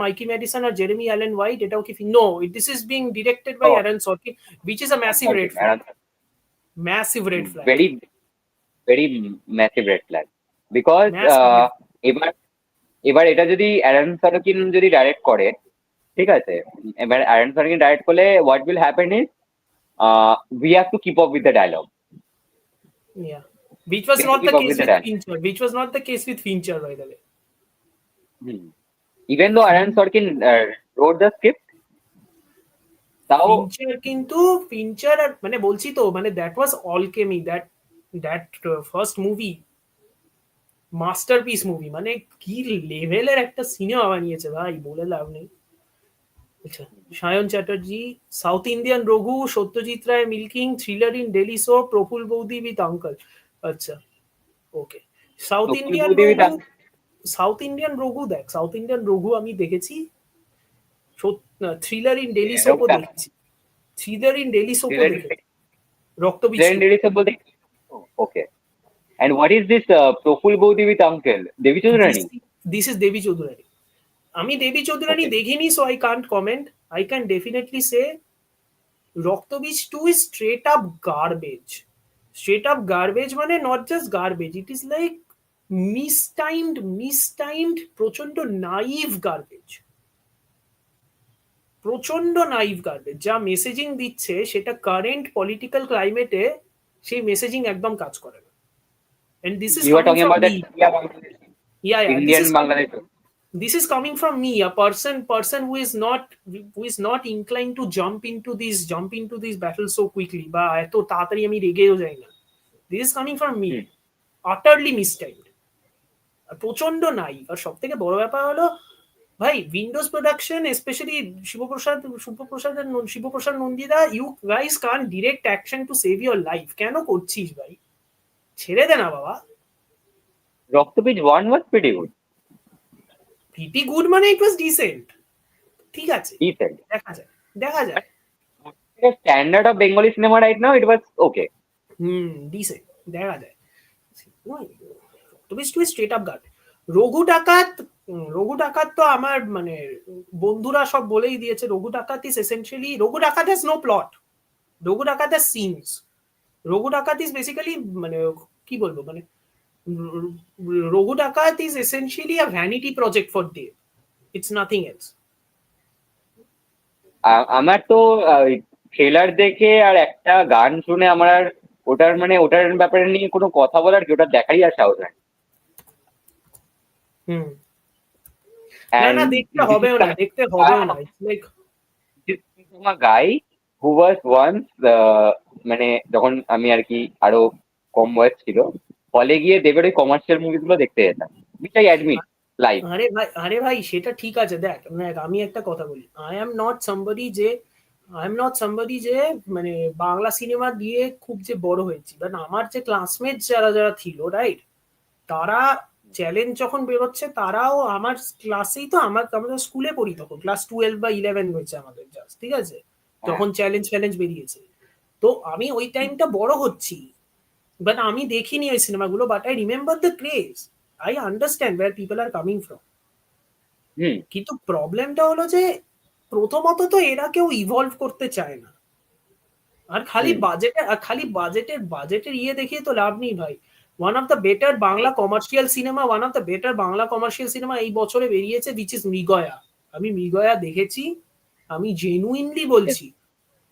Speaker 1: মাইকি ম্যাডিসন আর জেরেমি অ্যালেন হোয়াইট, এটাও কি no, this is being directed by Aaron Sorkin, which is a massive red flag, massive red flag,
Speaker 2: very very massive red flag, because
Speaker 1: massive red flag.
Speaker 2: এবার এবার এটা যদি Aaron সরকিন যদি direct করে, ঠিক আছে, এবার অ্যারন সরকিন ডাইরেক্ট করলে what will happen is we have to keep up with the dialogue,
Speaker 1: Yeah, which was
Speaker 2: we have to
Speaker 1: not
Speaker 2: keep
Speaker 1: the
Speaker 2: up
Speaker 1: case
Speaker 2: with the
Speaker 1: with
Speaker 2: dialogue.
Speaker 1: Fincher, which was not the case with Fincher, by the way.
Speaker 2: Even though Aaron Sorkin wrote the script, তাও
Speaker 1: ফিঞ্চার কিন্তু ফিঞ্চার আর মানে বলছি তো, মানে that was alchemy, that first movie, masterpiece movie, মানে কি লেভেলের একটা সিনেমা বানিয়েছে ভাই, বলে লাভ নেই। আচ্ছা, Sayan Chatterjee, South Indian Raghu, Satyajit Ray milking, thriller in daily show, Proful Boudi with uncle. আচ্ছা, ওকে। সাউথ
Speaker 2: প্রফুল্ল
Speaker 1: ইন্ডিয়ান
Speaker 2: বুদ্ধিবিদ
Speaker 1: রঘু, সাউথ ইন্ডিয়ান রঘু দেখ, সাউথ ইন্ডিয়ান রঘু আমি দেখেছি, থ্রিলার ইন ডেলি সোপও দেখেছি, থ্রিলার ইন ডেলি সোপও দেখেছি, রক্তবীজ টু।
Speaker 2: বলতে okay. And what is this Proful Bodhi with Uncle? Devi
Speaker 1: this
Speaker 2: Chodurani?
Speaker 1: This is Devi Chowdhurani. আমি Devi Chowdhurani
Speaker 2: Okay.
Speaker 1: দেখিনি, so I can't comment. I can definitely say Raktabeej two is straight up garbage. Straight up garbage মানে not just garbage, it is like mistimed, প্রচন্ড naive garbage, প্রচন্ড naive garbage. যা messaging দিচ্ছে সেটা current political ক্লাইমেটে সেই messaging একদম কাজ করে না। And this is
Speaker 2: You are
Speaker 1: coming
Speaker 2: talking
Speaker 1: from
Speaker 2: about
Speaker 1: me.
Speaker 2: that India Bangladesh,
Speaker 1: Yeah, yeah,
Speaker 2: Indian Bangladesh.
Speaker 1: this is coming from me, a person who is not inclined to jump into these battles so quickly, বা এত তাড়াতাড়ি আমি রেগেও যাই না। This is coming from me,
Speaker 2: Hmm.
Speaker 1: utterly mistimed, আর প্রচন্ড নাই। আর সব থেকে বড় ব্যাপার হলো ভাই, উইন্ডোজ প্রোডাকশন স্পেশালি শিবপ্রসাদ নন্দিদা, you guys can't direct action to save your life. কেন করছিস ভাই, ছেড়ে দে না বাবা।
Speaker 2: Roktobij 1 was pretty good.
Speaker 1: Pretty good মানে ইট ওয়াজ ডিসেন্ট, ঠিক আছে,
Speaker 2: He said.
Speaker 1: দেখা যায়, দেখা যায়।
Speaker 2: The standard of Bengali cinema right now, it was okay.
Speaker 1: Decent, দেখা যায়। তুমি straight up guard. Raghu Dakat, Raghu ডাকাত তো আমার মানে বন্ধুরা সব বলেই দিয়েছে, রঘু ডাকাত ইজ এসেনশিয়ালি, রঘু ডাকাত হ্যাজ নো প্লট, রঘু ডাকাত হ্যাজ সিনস, রঘু ডাকাত ইজ বেসিক্যালি মানে কি বলবো, মানে রঘু ডাকাত is essentially a vanity project for day, it's nothing else.
Speaker 2: আমার তো ট্রেলার দেখে আর একটা গান শুনে আমার আর ওটার মানে ওটার ব্যাপারে নিয়ে কোনো কথা বলার কি, ওটা দেখারই আর সাহস হয়।
Speaker 1: হুম, না
Speaker 2: And
Speaker 1: না, দেখতে
Speaker 2: this is
Speaker 1: হবেও না, দেখতে হবেও না, it's like
Speaker 2: from a guy who was once মানে যখন আমি আর কি আরো কম বয়স ছিল, হলে গিয়ে দেবের ওই কমার্শিয়াল মুভিগুলো দেখতে যেতাম, উইচ আই অ্যাডমিট লাইভ।
Speaker 1: আরে ভাই সেটা ঠিক আছে। দেখ দেখ আমি একটা কথা বলি, আই এম নট সামবডি যে মানে বাংলা সিনেমা দিয়ে খুব যে বড় হয়েছি, বাট আমার যে ক্লাসমেট যারা যারা ছিল, রাইট, তারা চ্যালেঞ্জ যখন বেরোচ্ছে তারাও আমার ক্লাসেই তো, আমাদের স্কুলে পড়ি তখন, ক্লাস 12 বা 11 হয়েছে আমাদের জাস্ট, ঠিক আছে,
Speaker 2: হ্যাঁ।
Speaker 1: যখন চ্যালেঞ্জ ফ্যালেঞ্জ বেরিয়েছে। তো আমি ওই টাইমটা বড় হচ্ছি, বাট আমি দেখিনি ওই সিনেমাগুলো, but I remember the craze, I understand where people are coming from.
Speaker 2: Hmm.
Speaker 1: কিন্তু প্রবলেমটা হলো যে প্রথমত তো এরা কেউ ইভলভ করতে চায় না, আর খালি
Speaker 2: হুম।
Speaker 1: বাজেটে, আর খালি বাজেটের ইয়ে দেখিয়ে তো লাভ নেই ভাই। One of the better Bangla commercial cinema এই বছরে বেরিয়েছে, উইচ ইজ মৃগয়া। আমি মৃগয়া দেখেছি, আমি জেনুইনলি বলছি।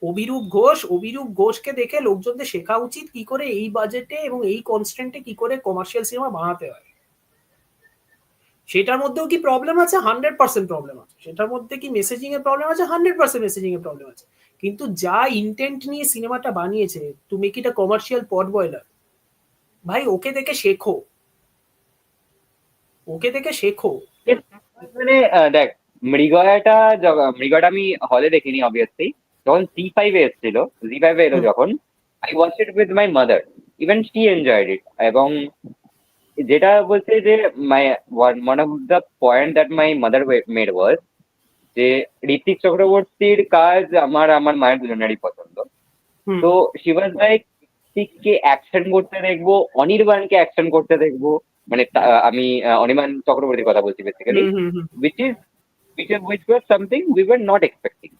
Speaker 1: অভিরূপ ঘোষকে দেখে লোকজনদের শেখা উচিত কি করে এই বাজেটে এবং এই কনস্ট্যান্টে কি করে কমার্শিয়াল সিনেমা বানাতে হয়। সেটার মধ্যেও কি প্রবলেম আছে? 100% প্রবলেম আছে। সেটার মধ্যে কি মেসেজিং এর প্রবলেম আছে? 100% মেসেজিং এর প্রবলেম আছে। কিন্তু যা ইন্টেন্ট নিয়ে সিনেমাটা বানিয়েছে, to make it a commercial pot boiler, ভাই ওকে দেখে শেখো, ওকে দেখে শেখো।
Speaker 2: Yes, মানে দেখ, মৃগয়াটা মৃগয়াটা আমি হলে দেখিনি অবভিয়াসলি। যখন C5 এ এসেছিল, Z5 এ এলো
Speaker 1: হুম
Speaker 2: যখন, I watch it with my mother, even she enjoyed it. এবং যেটা বলছে যে my one of the point that my mother made was যে ঋত্বিক চক্রবর্তীর কাজ আমার আমার মায়ের দুজনেরই পছন্দ।
Speaker 1: হুম
Speaker 2: তো শি ওয়াজ লাইক, ঋত্বিককে অ্যাকশন করতে দেখবো, অনির্বাণকে অ্যাকশন করতে দেখবো। মানে আমি অনির্বাণ চক্রবর্তীর কথা বলছি basically,
Speaker 1: hmm hmm hmm
Speaker 2: which is which was something we were not expecting.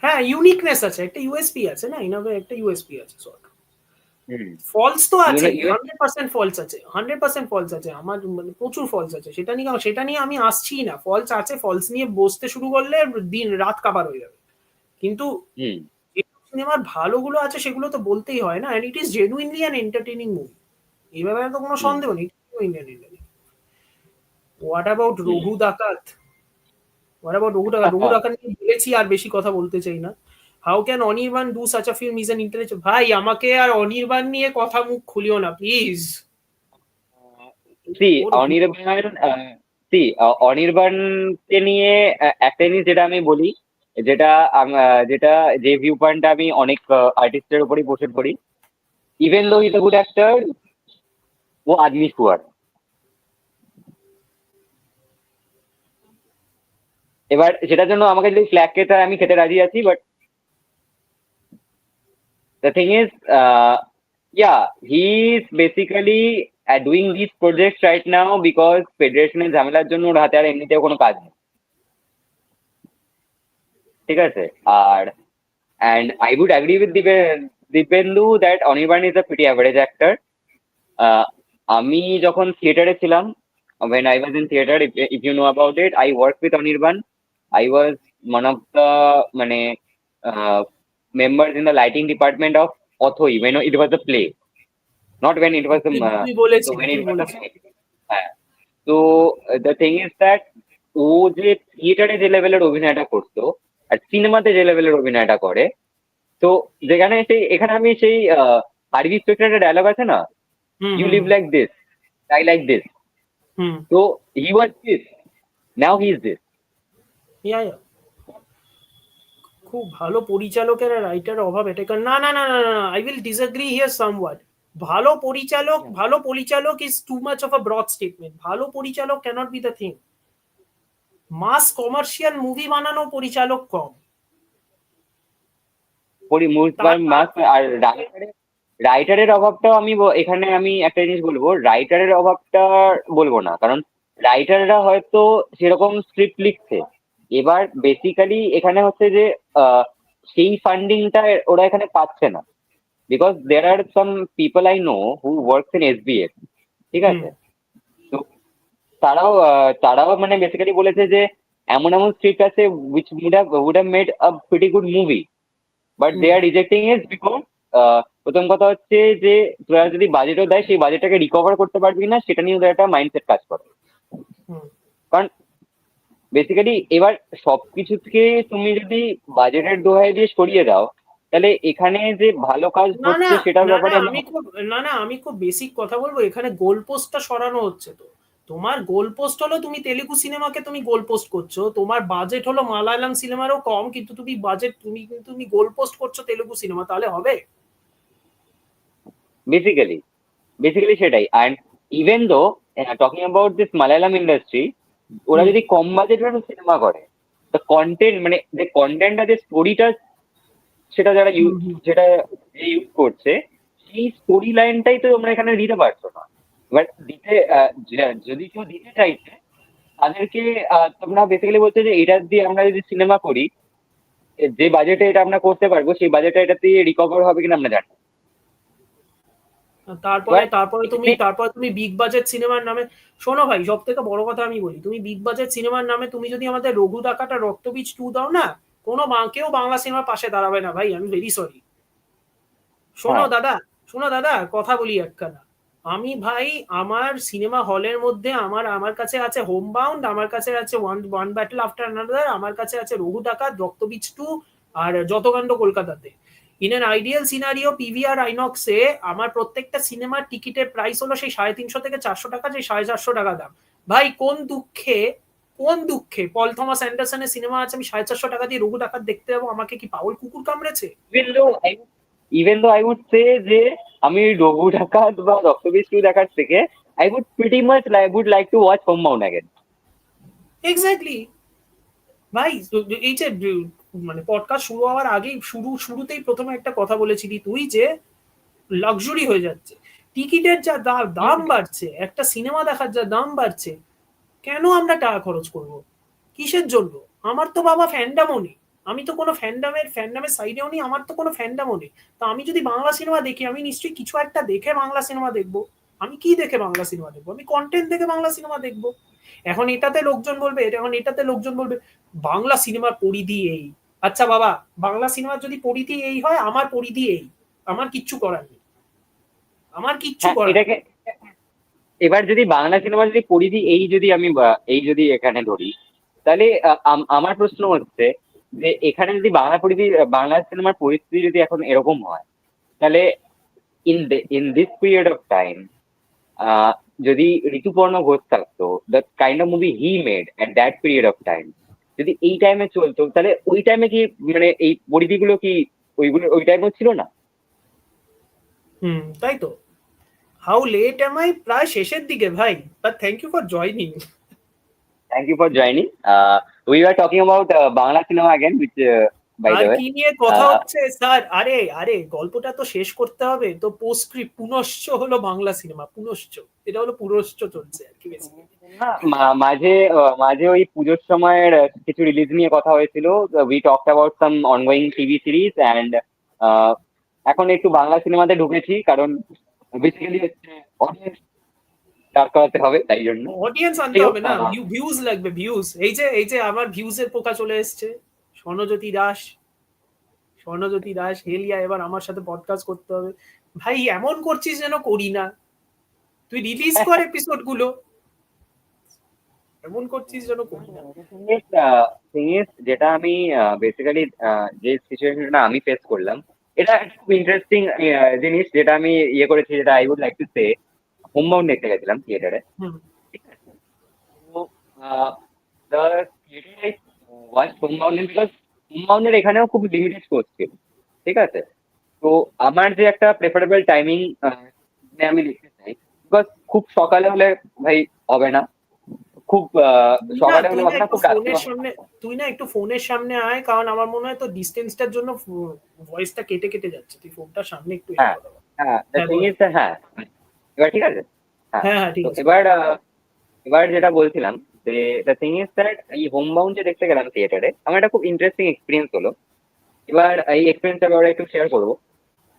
Speaker 1: হ্যাঁ, ইউনিকনেস আছে, একটা ইউএসপি আছে না, ইনভাবে একটা ইউএসপি আছে সর্ট।
Speaker 2: হুম।
Speaker 1: ফলস তো
Speaker 2: You
Speaker 1: আছে,
Speaker 2: know, you
Speaker 1: 100% ফলস আছে, 100% ফলস আছে, আমার মানে প্রচুর ফলস আছে। সেটা নিয়ে আমি আসছি না, ফলস আছে, ফলস নিয়ে বসতে শুরু করলে দিন রাত কাবার হয়ে যাবে। কিন্তু
Speaker 2: হুম।
Speaker 1: যে সিনেমার ভালোগুলো আছে সেগুলো তো বলতেই হয় না, and it is genuinely an entertaining movie, এই ব্যাপারে তো কোনো
Speaker 2: হুম।
Speaker 1: সন্দেহ নেই। Indian Indian what about
Speaker 2: hmm.
Speaker 1: Raghu Dakat? Raghu ডাকাত নিয়ে বলেছি, আর বেশি কথা বলতে চাই না। How can Anirban do such a film, is an interest. ভাই আমাকে আর অনির্বাণ নিয়ে কথা মুখ খুলিও না প্লিজ।
Speaker 2: সি
Speaker 1: ওর
Speaker 2: অনির্বাণ, সি অনির্বাণকে নিয়ে একটা জিনিস যেটা আমি বলি, যেটা যেটা যে ভিউ পয়েন্টটা আমি অনেক আর্টিস্টের উপরই পোষণ করি, even though is a good actor, ও আদমি শুয়ার। এবার সেটার জন্য আমাকে যদি ফ্ল্যাগ খেতে হয়, আমি খেতে রাজি আছি, but the thing is, yeah, he is basically doing these projects right now because ফেডারেশনের ঝামেলার জন্য ওর হাতে আর এমনিতেও কোনো কাজ নেই, ঠিক আছে? আর and I would agree with Dibendu that Anirban is a pretty average actor. আহ, আমি যখন থিয়েটারে ছিলাম, when I was in theater, if you know about it, I worked with Anirban. I was one of the মানে uh, members in the lighting department of Othoi when it was a play, not when it was a
Speaker 1: তুই
Speaker 2: so
Speaker 1: বলেছিলি,
Speaker 2: when
Speaker 1: তুই
Speaker 2: it was a
Speaker 1: বলেছিলি।
Speaker 2: play. হ্যাঁ। তো the thing is that ও যে থিয়েটারে যে লেভেলের অভিনয়টা করতো আর সিনেমাতে যে লেভেলের অভিনয়টা করে, তো যেখানে সেই এখানে আমি সেই হার্ভি স্পেক্টরের ডায়লগ আছে না,
Speaker 1: hmm
Speaker 2: you
Speaker 1: hmm
Speaker 2: live like this, I like this.
Speaker 1: Hmm
Speaker 2: তো he was this, now he is this.
Speaker 1: Yeah yeah. খুব ভালো পরিচালকের আর রাইটারের অভাব, এটা না না না না না, I will disagree here somewhat. ভালো পরিচালক is too much of a broad statement. ভালো পরিচালক can't be the thing. Mass commercial movie বানানো পরিচালক কম। তার তার
Speaker 2: মাস আর রাইটারের অভাবটাও আমি এখানে আমি একটা জিনিস বলবো, রাইটারের অভাবটা বলবো না, কারণ রাইটাররা হয়তো সেরকম স্ক্রিপ্ট লিখছে। এবার বেসিক্যালি এখানে হচ্ছে যে আহ, সেই ফান্ডিংটা ওরা এখানে পাচ্ছে না, because there are some people I know who works in SBF, ঠিক
Speaker 1: হুম
Speaker 2: আছে? তো তারাও মানে বেসিক্যালি বলেছে যে এমন এমন স্ক্রিপ্ট আছে which would have made a pretty good movie, but they
Speaker 1: hmm
Speaker 2: are rejecting it because প্রথম কথা হচ্ছে যে তোরা যদি বাজেটও দেয়, সেই বাজেটটাকে রিকভার করতে পারবি না, সেটা নিয়ে ওদের একটা মাইন্ডসেট কাজ করে।
Speaker 1: হুম
Speaker 2: কারণ বেসিক্যালি এবার সবকিছু থেকে তুমি যদি বাজেটের দোহাই দিয়ে সরিয়ে দাও, তাহলে এখানে যে ভালো কাজ
Speaker 1: না না
Speaker 2: হচ্ছে সেটার
Speaker 1: না না
Speaker 2: ব্যাপারে আমরা
Speaker 1: আমি খুব না না আমি খুব বেসিক কথা বলবো, এখানে গোল পোস্টটা সরানো হচ্ছে তো। তোমার গোল পোস্ট হলো তুমি তেলুগু সিনেমাকে তুমি গোল পোস্ট করছো, তোমার বাজেট হলো মালায়ালাম সিনেমারও কম, কিন্তু তুমি বাজেট তুমি গোল পোস্ট করছো তেলুগু সিনেমা, তাহলে হবে?
Speaker 2: বেসিক্যালি বেসিক্যালি সেটাই। And even though talking about this Malayalam industry, ওরা
Speaker 1: হুম
Speaker 2: যদি কম বাজেটের সিনেমা করে, তো কন্টেন্ট মানে যে কন্টেন্টটা যে স্টোরিটা সেটা যারা
Speaker 1: হুম হুম।
Speaker 2: যেটা যে ইউজ করছে, সেই স্টোরি লাইনটাই তো আমরা এখানে দিতে পারছো না। এবার দিতে যদি কেউ দিতে চাইছে তাদেরকে তোমরা বেসিক্যালি বলছো যে এটা দিয়ে আমরা যদি সিনেমা করি, যে বাজেটে এটা আমরা করতে পারবো সেই বাজেটে এটা দিয়ে রিকভার হবে কিনা আমরা জানি না।
Speaker 1: তারপরে
Speaker 2: এবার
Speaker 1: তারপরে তুমি
Speaker 2: এখানে
Speaker 1: তারপরে তুমি বিগ বাজেট সিনেমার নামে, শোনো ভাই, সব থেকে বড় কথা আমি বলি, তুমি বিগ বাজেট সিনেমার নামে তুমি যদি আমাদের রঘু ডাকাটা রক্তবীজ 2 দাও না, কোনো কেউ বাংলা সিনেমার পাশে দাঁড়াবে না ভাই, আমি ভেরি সরি। শোনো
Speaker 2: হ্যাঁ
Speaker 1: দাদা, শোনো দাদা, কথা বলি একখানা। আমি ভাই, আমার সিনেমা হলের মধ্যে আমার আমার কাছে আছে হোম বাউন্ড, আমার কাছে আছে one one battle after another, আমার কাছে আছে রঘু ডাকাত, রক্তবীজ 2, আর যতকাণ্ড কলকাতাতে। In an ideal scenario PVR আইনক্সে আমার প্রত্যেকটা সিনেমার টিকিটের প্রাইস হলো সেই 350 থেকে 400 টাকা, যে 450 টাকা দাম। ভাই কোন দুঃখে, কোন দুঃখে পল থমাস অ্যান্ডারসনের সিনেমা আছে আমি 450 টাকা দিয়ে রঘু ডাকাত দেখতে যাবো? আমাকে কি পাগল কুকুর কামড়েছে?
Speaker 2: Even though even though I would সে যে আমি রঘু ডাকাত বা রক্তবীজ 2 দেখার থেকে I would pretty much would like to watch Homebound again.
Speaker 1: Exactly ভাই। এই যে মানে পডকাস্ট শুরু হওয়ার আগেই শুরুতেই প্রথমে একটা কথা বলেছিলি তুই, যে লাক্সারি হয়ে যাচ্ছে টিকিটের যা দাম বাড়ছে, একটা সিনেমা দেখার যা দাম বাড়ছে, কেন আমরা টাকা খরচ করব? কিসের জন্য? আমার তো বাবা ফ্যান্ডামও নেই, আমি তো কোনো ফ্যান্ডামের সাইডেও নেই, আমার তো কোনো ফ্যান্ডামও নেই। তো আমি যদি বাংলা সিনেমা দেখি, আমি নিশ্চয়ই কিছু একটা দেখে বাংলা সিনেমা দেখবো। আমি কি দেখে বাংলা সিনেমা দেখবো? আমি কন্টেন্ট দেখে বাংলা সিনেমা দেখবো। এখন এটাতে লোকজন বলবে বাংলা সিনেমার পরিধি এই। আচ্ছা বাবা, বাংলা সিনেমার যদি পরিধি এই হয়, আমার পরিধি এই, আমার কিচ্ছু করার নেই, আমার কিচ্ছু
Speaker 2: হ্যাঁ
Speaker 1: করার
Speaker 2: এটাকে,
Speaker 1: নেই।
Speaker 2: এবার যদি বাংলা সিনেমা যদি পরিধি এই যদি আমি এই যদি এখানে ধরি, তাহলে আমার প্রশ্ন হচ্ছে যে এখানে যদি বাংলা সিনেমার পরিস্থিতি যদি এখন এরকম হয়, তাহলে in this period of time, যদি ঋতুপর্ণ ঘোষ থাকতো, the kind of movie he made at that period of time, যদি এই টাইমে চলতো, তাহলে ওই টাইমে কি মানে এই পরিধিগুলো কি ওইগুলো ওই টাইমও ছিল না?
Speaker 1: তাই তো। How late am I? প্রায় শেষের দিকে ভাই, but thank you for joining.
Speaker 2: Thank you for joining. We are talking about Bangla cinema again, which by
Speaker 1: আর
Speaker 2: দ্য ওয়ে।
Speaker 1: কি নিয়ে কথা হচ্ছে স্যার? আরে আরে, গল্পটা তো শেষ করতে হবে তো। পোস্টস্ক্রিপ্ট, পুনশ্চ হলো বাংলা সিনেমা, পুনশ্চ, এটা হলো পুনশ্চ চলছে আর কি বেসিক্যালি।
Speaker 2: মাঝে মাঝে ওই পুজোর সময়ের কিছু রিলিজ নিয়ে কথা হয়েছিল। We talk about some ongoing TV series and এখন একটু বাংলা সিনেমাতে ঢুকেছি, কারণ বেসিক্যালি হচ্ছে অডিয়েন্স দাঁড় করাতে হবে, তাই জন্য।
Speaker 1: অডিয়েন্স আনতে
Speaker 2: যাই হোক,
Speaker 1: হবে না, ভিউজ লাগবে, ভিউজ। এই যে আমার ভিউজের পোকা চলে এসছে। স্বর্ণজ্যোতি দাস, স্বর্ণজ্যোতি দাস হেলিয়া, এবার আমার সাথে পডকাস্ট করতে হবে। ভাই এমন করছিস যেন করি না, তুই রিলিজ কর এপিসোড গুলো, এমন করছিস যেন করি না।
Speaker 2: থিং ইজ যেটা আমি বেসিক্যালি যে সিচুয়েশনটা আমি ফেস করলাম, এটা একটা খুব ইন্টারেস্টিং জিনিস যেটা আমি ইয়ে করেছি, যেটা I would like to say. Homebound দেখতে গেছিলাম থিয়েটারে,
Speaker 1: হুম
Speaker 2: ঠিক আছে? তো the theatre I watch Homebound because হোমবাউন্ডের এখানেও খুব লিমিটেড শো ছিল, ঠিক আছে? তো আমার যে একটা প্রেফারেবল টাইমিং আমি দেখতে চাই, বিকজ খুব সকালে হলে ভাই হবে না, খুব
Speaker 1: তুই না
Speaker 2: সকালে
Speaker 1: তুই
Speaker 2: হলে
Speaker 1: না
Speaker 2: হবে না,
Speaker 1: একটু
Speaker 2: খুব রাত্রে
Speaker 1: ফোনের
Speaker 2: হবে না।
Speaker 1: সামনে, তুই না একটু ফোনের সামনে আয়, কারণ আমার মনে হয় তো ডিস্টেন্সটার জন্য ভয়েসটা কেটে কেটে যাচ্ছে, তুই ফোনটার সামনে একটু এনে
Speaker 2: হ্যাঁ
Speaker 1: কথা বল।
Speaker 2: হ্যাঁ, দ্য
Speaker 1: হ্যাঁ
Speaker 2: থিং
Speaker 1: বল।
Speaker 2: ইজ, হ্যাঁ, এবার ঠিক আছে। হ্যাঁ,
Speaker 1: হ্যাঁ হ্যাঁ ঠিক
Speaker 2: তো
Speaker 1: আছে বল।
Speaker 2: এবার এবার যেটা বলছিলাম যে দ্য থিং ইজ দ্যাট এই হোম বাউন্ড যে দেখতে গেলাম থিয়েটারে, আমার একটা খুব ইন্টারেস্টিং এক্সপিরিয়েন্স হলো। এবার এই এক্সপিরিয়েন্সটা এবার একটু শেয়ার করবো।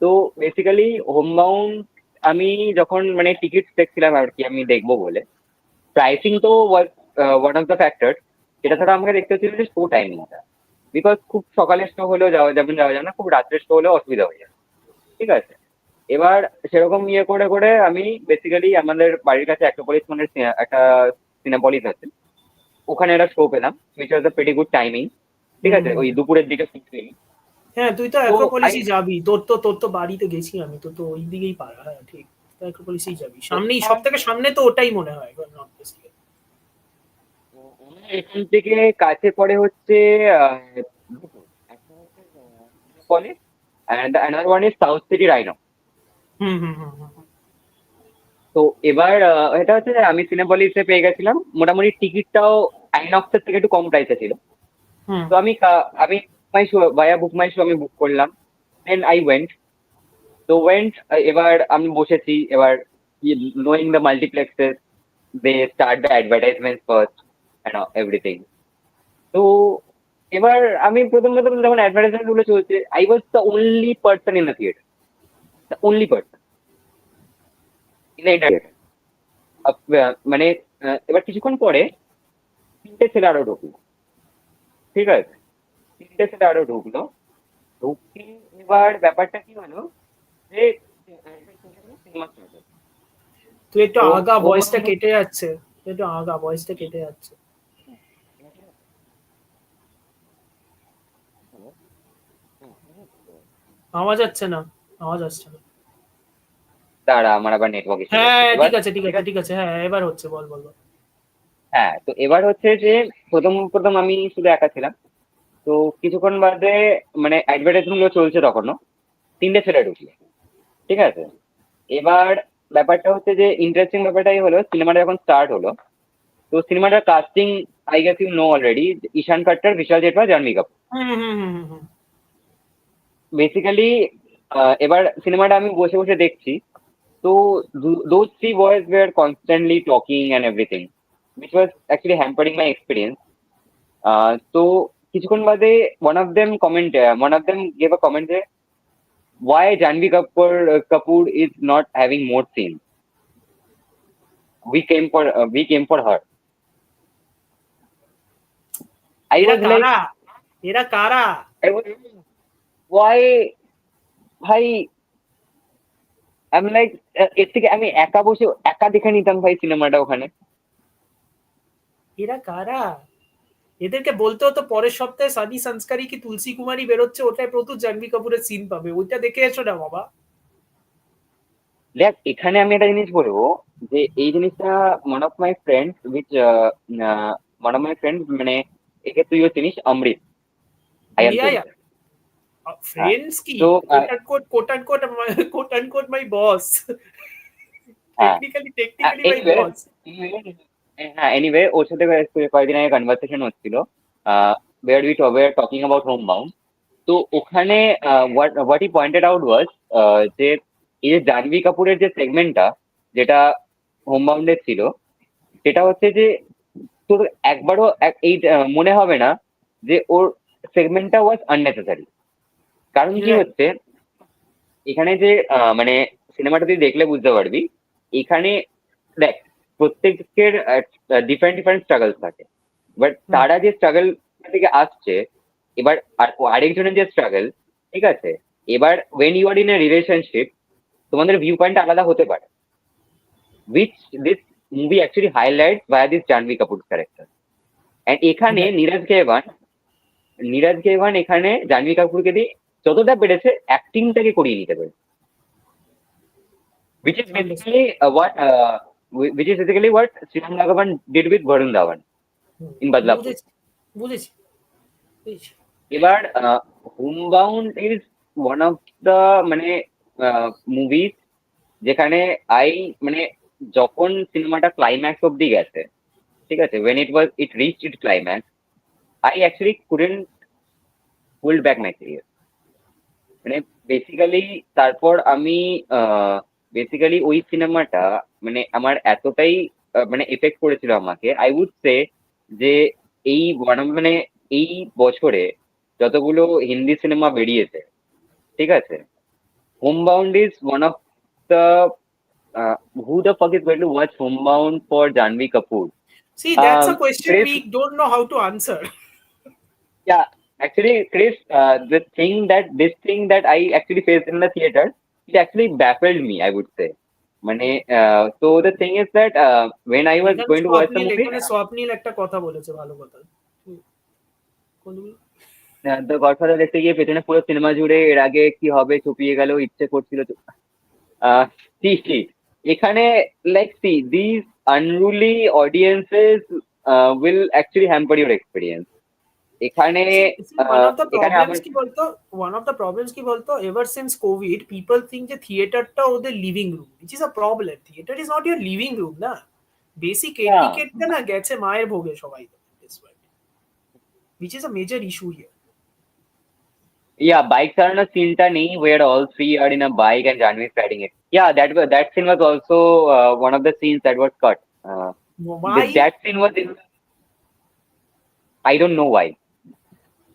Speaker 2: তো বেসিক্যালি হোম বাউন্ড আমি যখন মানে টিকিট দেখছিলাম আর কি, আমি দেখবো বলে, প্রাইসিং তো ওয়াজ ওয়ান অফ দ্য ফ্যাক্টর। এটা ছাড়া আমাকে দেখতে হচ্ছিল যে শো টাইমিংটা, বিকজ খুব সকালের শো হলেও যাওয়া যায় না, খুব রাত্রের শো হলেও অসুবিধা হয়ে যায়, ঠিক আছে? এবার সেরকম ইয়ে করে করে আমি বেসিক্যালি আমাদের বাড়ির কাছে অ্যাক্রোপলিস মানে একটা সিনেপলিস আছে, ওখানে একটা শো পেলাম, which was a pretty good timing, ঠিক আছে?
Speaker 1: হুম
Speaker 2: ওই দুপুরের দিকে শুনছি।
Speaker 1: হ্যাঁ, তুই তো
Speaker 2: তো আই
Speaker 1: অ্যাক্রোপলিসই যাবি। তোর তো বাড়িতে গেছি আমি। তো ওই দিকেই পাড়া। হ্যাঁ, ঠিক। তো অ্যাক্রোপলিসেই যাবি। সামনেই, সবথেকে সামনে তো ওটাই মনে হয় নর্থ ইস্ট থেকে।
Speaker 2: আমার এখান থেকে কাছে পড়ে হচ্ছে দুটো। একটা হচ্ছে college and another one is South City Rhino.
Speaker 1: Hmm, hmm, hmm, hmm,
Speaker 2: তো এবার এটা হচ্ছে যে আমি সিনেপলিসে পেয়ে গেছিলাম, মোটামুটি টিকিটটাও আইনক্সের থেকে একটু কম প্রাইসে ছিল।
Speaker 1: হুম।
Speaker 2: তো আমি মাই শো ভায়া বুক মাই শো আমি বুক করলাম, দেন আই ওয়েন্ট। তো ওয়েন্ট, এবার আমি বসেছি, এবার knowing the multiplexes, they start the advertisement first and everything. তো এবার আমি প্রথম প্রথম যখন অ্যাডভার্টাইজমেন্ট গুলো চলছে, I was the only person in the theatre, the only person in the entire. মানে এবার কিছুক্ষণ পরে তিনটে ছেলে আরো ঢুকলো, ঠিক আছে? তিনটে ছেলে আরো ঢুকলো, ঢুকে এবার ব্যাপারটা কি হলো যে সিনেমা স্টার্ট হলো।
Speaker 1: তুই একটু
Speaker 2: তো
Speaker 1: আগা,
Speaker 2: হোম
Speaker 1: ভয়েসটা কেটে যাচ্ছে। তুই একটু আগা, ভয়েসটা কেটে যাচ্ছে। আওয়াজ আসছে না। আওয়াজ আসছে না।
Speaker 2: দাঁড়া, আমার আবার নেটওয়ার্ক ইস্যু করছে
Speaker 1: হ্যাঁ,
Speaker 2: এবার।
Speaker 1: ঠিক আছে, ঠিক
Speaker 2: ঠিক
Speaker 1: আছে,
Speaker 2: আছে।
Speaker 1: ঠিক আছে। হ্যাঁ, এবার হচ্ছে। বল, বল, বল।
Speaker 2: হ্যাঁ, তো এবার হচ্ছে যে প্রথম প্রথম আমি শুধু একা ছিলাম। তো কিছুক্ষণ বাদে মানে অ্যাডভার্টাইজমেন্ট গুলো চলছে তখনও, তিনটে ছেলে ঢুকলো, ঠিক আছে? এবার ব্যাপারটা হচ্ছে যে ইন্টারেস্টিং ব্যাপারটাই হলো, সিনেমাটা যখন স্টার্ট হলো, তো সিনেমাটার casting I guess you know already. Ishaan Khatter, Vishal Jethmalani, Janhvi Kapoor.
Speaker 1: হুম, হুম, হুম, হুম, হুম।
Speaker 2: বেসিক্যালি এবার সিনেমাটা আমি বসে বসে দেখছি। তো those three boys were constantly talking and everything, which was actually hampering my experience. তো কিছুক্ষণ বাদে one of them gave a comment যে why Janvi Kapoor is not having more scenes. We came for her. I
Speaker 1: এরা
Speaker 2: was like,
Speaker 1: কারা? এরা কারা?
Speaker 2: I was, why, ভাই, আমি লাইক এর থেকে আমি একা বসে একা দেখে নিতাম ভাই সিনেমাটা ওখানে।
Speaker 1: এরা কারা? এদেরকে বলতে হতো পরের সপ্তাহে সানি সংস্কারি কি তুলসী কুমারী বেরোচ্ছে, ওটায় প্রচুর জাহ্নবী কাপুরের সিন পাবে, ওইটা দেখে এসো না বাবা।
Speaker 2: দেখ, এখানে আমি একটা জিনিস বলবো যে এই জিনিসটা one of my friend which one of my friend, মানে একে তুইও চিনিস, অমৃত,
Speaker 1: ইয়া,
Speaker 2: আয়ানপুরি।
Speaker 1: ইয়া।
Speaker 2: হ্যাঁ।
Speaker 1: ফ্রেন্ডস কি?
Speaker 2: তো
Speaker 1: quote and quote, quote and quote, quote and quote my boss.
Speaker 2: হ্যাঁ,
Speaker 1: টেকনিক্যালি মাই
Speaker 2: এনিওয়ে,
Speaker 1: বস।
Speaker 2: হ্যাঁ, এনিওয়ে ওর সাথে কয়েকদিন আগে কনভারসেশন হচ্ছিল, were talking about home bound. তো ওখানে হোয়াট হি পয়েন্টেড আউট ওয়াজ যে এই যে জাহ্নবী কাপুরের যে সেগমেন্টটা, যেটা হোম বাউন্ডের ছিল, সেটা হচ্ছে যে তোর একবারও মনে হবে না যে ওর সেগমেন্টটা ওয়াজ আননেসেসারি। কারণ কি হচ্ছে, এখানে যে মানে সিনেমাটা তুই দেখলে বুঝতে পারবি, এখানে দেখ প্রত্যেকের ডিফারেন্ট ডিফারেন্ট স্ট্রাগলস থাকে, বাট তারা যে স্ট্রাগল থেকে আসছে, এবার আরেকজনের যে স্ট্রাগল, ঠিক আছে? এবার when you are in a relationship, তোমাদের ভিউ পয়েন্ট আলাদা হতে পারে, which this movie actually highlights via this Janvi Kapoor's character. And এখানে নীরজ কে এভান এখানে জাহ্নবী কাপুরকে দিয়ে যতটা পেরেছে অ্যাক্টিংটাকে করিয়ে নিতে পেরেছে, which is basically what Sriram Raghavan did with Varun Dhawan in Badlapur.
Speaker 1: বুঝেছি, বুঝেছি, বুঝেছি।
Speaker 2: এবার Homebound is one of the মানে মুভিজ যেখানে আই মানে যখন সিনেমাটা ক্লাইম্যাক্স অব্দি গেছে, ঠিক আছে, when it reached its climax, I actually couldn't hold back my tears. মানে বেসিক্যালি তারপর আমি বেসিক্যালি ওই সিনেমাটা মানে আমার এতটাই মানে এফেক্ট করেছিল আমাকে, আই উড সে যে এই মানে এই বছরে যতগুলো হিন্দি সিনেমা বেরিয়েছে, ঠিক আছে, Homebound is one of the who the fuck is going to watch Homebound for Janhvi Kapoor?
Speaker 1: See, that's a question
Speaker 2: Chris,
Speaker 1: we don't know how to answer.
Speaker 2: yeah, actually, Chris, this thing that I actually faced in the theater, it actually baffled me, I would say. So the thing is that when I was going to watch the movie,
Speaker 1: এখানে স্বপ্নীল একটা কথা বলেছে, ভালো কথা। হুম, কোনগুলো?
Speaker 2: The godfather দেখতে গিয়ে পেছনে পুরো সিনেমা জুড়ে এর আগে কি হবে চুপিয়ে গেল, ইচ্ছে করছিল আহ সি সি এখানে like C this unruly audiences will actually hamper your experience এখানে।
Speaker 1: See, one of the
Speaker 2: এখানে আমার
Speaker 1: problems কি বলতো, one of the problems কি বলতো, ever since COVID, people think যে থিয়েটারটা ওদের living room, which is a problem. Theater is not your living room, না। বেসিক এটিকেটটা না গেছে মায়ের ভোগে সবাই, this way, which is a major issue here.
Speaker 2: Yeah bike চালানোর সিনটা নেই where all three are in a bike and Janvi is riding it. Yeah, that scene was also one of the scenes that was cut. Uh,
Speaker 1: Why?
Speaker 2: that scene was in, I don't know why.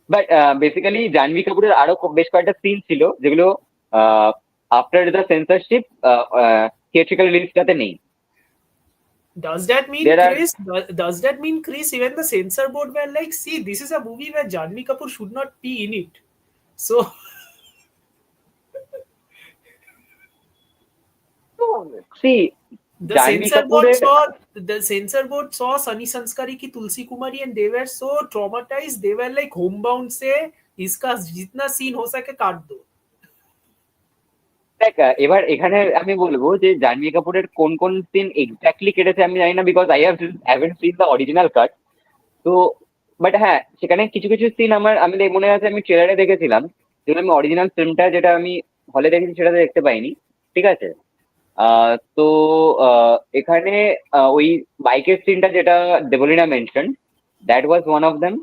Speaker 2: But basically Janhvi কাপুরের আরো বেশ কয়েকটা scene ছিল যেগুলো after the censorship theatrical রিলিজটাতে নেই।
Speaker 1: Does that mean
Speaker 2: There are
Speaker 1: Chris? Does that mean Chris? Even the censor board were like, see, this is a movie where Janvi Kapoor should not be in it. So
Speaker 2: see
Speaker 1: the
Speaker 2: Jahnavi
Speaker 1: censor board
Speaker 2: কাপুরের
Speaker 1: saw the censor board saw Sunny Sanskari ki Tulsi Kumari, and they were so traumatized. They were like, homebound से इसका जितना scene हो सके काट दो।
Speaker 2: দেখ এবার এখানে আমি বলবো যে জাহ্নবী কাপুরের কোন কোন সিন এক্স্যাক্টলি কেটেছে আমি জানি না, because I haven't seen the original cut. তো বাট হ্যাঁ সেখানে কিছু কিছু সিন আমি মনে আছে আমি ট্রেলারে দেখেছিলাম, যেগুলো আমি অরিজিনাল ফিল্মটা যেটা আমি হলে দেখেছি সেটাতে দেখতে পাইনি। ঠিক আছে। তো এখানে ওই বাইকের সিনটা যেটা Debleena mention, that was one of them.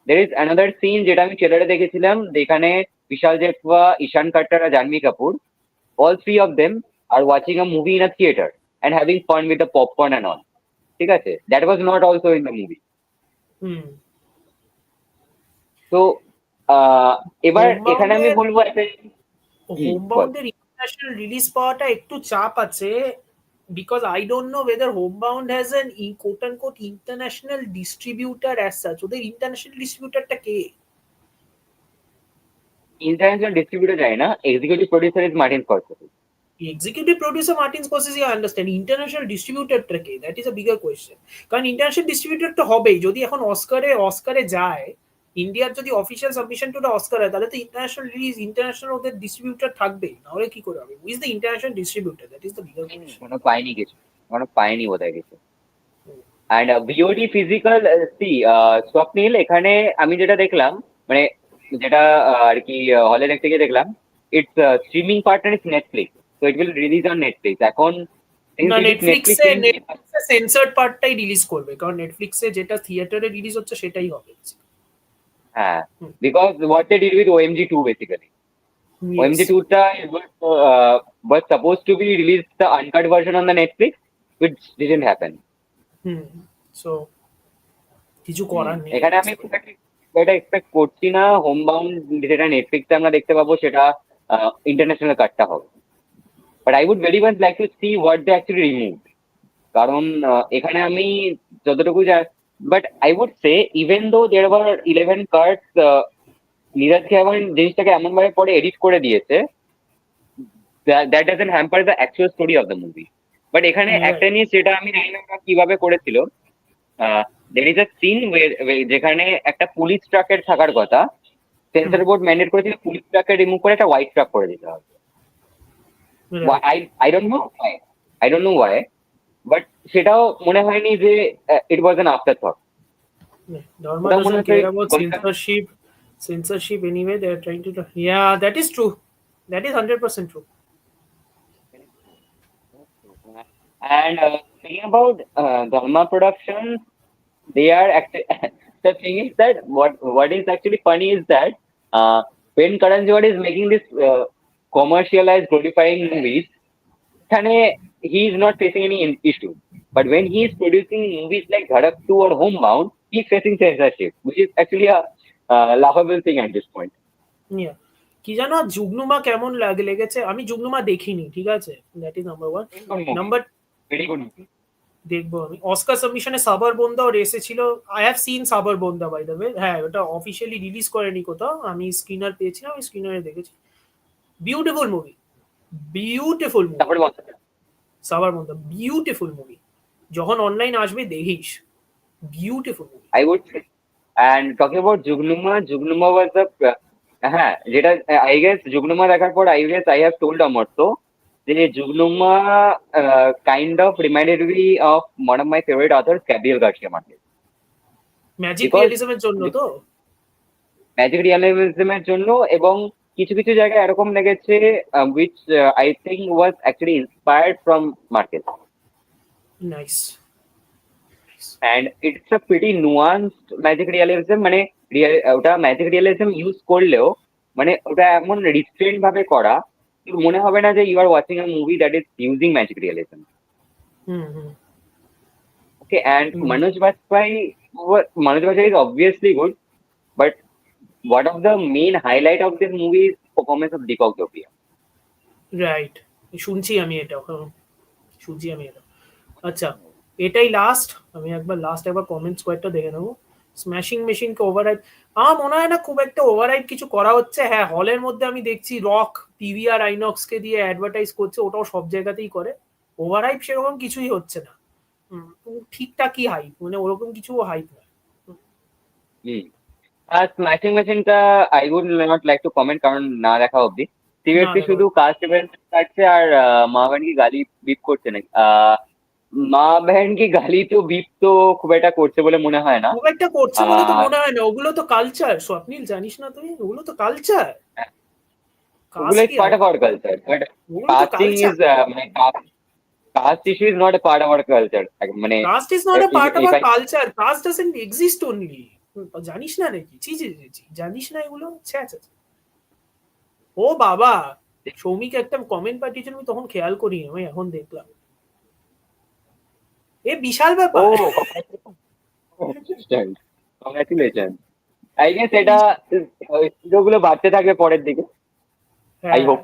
Speaker 2: There is another scene যেটা আমি ট্রেলারে দেখেছিলাম, যেখানে বিশাল জেঠওয়া, ঈশান কাট্টার আর Jahnavi Kapoor, all three of them are watching a movie in a theater and having fun with the popcorn and all. ঠিক আছে, that was not also in the movie.
Speaker 1: Hmm.
Speaker 2: তো এবার এখানে
Speaker 1: Homebound
Speaker 2: আমি বলবো একটা বল।
Speaker 1: হোমবাউন্ডের ইন্টারন্যাশনাল রিলিজ পাওয়াটা একটু চাপ আছে, because I don't know whether Homebound has an quote unquote international distributor as such. ওদের ইন্টারন্যাশনাল ডিস্ট্রিবিউটারটা কে?
Speaker 2: ইন্টারন্যাশনাল ডিস্ট্রিবিউটর যায় না, executive producer is Martin Scorsese.
Speaker 1: Executive producer Martin Scorsese, I understand. International ডিস্ট্রিবিউটারটা কে? That is a bigger question. কারণ international distributor তো হবেই, যদি এখন অস্কারে যায়, ইন্ডিয়ার যদি অফিসিয়াল সাবমিশন টু অস্কার হয়, তাহলে তো ইন্টারন্যাশনাল রিলিজ, ইন্টারন্যাশনাল ওদের ডিস্ট্রিবিউটার থাকবেই, নাহলে কি করে হবে? Who is the international distributor? That is the bigger question.
Speaker 2: কোনো পাইনি কিছু, কোনো পাইনি বোধহয় কিছু। অ্যান্ড ভিওডি ফিজিক্যাল সি স্বপ্নিল, এখানে আমি যেটা দেখলাম, মানে যেটা আর কি হলে দেখতে গিয়ে দেখলাম, its streaming partner is Netflix, তো it will release on Netflix এখন।
Speaker 1: না,
Speaker 2: সিন্স ইট ইজ নেটফ্লিক্স,
Speaker 1: নেটফ্লিক্সে সেন্সর্ড পার্টটাই রিলিজ করবে, কারণ নেটফ্লিক্সে যেটা থিয়েটারে রিলিজ হচ্ছে সেটাই হবে।
Speaker 2: হ্যাঁ, because what they did with OMG two basically,
Speaker 1: yes.
Speaker 2: OMG টুটা was supposed to be released the uncut version on the Netflix, which didn't happen.
Speaker 1: Hmm. So কিছু করার নেই।
Speaker 2: এখানে আমি খুব একটা এক্সপেক্ট করছি না হোম বাউন্ড যেটা নেটফ্লিক্সে আমরা দেখতে পাবো সেটা ইন্টারন্যাশনাল কাটটা হবে, but I would very much like to see what they actually remove. কারণ এখানে আমি যতটুকু but I would say even though there were 11 cards, Neeraj খেয়ামান জিনিসটাকে এমন ভাবে পরে এডিট করে দিয়েছে, that doesn't hamper the actual story of the movie. But এখানে একটা জিনিস যেটা আমি জানি না ওরা কিভাবে করেছিল, দের ইজ আ সিন যেখানে একটা পুলিশ ট্রাকের থাকার কথা, সেন্সর বোর্ড ম্যান্ডেট করেছিল পুলিশ ট্রাকে রিমুভ করে একটা হোয়াইট ট্রাক করে দিতে হবে। I don't know why, I don't know why, but সেটাও মনে হয়নি যে it was an afterthought.
Speaker 1: Dharma
Speaker 2: ওটা মনে
Speaker 1: doesn't
Speaker 2: হচ্ছে
Speaker 1: care about censorship. Censorship anyway. They are trying to. Yeah, that is true. That is 100% true.
Speaker 2: and speaking about Dharma Productions, they are actually the thing is that what is actually funny is that when Karan Johar is making this commercialized glorifying movies, এখানে he is not facing any issue, but when he is producing movies like Dhadak 2 or Homebound, he is facing censorship, which is actually a laughable thing at this point.
Speaker 1: Yeah. কি জানো জুগনুমা কেমন লেগেছে? আমি জুগনুমা দেখিনি, ঠিক আছে, that is number one. Number
Speaker 2: Very good movie.
Speaker 1: দেখবো আমি। অস্কার সাবমিশনে সাবার বন্দাও রেসে ছিল। আই হ্যাভ সিন সাবার বন্দা, বাই দ্য ওয়ে। হ্যাঁ, ওটা অফিসিয়ালি রিলিজ করেনি কোথাও, আমি স্ক্রিনার পেয়েছিলাম, আমি স্ক্রিনারে দেখেছি। Beautiful movie, beautiful movie.
Speaker 2: তারপরে বল।
Speaker 1: সাবার বন্দা বিউটিফুল মুভি, যখন অনলাইন আসবে দেখিস, beautiful movie.
Speaker 2: I would say and talking about Jugnuma was the, হ্যাঁ, যেটা আই গেস জুগনুমা দেখার পর I guess I have told Amartya যে Jugnuma kind of reminded me of one of my favourite author Gabriel Garcia Marquez.
Speaker 1: Magic
Speaker 2: because
Speaker 1: রিয়েলিজমের জন্য তো।
Speaker 2: Magic রিয়ালিজমের জন্য, এবং কিছু কিছু জায়গায় এরকম লেগেছে which I think was actually inspired from market.
Speaker 1: Nice.
Speaker 2: And it's a pretty nuanced magic realism, মানে ওটা ম্যাজিক রিয়ালিজম ইউজ করলেও মানে ওটা এমন রিস্ট্রেন্ট ভাবে করা, তোর মনে হবে না যে you are watching a movie that is using magic realism.
Speaker 1: Hmm hmm
Speaker 2: okay, and
Speaker 1: hmm.
Speaker 2: Manoj Bajpayee is obviously good, but one of the main highlight of this movie is performance of Deepak Chopra.
Speaker 1: Right. শুনছি আমি এটাও, হ্যাঁ, শুনছি আমি এটা। আচ্ছা, এটাই last. আমি একবার কমেন্টস কয়েকটা দেখে নেবো। স্ম্যাশিং মেশিনকে ওভারহাইপ, আমার মনে হয় না খুব একটা ওভারহাইপ কিছু করা হচ্ছে। হ্যাঁ, হলের মধ্যে আমি দেখছি রক, পিভিআর, আইনক্সকে দিয়ে অ্যাডভার্টাইজ করছে, ওটাও সব জায়গাতেই করে। ওভারহাইপ সেরকম কিছুই হচ্ছে না। ঠিকঠাকই হাইপ, মানে ওরকম কিছু হাইপ না।
Speaker 2: হুম। আর স্ম্যাশিং মেশিনটা I would not like to comment, কারণ না দেখা অব্দি।
Speaker 1: না
Speaker 2: সিরিয়াসলি
Speaker 1: দেখো,
Speaker 2: শুধু কাস্ট ইভেন্ট কাটছে আর মা বাহিনী কি গালি বিপ করছে নাকি? মা বাহিন কি গালি তো বিপ তো খুব একটা করছে বলে মনে হয় না।
Speaker 1: খুব একটা করছে বলে তো
Speaker 2: আহ
Speaker 1: মনে হয় না। ওগুলো তো কালচার, স্বপ্নিল জানিস না তুই? ওগুলো তো কালচার।
Speaker 2: ওগুলো
Speaker 1: কাস্ট
Speaker 2: ইজ
Speaker 1: কি
Speaker 2: পার্ট অফ
Speaker 1: আলাদা?
Speaker 2: আওয়ার কালচার, বাট
Speaker 1: ওগুলো তো
Speaker 2: কাস্টিং
Speaker 1: কালচার।
Speaker 2: ইজ মানে caste issue is not a part of our culture মানে।
Speaker 1: Caste is not a part of
Speaker 2: if
Speaker 1: our
Speaker 2: I
Speaker 1: culture. Caste doesn't exist only. জানিস না নাকি? ছি ছি ছি ছি। জানিস না এগুলো? ছ্যা ছ্যা ছ্যা। ও বাবা! সৌমিক একটা কমেন্ট পাঠিয়েছিল, আমি তখন খেয়াল করিনি। আমি এখন দেখলাম। এ বিশাল
Speaker 2: ও,
Speaker 1: ব্যাপার।
Speaker 2: Congratulation, congratulation. আই গেস
Speaker 1: এ
Speaker 2: এটা ভিডিওগুলো বাড়তে থাকবে পরের দিকে, আই
Speaker 1: হ্যাঁ,
Speaker 2: হোপ।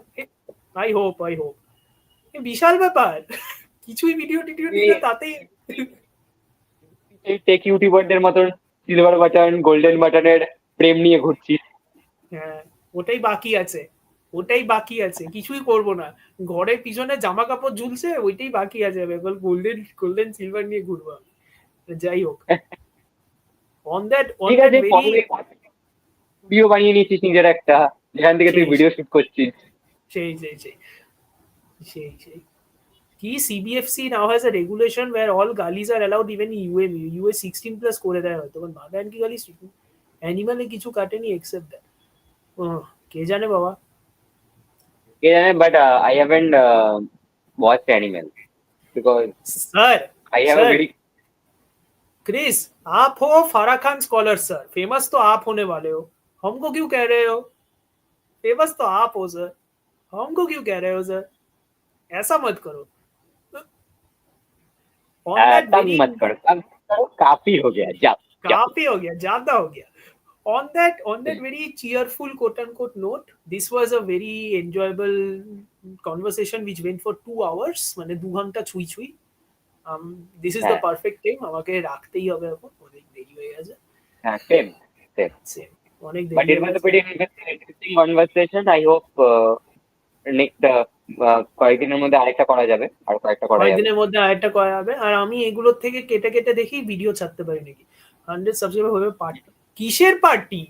Speaker 1: I hope. এ বিশাল ব্যাপার। কিছুই ভিডিও টিডিও
Speaker 2: তুই
Speaker 1: দিই না তাতেই।
Speaker 2: এই টেক ইউটিউবারদের মতন সিলভার বাটন গোল্ডেন বাটনের প্রেম নিয়ে ঘুরছিস।
Speaker 1: হ্যাঁ, ওটাই বাকি আছে। ওটাই বাকি আছে। কিছুই করব না। ঘরের পিছনে জামা কাপড় ঝুলছে, ওইটাই বাকি আছে। এবার গোল্ডেন গোল্ডেন সিলভার নিয়ে ঘুরবো আমি। যাই হোক। অন
Speaker 2: ঠিক
Speaker 1: দ্যাট
Speaker 2: আছে,
Speaker 1: ভেরি,
Speaker 2: কবে ভিডিও বানিয়ে নিয়েছিস নিজের একটা, যেখান থেকে তুই
Speaker 1: সেই
Speaker 2: ভিডিও শুট করছিস।
Speaker 1: সেই সেই সেই সেই কি CBFC now has a regulation where all গালিজ are allowed even UA 16 plus করে দেয় হয়তো, কারণ বাবা কি গালি অ্যানিমালে কিছু কাটেনি এক্সেপ্ট দ্যাট। কে জানে বাবা।
Speaker 2: কে জানে, but I haven't watched Animal because
Speaker 1: sir
Speaker 2: I have a
Speaker 1: sir
Speaker 2: very.
Speaker 1: Chris, आप हो फारा खान स्कॉलर सर, फेमस तो आप होने वाले हो, हमको क्यों कह रहे हो? फेमस तो आप हो सर, हमको क्यों कह रहे हो सर? ऐसा मत करो। ऑन दैट
Speaker 2: तंग
Speaker 1: वेरी,
Speaker 2: मत करो, तंग करो, काफी हो गया, जाओ जाओ।
Speaker 1: काफी हो गया, ज्यादा हो गया। On that very cheerful quote unquote note, this was a very enjoyable conversation which went for 2 hours, মানে 2 ঘন্টা ছুঁই ছুঁই। This is the
Speaker 2: হ্যাঁ,
Speaker 1: perfect time, আমাকে রাখতেই হবে এখন, অনেক দেরি হয়ে গেছে।
Speaker 2: হ্যাঁ, সেম সেম।
Speaker 1: Same, অনেক
Speaker 2: বাট
Speaker 1: দেরি
Speaker 2: ইট
Speaker 1: হয়ে
Speaker 2: ওয়াজ আ
Speaker 1: গেছে।
Speaker 2: Very interesting conversation. I hope next কয়েকদিনের মধ্যে আরেকটা করা যাবে, আর কয়েকটা করা যাবে।
Speaker 1: কয়েকদিনের মধ্যে আরেকটা করা হবে। আর আমি এগুলোর থেকে কেটে কেটে দেখি ভিডিও ছাড়তে পারি নাকি। 100 সাবস্ক্রাইবার হবে পার্টি। কিসের পার্টি?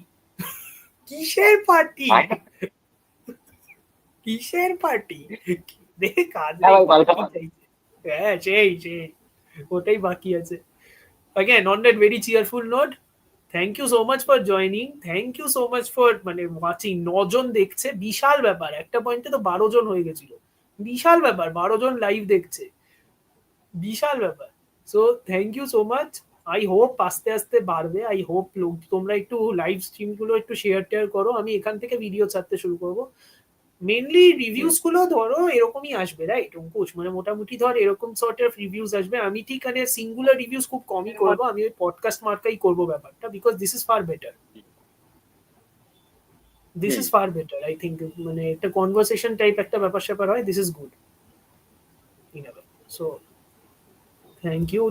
Speaker 1: কিসের পার্টি?
Speaker 2: আয় না।
Speaker 1: কিসের পার্টি? দেখ কাজ
Speaker 2: হ্যাঁ
Speaker 1: নেই,
Speaker 2: ভাই, ভালো
Speaker 1: পার্টি
Speaker 2: থাকো।
Speaker 1: চাইছে। হ্যাঁ, সেই ওটাই বাকি আছে। Again, on that very cheerful note, thank you so much for joining. Thank you so much for মানে ওয়াচিং। 9 জন দেখছে, বিশাল ব্যাপার। একটা পয়েন্টে তো 12 জন হয়ে গেছিল। বিশাল ব্যাপার, 12 জন লাইভ দেখছে। বিশাল ব্যাপার। So thank you so much. I hope আস্তে আস্তে বাড়বে। আই হোপ লোক তোমরা একটু লাইভ স্ট্রিম গুলো একটু শেয়ার টেয়ার করো। আমি এখান থেকে ভিডিও ছাড়তে শুরু করব। মেনলি
Speaker 2: হুম।
Speaker 1: রিভিউস গুলো ধরো এরকমই আসবে, রাইট অঙ্কুশ? মানে মোটামুটি ধর এরকম সর্ট অফ রিভিউস আসবে। আমি ঠিক মানে সিঙ্গুলার রিভিউস খুব কমই
Speaker 2: এর
Speaker 1: করবো।
Speaker 2: মধ্যে-
Speaker 1: আমি ওই পডকাস্ট মার্কাই করবো ব্যাপারটা, because this is far better. This
Speaker 2: hmm.
Speaker 1: Is far better I think. মানে একটা কনভারসেশন টাইপ একটা ব্যাপার স্যাপার হয়। This is good in a way. So thank you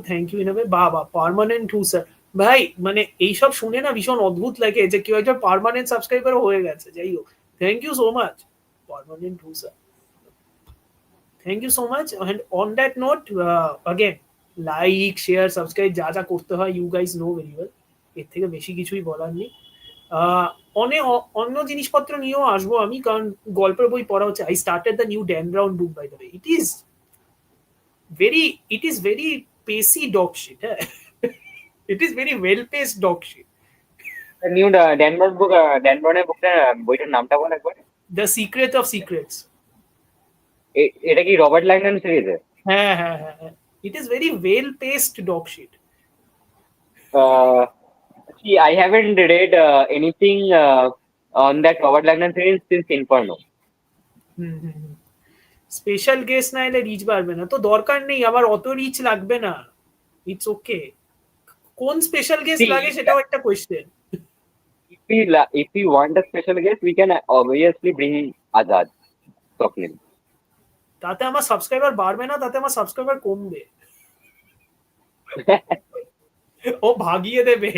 Speaker 1: in বাবা পার্মানেন্ট স্যার। ভাই মানে এইসব শুনে না ভীষণ অদ্ভুত লাগে যে কেউ একজন পার্মানেন্ট সাবস্ক্রাইবার হয়ে গেছে। যাই হোক, thank you so much permanent sir. Thank you so much. And on that note, again like share subscribe যা যা করতে হয়, you guys know very well. এর থেকে বেশি কিছুই বলার নেই। আহ, অনেক অন্য জিনিসপত্র নিয়েও আসবো আমি, কারণ গল্পের বই পড়া হচ্ছে। I started the new Dan Brown book by the way. It is very pacy dog shit, হ্যাঁ। It is very well paced dog shit.
Speaker 2: New Dan book, Dan ব্রাউনের বুকটা, বইটার নামটা বল একবার।
Speaker 1: The secret of secrets.
Speaker 2: এটা কি Robert লাইনম্যান সিরিজের?
Speaker 1: হ্যাঁ, হ্যাঁ, হ্যাঁ, হ্যাঁ। It is very well paced dog shit.
Speaker 2: Uh, See, I haven't read anything on that Robert Langdon series since Inferno.
Speaker 1: Hmm, hmm, hmm. Special guest না এলে রিচ বাড়বে না, তো দরকার নেই, আমার অত রিচ লাগবে না। It's okay. কোন স্পেশাল গেস্ট লাগে
Speaker 2: See,
Speaker 1: সেটাও একটা question.
Speaker 2: if we want a special guest, we can obviously bring Azad Swapnil.
Speaker 1: তাতে আমার সাবস্ক্রাইবার বাড়বে না, তাতে আমার সাবস্ক্রাইবার কমবে। ও ভাগিয়ে দেবে।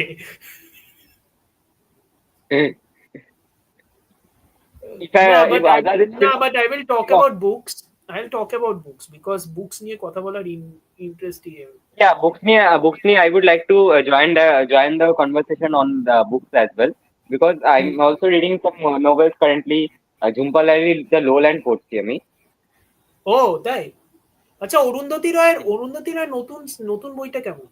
Speaker 2: If Azad is
Speaker 1: না
Speaker 2: still
Speaker 1: but I will talk
Speaker 2: no,
Speaker 1: about books. I will talk about books because books নিয়ে কথা বলার interesting.
Speaker 2: yeah, books me. I would like to join the conversation on the books as well, because I'm also reading some novels currently. Jhumpa Lahiri, The Lowland পড়ছি আমি।
Speaker 1: ও তাই? আচ্ছা, অরুন্ধতী রায়ের নতুন নতুন বইটা কেমন?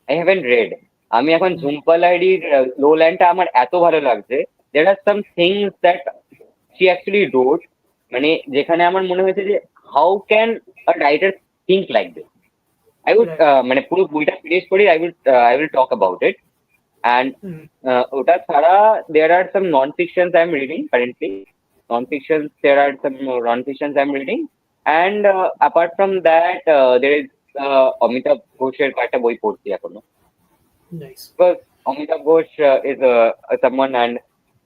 Speaker 2: I haven't red. আমি এখন
Speaker 1: হুম,
Speaker 2: ঝুম্পা লাহিড়ীর লোল্যান্ডটা আমার এত ভালো লাগছে। There are some things that she actually wrote, মানে যেখানে আমার মনে হয়েছে যে how can a writer think like this. I would
Speaker 1: write.
Speaker 2: মানে পুরো বইটা ফিনিশ করি, I will talk about it. And
Speaker 1: hmm,
Speaker 2: ওটা ছাড়া there are some non fictions I am reading currently. Non fictions, there are some non fictions I am reading. And apart from that there is Amitav ঘোষের কয়েকটা বই পড়ছি এখনো।
Speaker 1: Nice.
Speaker 2: Because Amitabh Ghosh is someone, and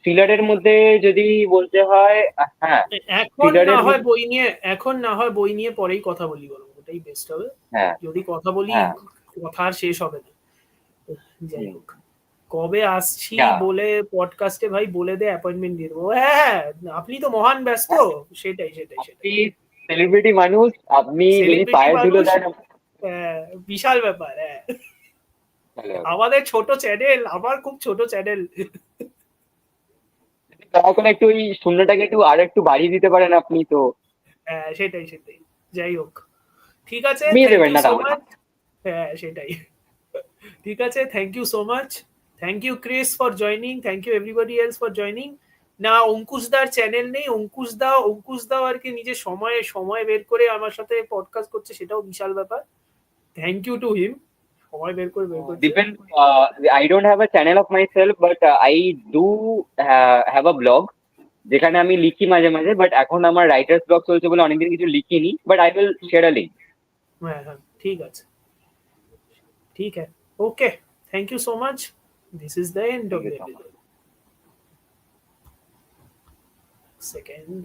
Speaker 2: থ্রিলারের মধ্যে যদি বলতে হয়, হ্যাঁ,
Speaker 1: এখন না
Speaker 2: থ্রিলারের
Speaker 1: হয়
Speaker 2: মধ্যে,
Speaker 1: বই নিয়ে এখন না হয় বই নিয়ে পরেই কথা বলি, বরং ওটাই বেস্ট হবে।
Speaker 2: হ্যাঁ,
Speaker 1: যদি কথা বলি,
Speaker 2: হ্যাঁ,
Speaker 1: কথা আর শেষ হবে না। যাই
Speaker 2: হুম,
Speaker 1: হোক, কবে আসছি
Speaker 2: ইয়া,
Speaker 1: বলে পডকাস্টে ভাই বলে দে, অ্যাপয়েন্টমেন্ট দিয়ে দেবো। হ্যাঁ, হ্যাঁ, আপনি তো মহান ব্যস্ত। সেটাই, সেটাই, সেটাই।
Speaker 2: আপনি সেলিব্রিটি মানুষ, আপনি যদি
Speaker 1: সেলিব্রিটি
Speaker 2: পায়ের ধুলো
Speaker 1: মানুষ।
Speaker 2: দেন,
Speaker 1: বিশাল ব্যাপার, হ্যাঁ।
Speaker 2: তাহলে হবে।
Speaker 1: আমাদের ছোট চ্যানেল, আমার খুব ছোট চ্যানেল।
Speaker 2: দয়া করে একটু ওই শূন্যটাকে একটু আর একটু বাড়িয়ে দিতে পারেন আপনি তো।
Speaker 1: হ্যাঁ, সেটাই, সেটাই। যাই হোক, ঠিক আছে,
Speaker 2: কমিয়ে
Speaker 1: থ্যাংক
Speaker 2: দেবেন
Speaker 1: ইউ
Speaker 2: না
Speaker 1: সো
Speaker 2: তাহলে।
Speaker 1: মাচ। হ্যাঁ, সেটাই। ঠিক আছে, thank you so much. Thank you Chris for joining, thank you everybody else for joining. না, অঙ্কুশদার চ্যানেল নেই। অঙ্কুশদাও আর কি নিজের সময় সময় বের করে আমার সাথে পডকাস্ট করছে, সেটাও বিশাল ব্যাপার। Thank you to him. সময় বের করছে।
Speaker 2: Depend, I don't have a channel of myself, but I do have a blog যেখানে আমি লিখি মাঝে মাঝে, বাট এখন আমার রাইটার্স ব্লগ চলছে বলে অনেকদিন কিছু লিখিনি, but I will share a link.
Speaker 1: হ্যাঁ, হ্যাঁ, ঠিক আছে। ठीक है। Okay. Thank you so much. This is the end
Speaker 2: thank
Speaker 1: of
Speaker 2: you
Speaker 1: the
Speaker 2: so much.
Speaker 1: Episode. Second.